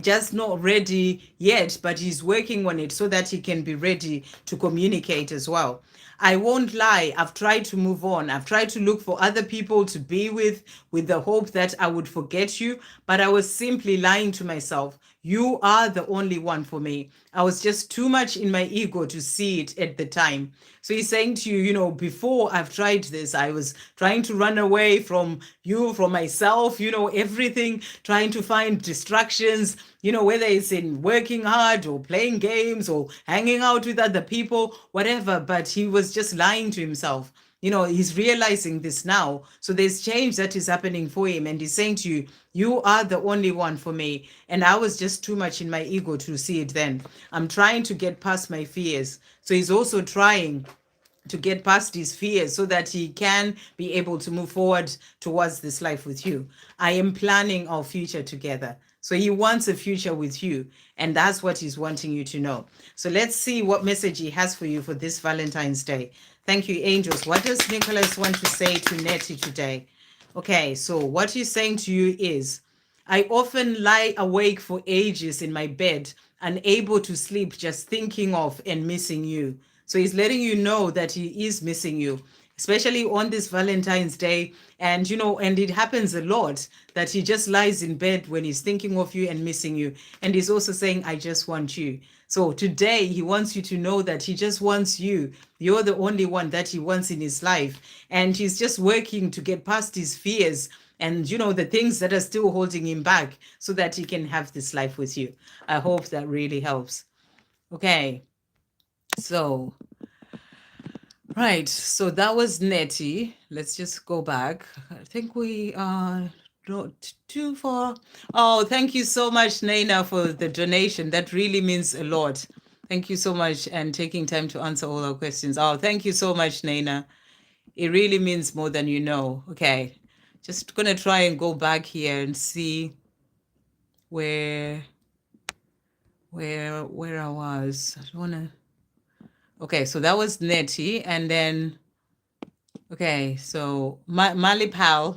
just not ready yet, but he's working on it so that he can be ready to communicate as well. I won't lie, I've tried to move on. I've tried to look for other people to be with the hope that I would forget you, but I was simply lying to myself. You are the only one for me. I was just too much in my ego to see it at the time. So he's saying to you, before I've tried this, I was trying to run away from you, from myself, everything, trying to find distractions, whether it's in working hard or playing games or hanging out with other people, whatever. But he was just lying to himself. He's realizing this now. So there's change that is happening for him. And he's saying to you, you are the only one for me. And I was just too much in my ego to see it then. I'm trying to get past my fears. So he's also trying to get past his fears so that he can be able to move forward towards this life with you. I am planning our future together. So he wants a future with you, and that's what he's wanting you to know. So let's see what message he has for you for this Valentine's Day. Thank you, angels. What does Nicholas want to say to Nettie today? Okay, so what he's saying to you is, I often lie awake for ages in my bed, unable to sleep, just thinking of and missing you. So he's letting you know that he is missing you, especially on this Valentine's Day. And, and it happens a lot that he just lies in bed when he's thinking of you and missing you. And he's also saying, I just want you. So today he wants you to know that he just wants you. You're the only one that he wants in his life. And he's just working to get past his fears and, the things that are still holding him back so that he can have this life with you. I hope that really helps. Okay. So, right. So that was Nettie. Let's just go back. I think we are not too far. Oh, thank you so much, Naina, for the donation. That really means a lot. Thank you so much and taking time to answer all our questions. Oh, thank you so much, Naina. It really means more than you know. Okay. Just gonna try and go back here and see where I was. I don't wanna. Okay, so that was Nettie, and then okay, so Malapale,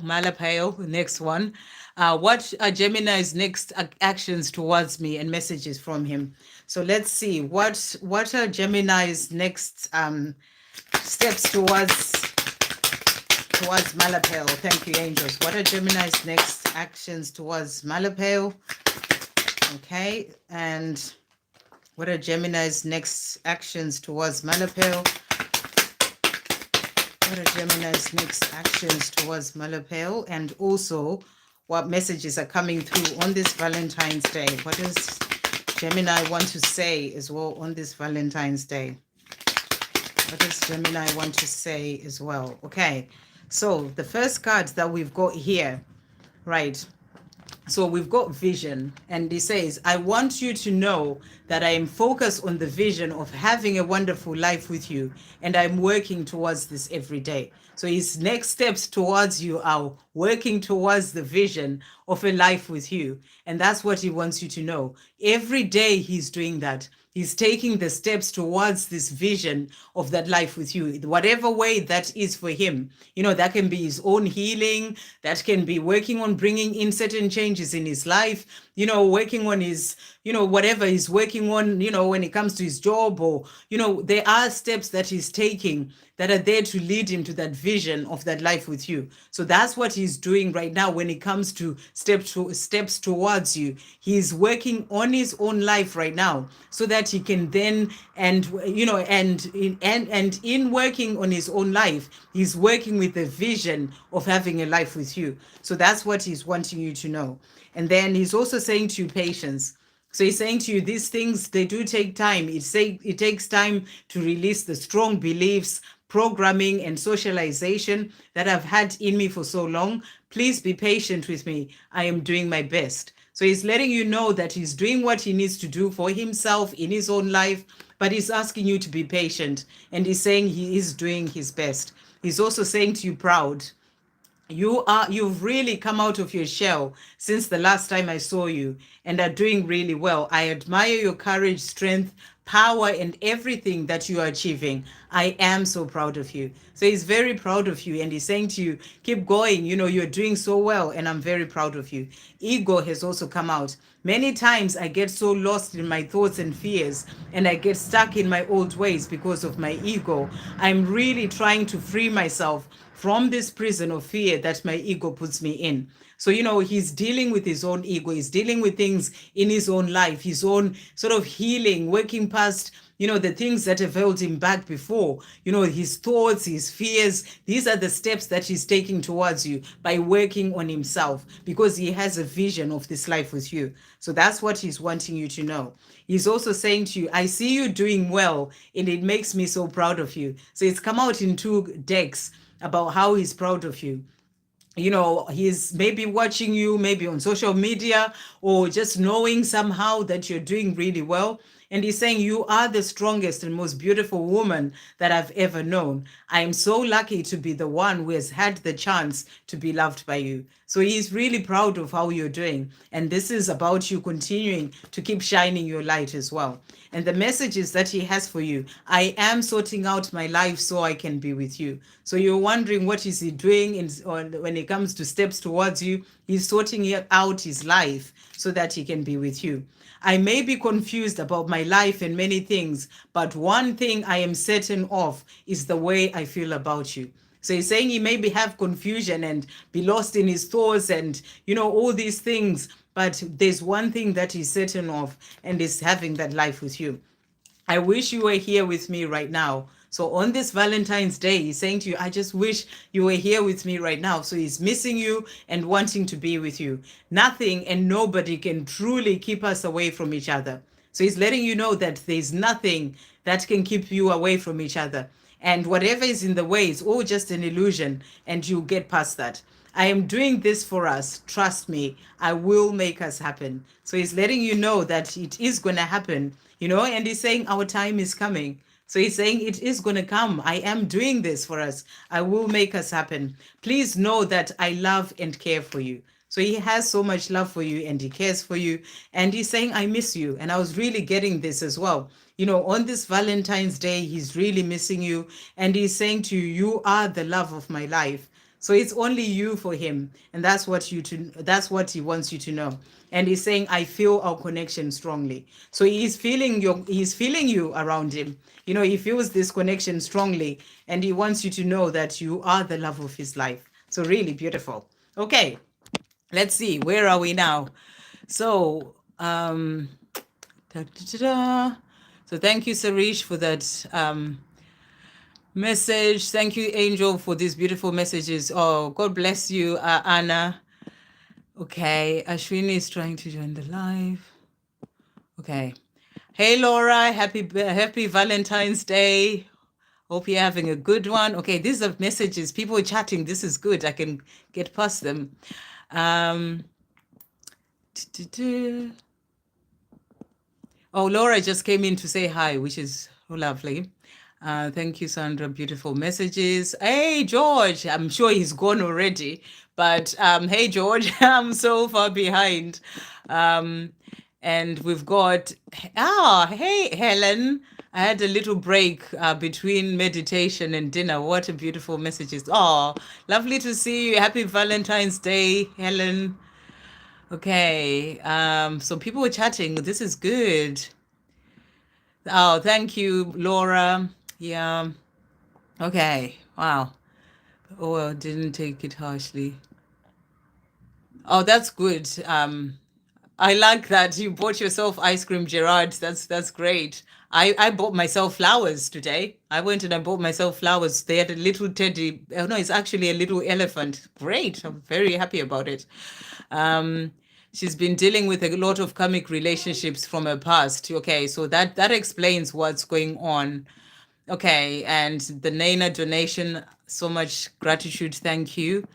the next one. What are Gemini's next actions towards me and messages from him? So let's see what are Gemini's next steps towards Malapale. Thank you, angels. What are Gemini's next actions towards Malapale? Okay, and what are Gemini's next actions towards Malapale? What are Gemini's next actions towards Malapale? And also, what messages are coming through on this Valentine's Day? What does Gemini want to say as well on this Valentine's Day? What does Gemini want to say as well? Okay, so the first card that we've got here, right? So we've got vision, and he says, I want you to know that I am focused on the vision of having a wonderful life with you, and I'm working towards this every day. So his next steps towards you are working towards the vision of a life with you. And that's what he wants you to know. Every day he's doing that. He's taking the steps towards this vision of that life with you, whatever way that is for him. That can be his own healing, that can be working on bringing in certain changes in his life, working on his, whatever he's working on, when it comes to his job, or, there are steps that he's taking that are there to lead him to that vision of that life with you. So that's what he's doing right now when it comes to steps towards you. He's working on his own life right now so that he can then, and in working on his own life, he's working with the vision of having a life with you. So that's what he's wanting you to know. And then he's also saying to you, patience. So he's saying to you, these things, they do take time. It takes time to release the strong beliefs, programming, and socialization that I've had in me for so long. Please be patient with me. I am doing my best. So he's letting you know that he's doing what he needs to do for himself in his own life, but he's asking you to be patient. And he's saying he is doing his best. He's also saying to you, proud. You've really come out of your shell since the last time I saw you and are doing really well. I admire your courage, strength, power, and everything that you are achieving. I am so proud of you. So he's very proud of you, and he's saying to you, keep going. You're doing so well, and I'm very proud of you. Ego has also come out. Many times I get so lost in my thoughts and fears, and I get stuck in my old ways because of my ego. I'm really trying to free myself from this prison of fear that my ego puts me in. So, he's dealing with his own ego. He's dealing with things in his own life, his own sort of healing, working past, the things that have held him back before, his thoughts, his fears. These are the steps that he's taking towards you by working on himself, because he has a vision of this life with you. So that's what he's wanting you to know. He's also saying to you, I see you doing well, and it makes me so proud of you. So it's come out in two decks about how he's proud of you. He's maybe watching you, maybe on social media, or just knowing somehow that you're doing really well. And he's saying, you are the strongest and most beautiful woman that I've ever known. I am so lucky to be the one who has had the chance to be loved by you. So he's really proud of how you're doing. And this is about you continuing to keep shining your light as well. And the messages that he has for you, I am sorting out my life so I can be with you. So you're wondering, what is he doing when it comes to steps towards you? He's sorting out his life so that he can be with you. I may be confused about my life and many things, but one thing I am certain of is the way I feel about you. So he's saying he maybe have confusion and be lost in his thoughts and, all these things. But there's one thing that he's certain of, and is having that life with you. I wish you were here with me right now. So on this Valentine's Day, he's saying to you, I just wish you were here with me right now. So he's missing you and wanting to be with you. Nothing and nobody can truly keep us away from each other. So he's letting you know that there's nothing that can keep you away from each other. And whatever is in the way is all just an illusion, and you get past that. I am doing this for us. Trust me, I will make us happen. So he's letting you know that it is going to happen, and he's saying our time is coming. So he's saying it is going to come. I am doing this for us. I will make us happen. Please know that I love and care for you. So he has so much love for you and he cares for you. And he's saying, I miss you. And I was really getting this as well. On this Valentine's Day, he's really missing you. And he's saying to you, you are the love of my life. So it's only you for him. And that's what he wants you to know. And he's saying, I feel our connection strongly. So he's feeling you around him. He feels this connection strongly, and he wants you to know that you are the love of his life. So really beautiful. Okay, let's see, where are we now? So, da, da, da, da. So thank you, Sarish, for that message. Thank you, Angel, for these beautiful messages. Oh, God bless you, Anna. Okay, Ashwini is trying to join the live. Okay. Hey, Laura, happy Valentine's Day. Hope you're having a good one. Okay, these are messages. People are chatting. This is good. I can get past them. Oh, Laura just came in to say hi, which is lovely. Thank you, Sandra. Beautiful messages. Hey, George. I'm sure he's gone already, but hey, George. I'm so far behind. Um, and we've got hey, Helen. I had a little break between meditation and dinner. What a beautiful messages. Oh, lovely to see you. Happy Valentine's Day, Helen. Okay. So people were chatting. This is good. Oh, thank you, Laura. Yeah. Okay. Wow. Oh, I didn't take it harshly. Oh, that's good. I like that you bought yourself ice cream, Gerard. That's great. I bought myself flowers today. I went and I bought myself flowers. They had a little teddy. Oh no, it's actually a little elephant. Great. I'm very happy about it. Um, she's been dealing with a lot of karmic relationships from her past. Okay, so that explains what's going on. Okay, and the Naina donation, so much gratitude. Thank you.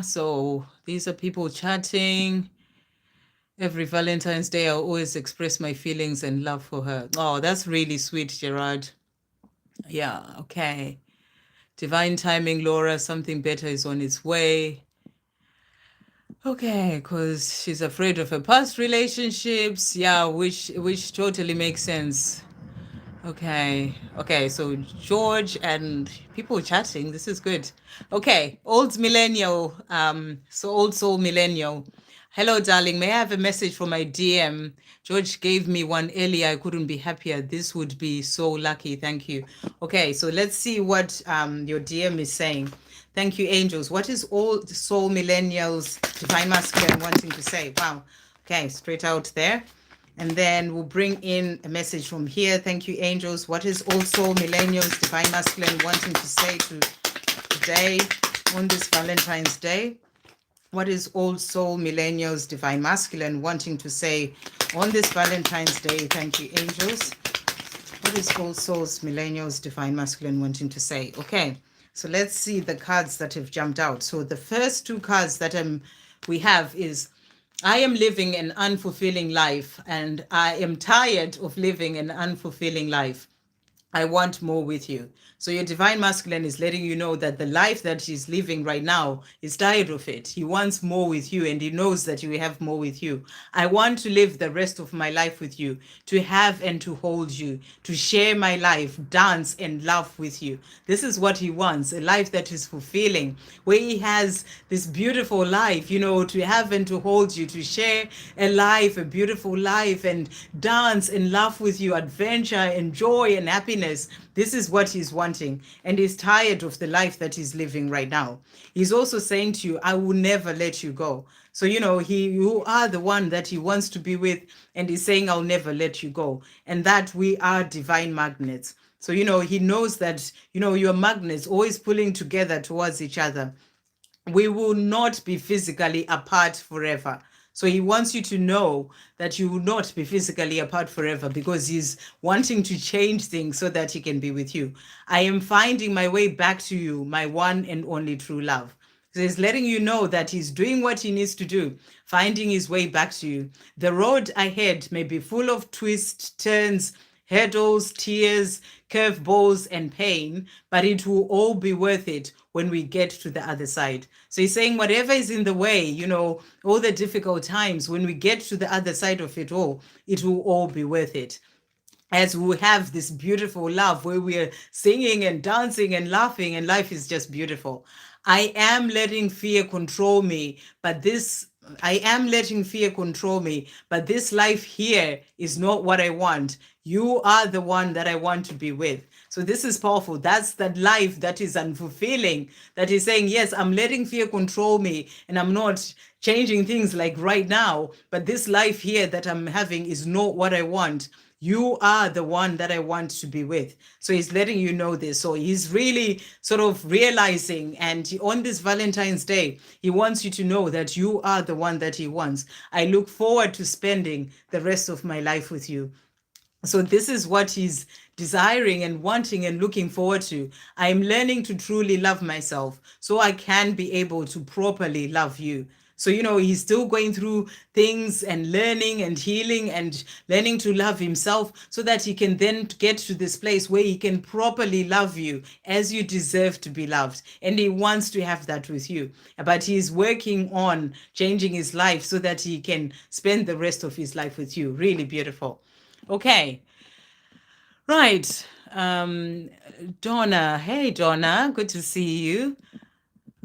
So these are people chatting. Every Valentine's Day, I always express my feelings and love for her. Oh, that's really sweet, Gerard. Yeah, okay. Divine timing, Laura. Something better is on its way. Okay, because she's afraid of her past relationships. Yeah, which totally makes sense. Okay, so George and people chatting. This is good. Okay, old millennial, so old soul millennial. Hello, darling. May I have a message for my DM? George gave me one earlier. I couldn't be happier. This would be so lucky. Thank you. Okay, so let's see what your DM is saying. Thank you, angels. What is old soul millennials, divine masculine, wanting to say? Wow. Okay, straight out there. And then we'll bring in a message from here. Thank you, angels. What is also millennials, divine masculine, wanting to say to today on this Valentine's Day? What is old soul millennials, divine masculine, wanting to say on this Valentine's Day? Thank you, angels. What is old souls, millennials, divine masculine, wanting to say? Okay, so let's see the cards that have jumped out. So the first two cards that we have is I am living an unfulfilling life, and I am tired of living an unfulfilling life. I want more with you. So your divine masculine is letting you know that the life that she's living right now is tired of it. He wants more with you, and he knows that you have more with you. I want to live the rest of my life with you, to have and to hold you, to share my life, dance and laugh with you. This is what he wants, a life that is fulfilling, where he has this beautiful life, to have and to hold you, to share a life, a beautiful life, and dance and laugh with you, adventure and joy and happiness. This is what he's wanting, and he's tired of the life that he's living right now. He's also saying to you, I will never let you go. So, you are the one that he wants to be with, and he's saying, I'll never let you go. And that we are divine magnets. So, he knows that, you're magnets always pulling together towards each other. We will not be physically apart forever. So he wants you to know that you will not be physically apart forever, because he's wanting to change things so that he can be with you. I am finding my way back to you, my one and only true love. So he's letting you know that he's doing what he needs to do, finding his way back to you. The road ahead may be full of twists, turns, hurdles, tears, curveballs, and pain, but it will all be worth it when we get to the other side. So he's saying whatever is in the way, all the difficult times, when we get to the other side of it will all be worth it, as we have this beautiful love where we're singing and dancing and laughing, and life is just beautiful. I am letting fear control me, but this I am letting fear control me, but this life here is not what I want. You are the one that I want to be with. So this is powerful. That's that life that is unfulfilling, that is saying, yes, I'm letting fear control me, and I'm not changing things like right now, but this life here that I'm having is not what I want. You are the one that I want to be with. So he's letting you know this. So he's really sort of realizing, and on this Valentine's Day, he wants you to know that you are the one that he wants. I look forward to spending the rest of my life with you. So this is what he's desiring and wanting and looking forward to. I'm learning to truly love myself so I can be able to properly love you. So, he's still going through things and learning and healing and learning to love himself so that he can then get to this place where he can properly love you as you deserve to be loved. And he wants to have that with you. But he's working on changing his life so that he can spend the rest of his life with you. Really beautiful. Okay. Right. Donna. Hey, Donna. Good to see you.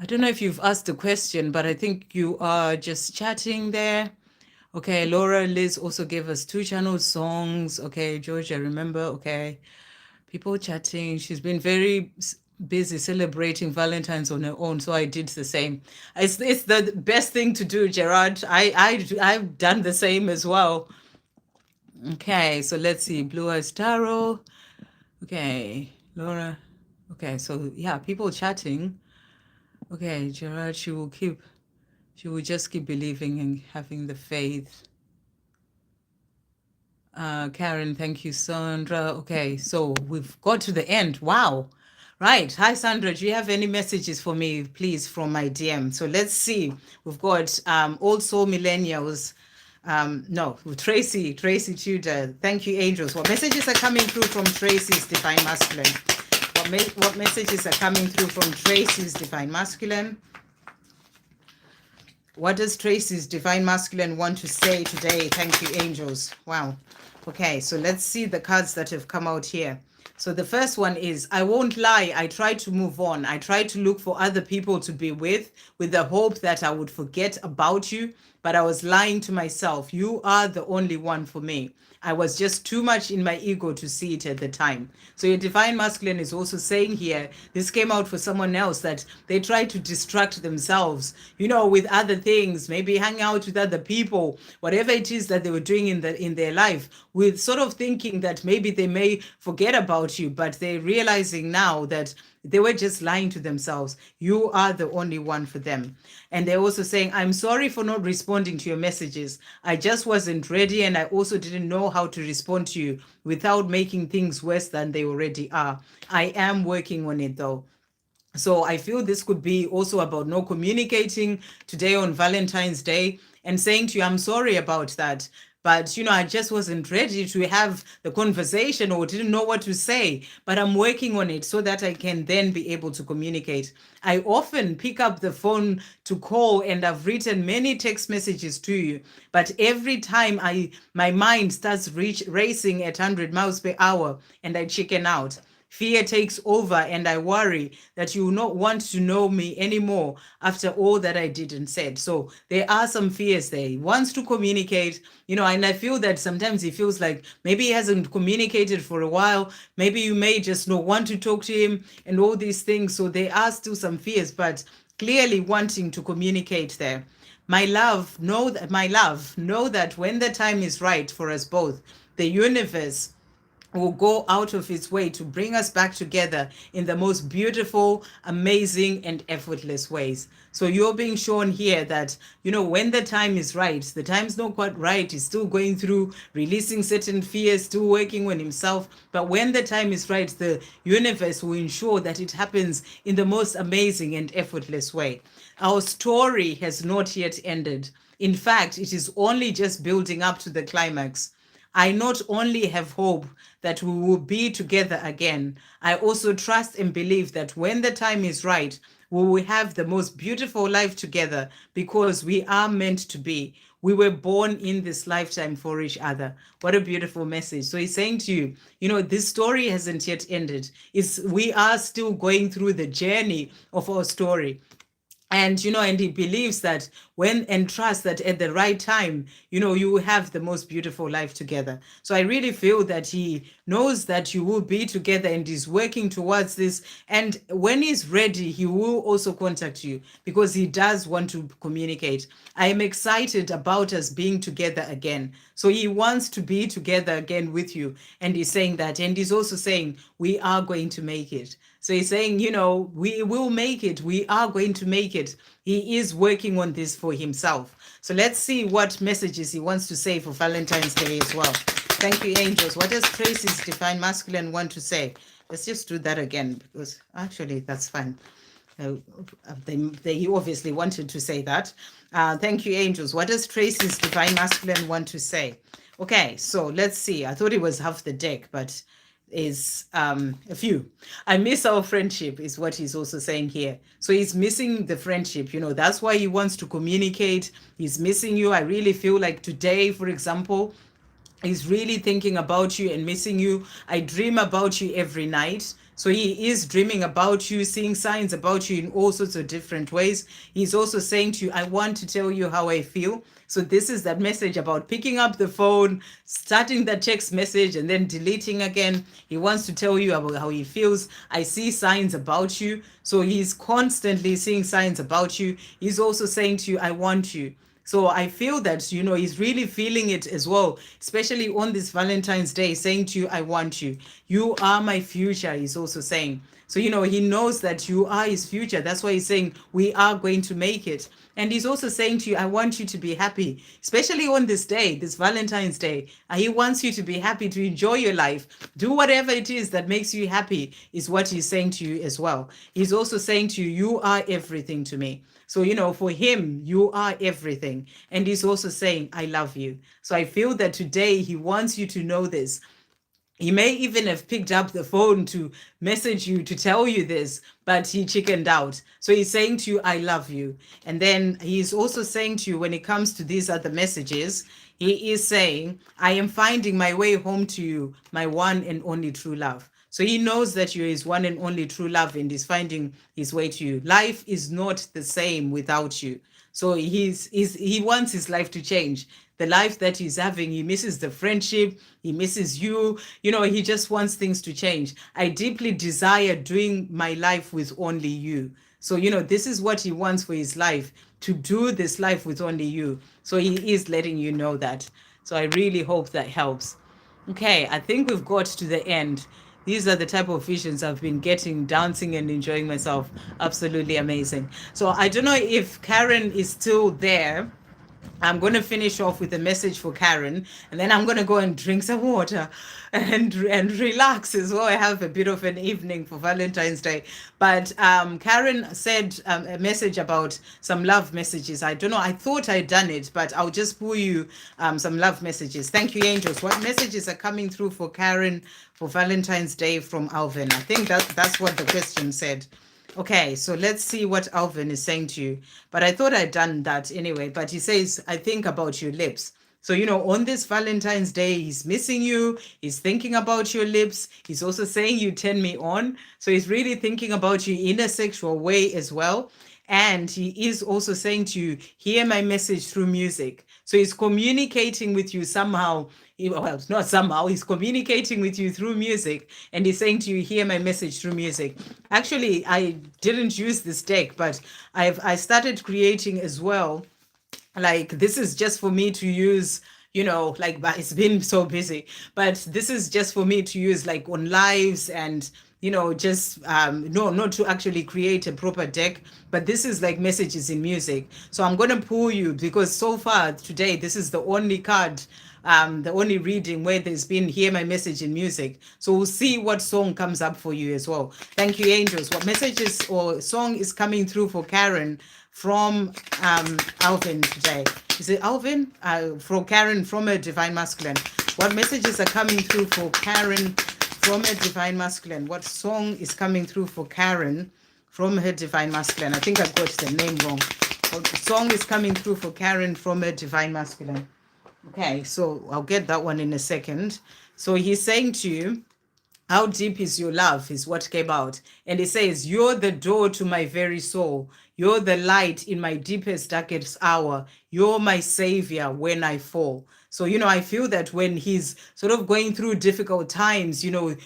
I don't know if you've asked a question, but I think you are just chatting there. Okay, Laura Liz also gave us 2 channel songs. Okay, Georgia, remember? Okay, people chatting. She's been very busy celebrating Valentine's on her own, so I did the same. It's the best thing to do, Gerard. I've done the same as well. Okay, so let's see. Blue Eyes Tarot. Okay, Laura. Okay, so yeah, people chatting. Okay, Gerard, she will just keep believing and having the faith. Karen, thank you, Sandra. Okay, so we've got to the end. Wow. Right. Hi, Sandra. Do you have any messages for me, please, from my DM? So let's see. We've got also millennials. No, Tracy Tudor. Thank you, angels. What messages are coming through from Tracy's Divine Masculine? What messages are coming through from Tracy's Divine Masculine? What does Tracy's Divine Masculine want to say today? Thank you, angels. Wow. Okay, so let's see the cards that have come out here. So the first one is, I won't lie, I tried to move on. I tried to look for other people to be with the hope that I would forget about you, but I was lying to myself. You are the only one for me. I was just too much in my ego to see it at the time. So your Divine Masculine is also saying here, this came out for someone else, that they try to distract themselves, with other things, maybe hang out with other people, whatever it is that they were doing in their life, with sort of thinking that maybe they may forget about you, but they're realizing now that they were just lying to themselves. You are the only one for them. And they're also saying, I'm sorry for not responding to your messages. I just wasn't ready, and I also didn't know how to respond to you without making things worse than they already are. I am working on it though. So I feel this could be also about no communicating today on Valentine's Day and saying to you, I'm sorry about that. But, I just wasn't ready to have the conversation or didn't know what to say. But I'm working on it so that I can then be able to communicate. I often pick up the phone to call, and I've written many text messages to you. But every time my mind starts racing at 100 miles per hour and I chicken out. Fear takes over, and I worry that you will not want to know me anymore after all that I did and said. So there are some fears there. He wants to communicate, and I feel that sometimes he feels like maybe he hasn't communicated for a while. Maybe you may just not want to talk to him and all these things. So there are still some fears, but clearly wanting to communicate there. My love, know that when the time is right for us both, the universe will go out of its way to bring us back together in the most beautiful, amazing, and effortless ways. So you're being shown here that, when the time is right, the time's not quite right. He's still going through releasing certain fears, still working on himself. But when the time is right, the universe will ensure that it happens in the most amazing and effortless way. Our story has not yet ended. In fact, it is only just building up to the climax. I not only have hope that we will be together again, I also trust and believe that when the time is right, we will have the most beautiful life together because we are meant to be. We were born in this lifetime for each other. What a beautiful message. So he's saying to you, this story hasn't yet ended. We are still going through the journey of our story. And and he believes that and trusts that at the right time, you will have the most beautiful life together. So I really feel that he knows that you will be together and is working towards this. And when he's ready, he will also contact you because he does want to communicate. I am excited about us being together again. So he wants to be together again with you. And he's saying that. And he's also saying, we are going to make it. So he's saying, we will make it. We are going to make it. He is working on this for himself. So let's see what messages he wants to say for Valentine's Day as well. Thank you, angels. What does Tracy's Divine Masculine want to say? Let's just do that again because actually that's fine. Uh, he obviously wanted to say that. Thank you, angels. What does Tracy's divine masculine want to say? Okay, so let's see. I thought it was half the deck, but is a few. I miss our friendship, is what he's also saying here. So he's missing the friendship, that's why he wants to communicate. He's missing you. I really feel like today, for example, he's really thinking about you and missing you. I dream about you every night. So he is dreaming about you, seeing signs about you in all sorts of different ways. He's also saying to you, I want to tell you how I feel. So this is that message about picking up the phone, starting that text message and then deleting again. He wants to tell you about how he feels. I see signs about you. So he's constantly seeing signs about you. He's also saying to you, I want you. So I feel that, he's really feeling it as well, especially on this Valentine's Day, saying to you, I want you. You are my future, he's also saying. So, he knows that you are his future. That's why he's saying, we are going to make it. And he's also saying to you, I want you to be happy, especially on this day, this Valentine's Day. He wants you to be happy, to enjoy your life. Do whatever it is that makes you happy, is what he's saying to you as well. He's also saying to you, you are everything to me. So, for him, you are everything. And he's also saying, I love you. So I feel that today he wants you to know this. He may even have picked up the phone to message you to tell you this, but he chickened out. So he's saying to you, I love you. And then he's also saying to you, when it comes to these other messages, he is saying, I am finding my way home to you, my one and only true love. So he knows that you're his one and only true love and he's finding his way to you. Life is not the same without you. So he wants his life to change. The life that he's having, he misses the friendship, he misses you. He just wants things to change. I deeply desire doing my life with only you. So, this is what he wants for his life, to do this life with only you. So he is letting you know that. So I really hope that helps. Okay, I think we've got to the end. These are the type of visions I've been getting, dancing and enjoying myself. Absolutely amazing. So I don't know if Karen is still there. I'm going to finish off with a message for Karen, and then I'm going to go and drink some water and relax as well. I have a bit of an evening for Valentine's Day. But Karen said a message about some love messages. I don't know. I thought I'd done it, but I'll just pull you some love messages. Thank you, angels. What messages are coming through for Karen for Valentine's Day from Alvin? I think that's what the question said. Okay, so let's see what Alvin is saying to you. But I thought I'd done that anyway. But he says, I think about your lips. So, on this Valentine's Day, he's missing you. He's thinking about your lips. He's also saying you turn me on. So he's really thinking about you in a sexual way as well. And he is also saying to you, hear my message through music. So he's communicating with you somehow. Well, not somehow, he's communicating with you through music. And he's saying to you, hear my message through music. Actually, I didn't use this deck, but I started creating as well. Like, this is just for me to use, but it's been so busy. But this is just for me to use like on lives and just no, not to actually create a proper deck, but this is like messages in music. So I'm going to pull you, because so far today this is the only card, the only reading where there's been hear my message in music. So we'll see what song comes up for you as well. Thank you, angels. What messages or song is coming through for Karen from Alvin today? Is it Alvin? For Karen from a divine masculine. What messages are coming through for Karen from a divine masculine? What song is coming through for Karen from her divine masculine? I think I've got the name wrong. What song is coming through for Karen from a divine masculine? Okay, so I'll get that one in a second. So he's saying to you, how deep is your love is what came out. And it says, you're the door to my very soul. You're the light in my deepest, darkest hour. You're my savior when I fall. So, I feel that when he's sort of going through difficult times, your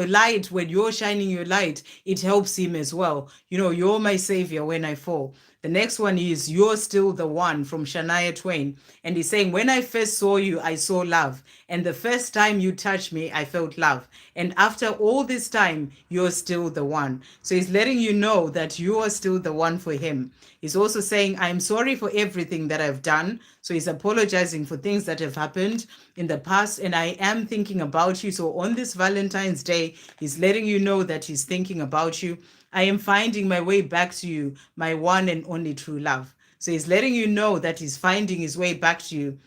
light, when you're shining your light, it helps him as well. You're my savior when I fall. The next one is, you're still the one, from Shania Twain. And he's saying, when I first saw you, I saw love. And the first time you touched me, I felt love. And after all this time, you're still the one. So he's letting you know that you are still the one for him. He's also saying, I'm sorry for everything that I've done. So he's apologizing for things that have happened in the past. And I am thinking about you. So on this Valentine's Day, he's letting you know that he's thinking about you. I am finding my way back to you, my one and only true love. So he's letting you know that he's finding his way back to you.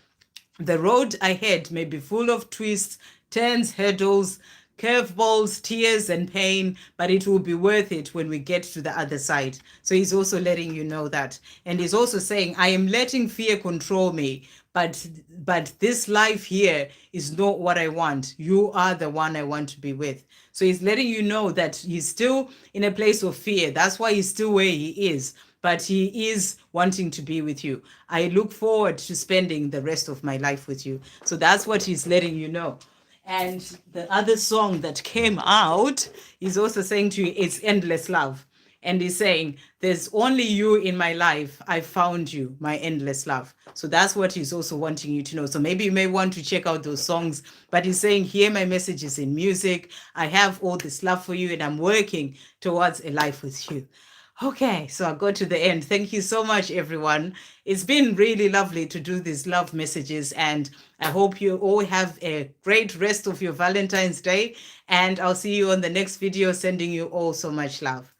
The road ahead may be full of twists, turns, hurdles, curveballs, tears, and pain, but it will be worth it when we get to the other side. So he's also letting you know that. And he's also saying, I am letting fear control me, but this life here is not what I want. You are the one I want to be with. So he's letting you know that he's still in a place of fear. That's why he's still where he is, but he is wanting to be with you. I look forward to spending the rest of my life with you. So that's what he's letting you know. And the other song that came out, he's also saying to you, it's Endless Love. And he's saying, there's only you in my life. I found you, my endless love. So that's what he's also wanting you to know. So maybe you may want to check out those songs, but he's saying, hear my messages in music. I have all this love for you and I'm working towards a life with you. Okay, so I got to the end. Thank you so much, everyone. It's been really lovely to do these love messages, and I hope you all have a great rest of your Valentine's Day. And I'll see you on the next video, sending you all so much love.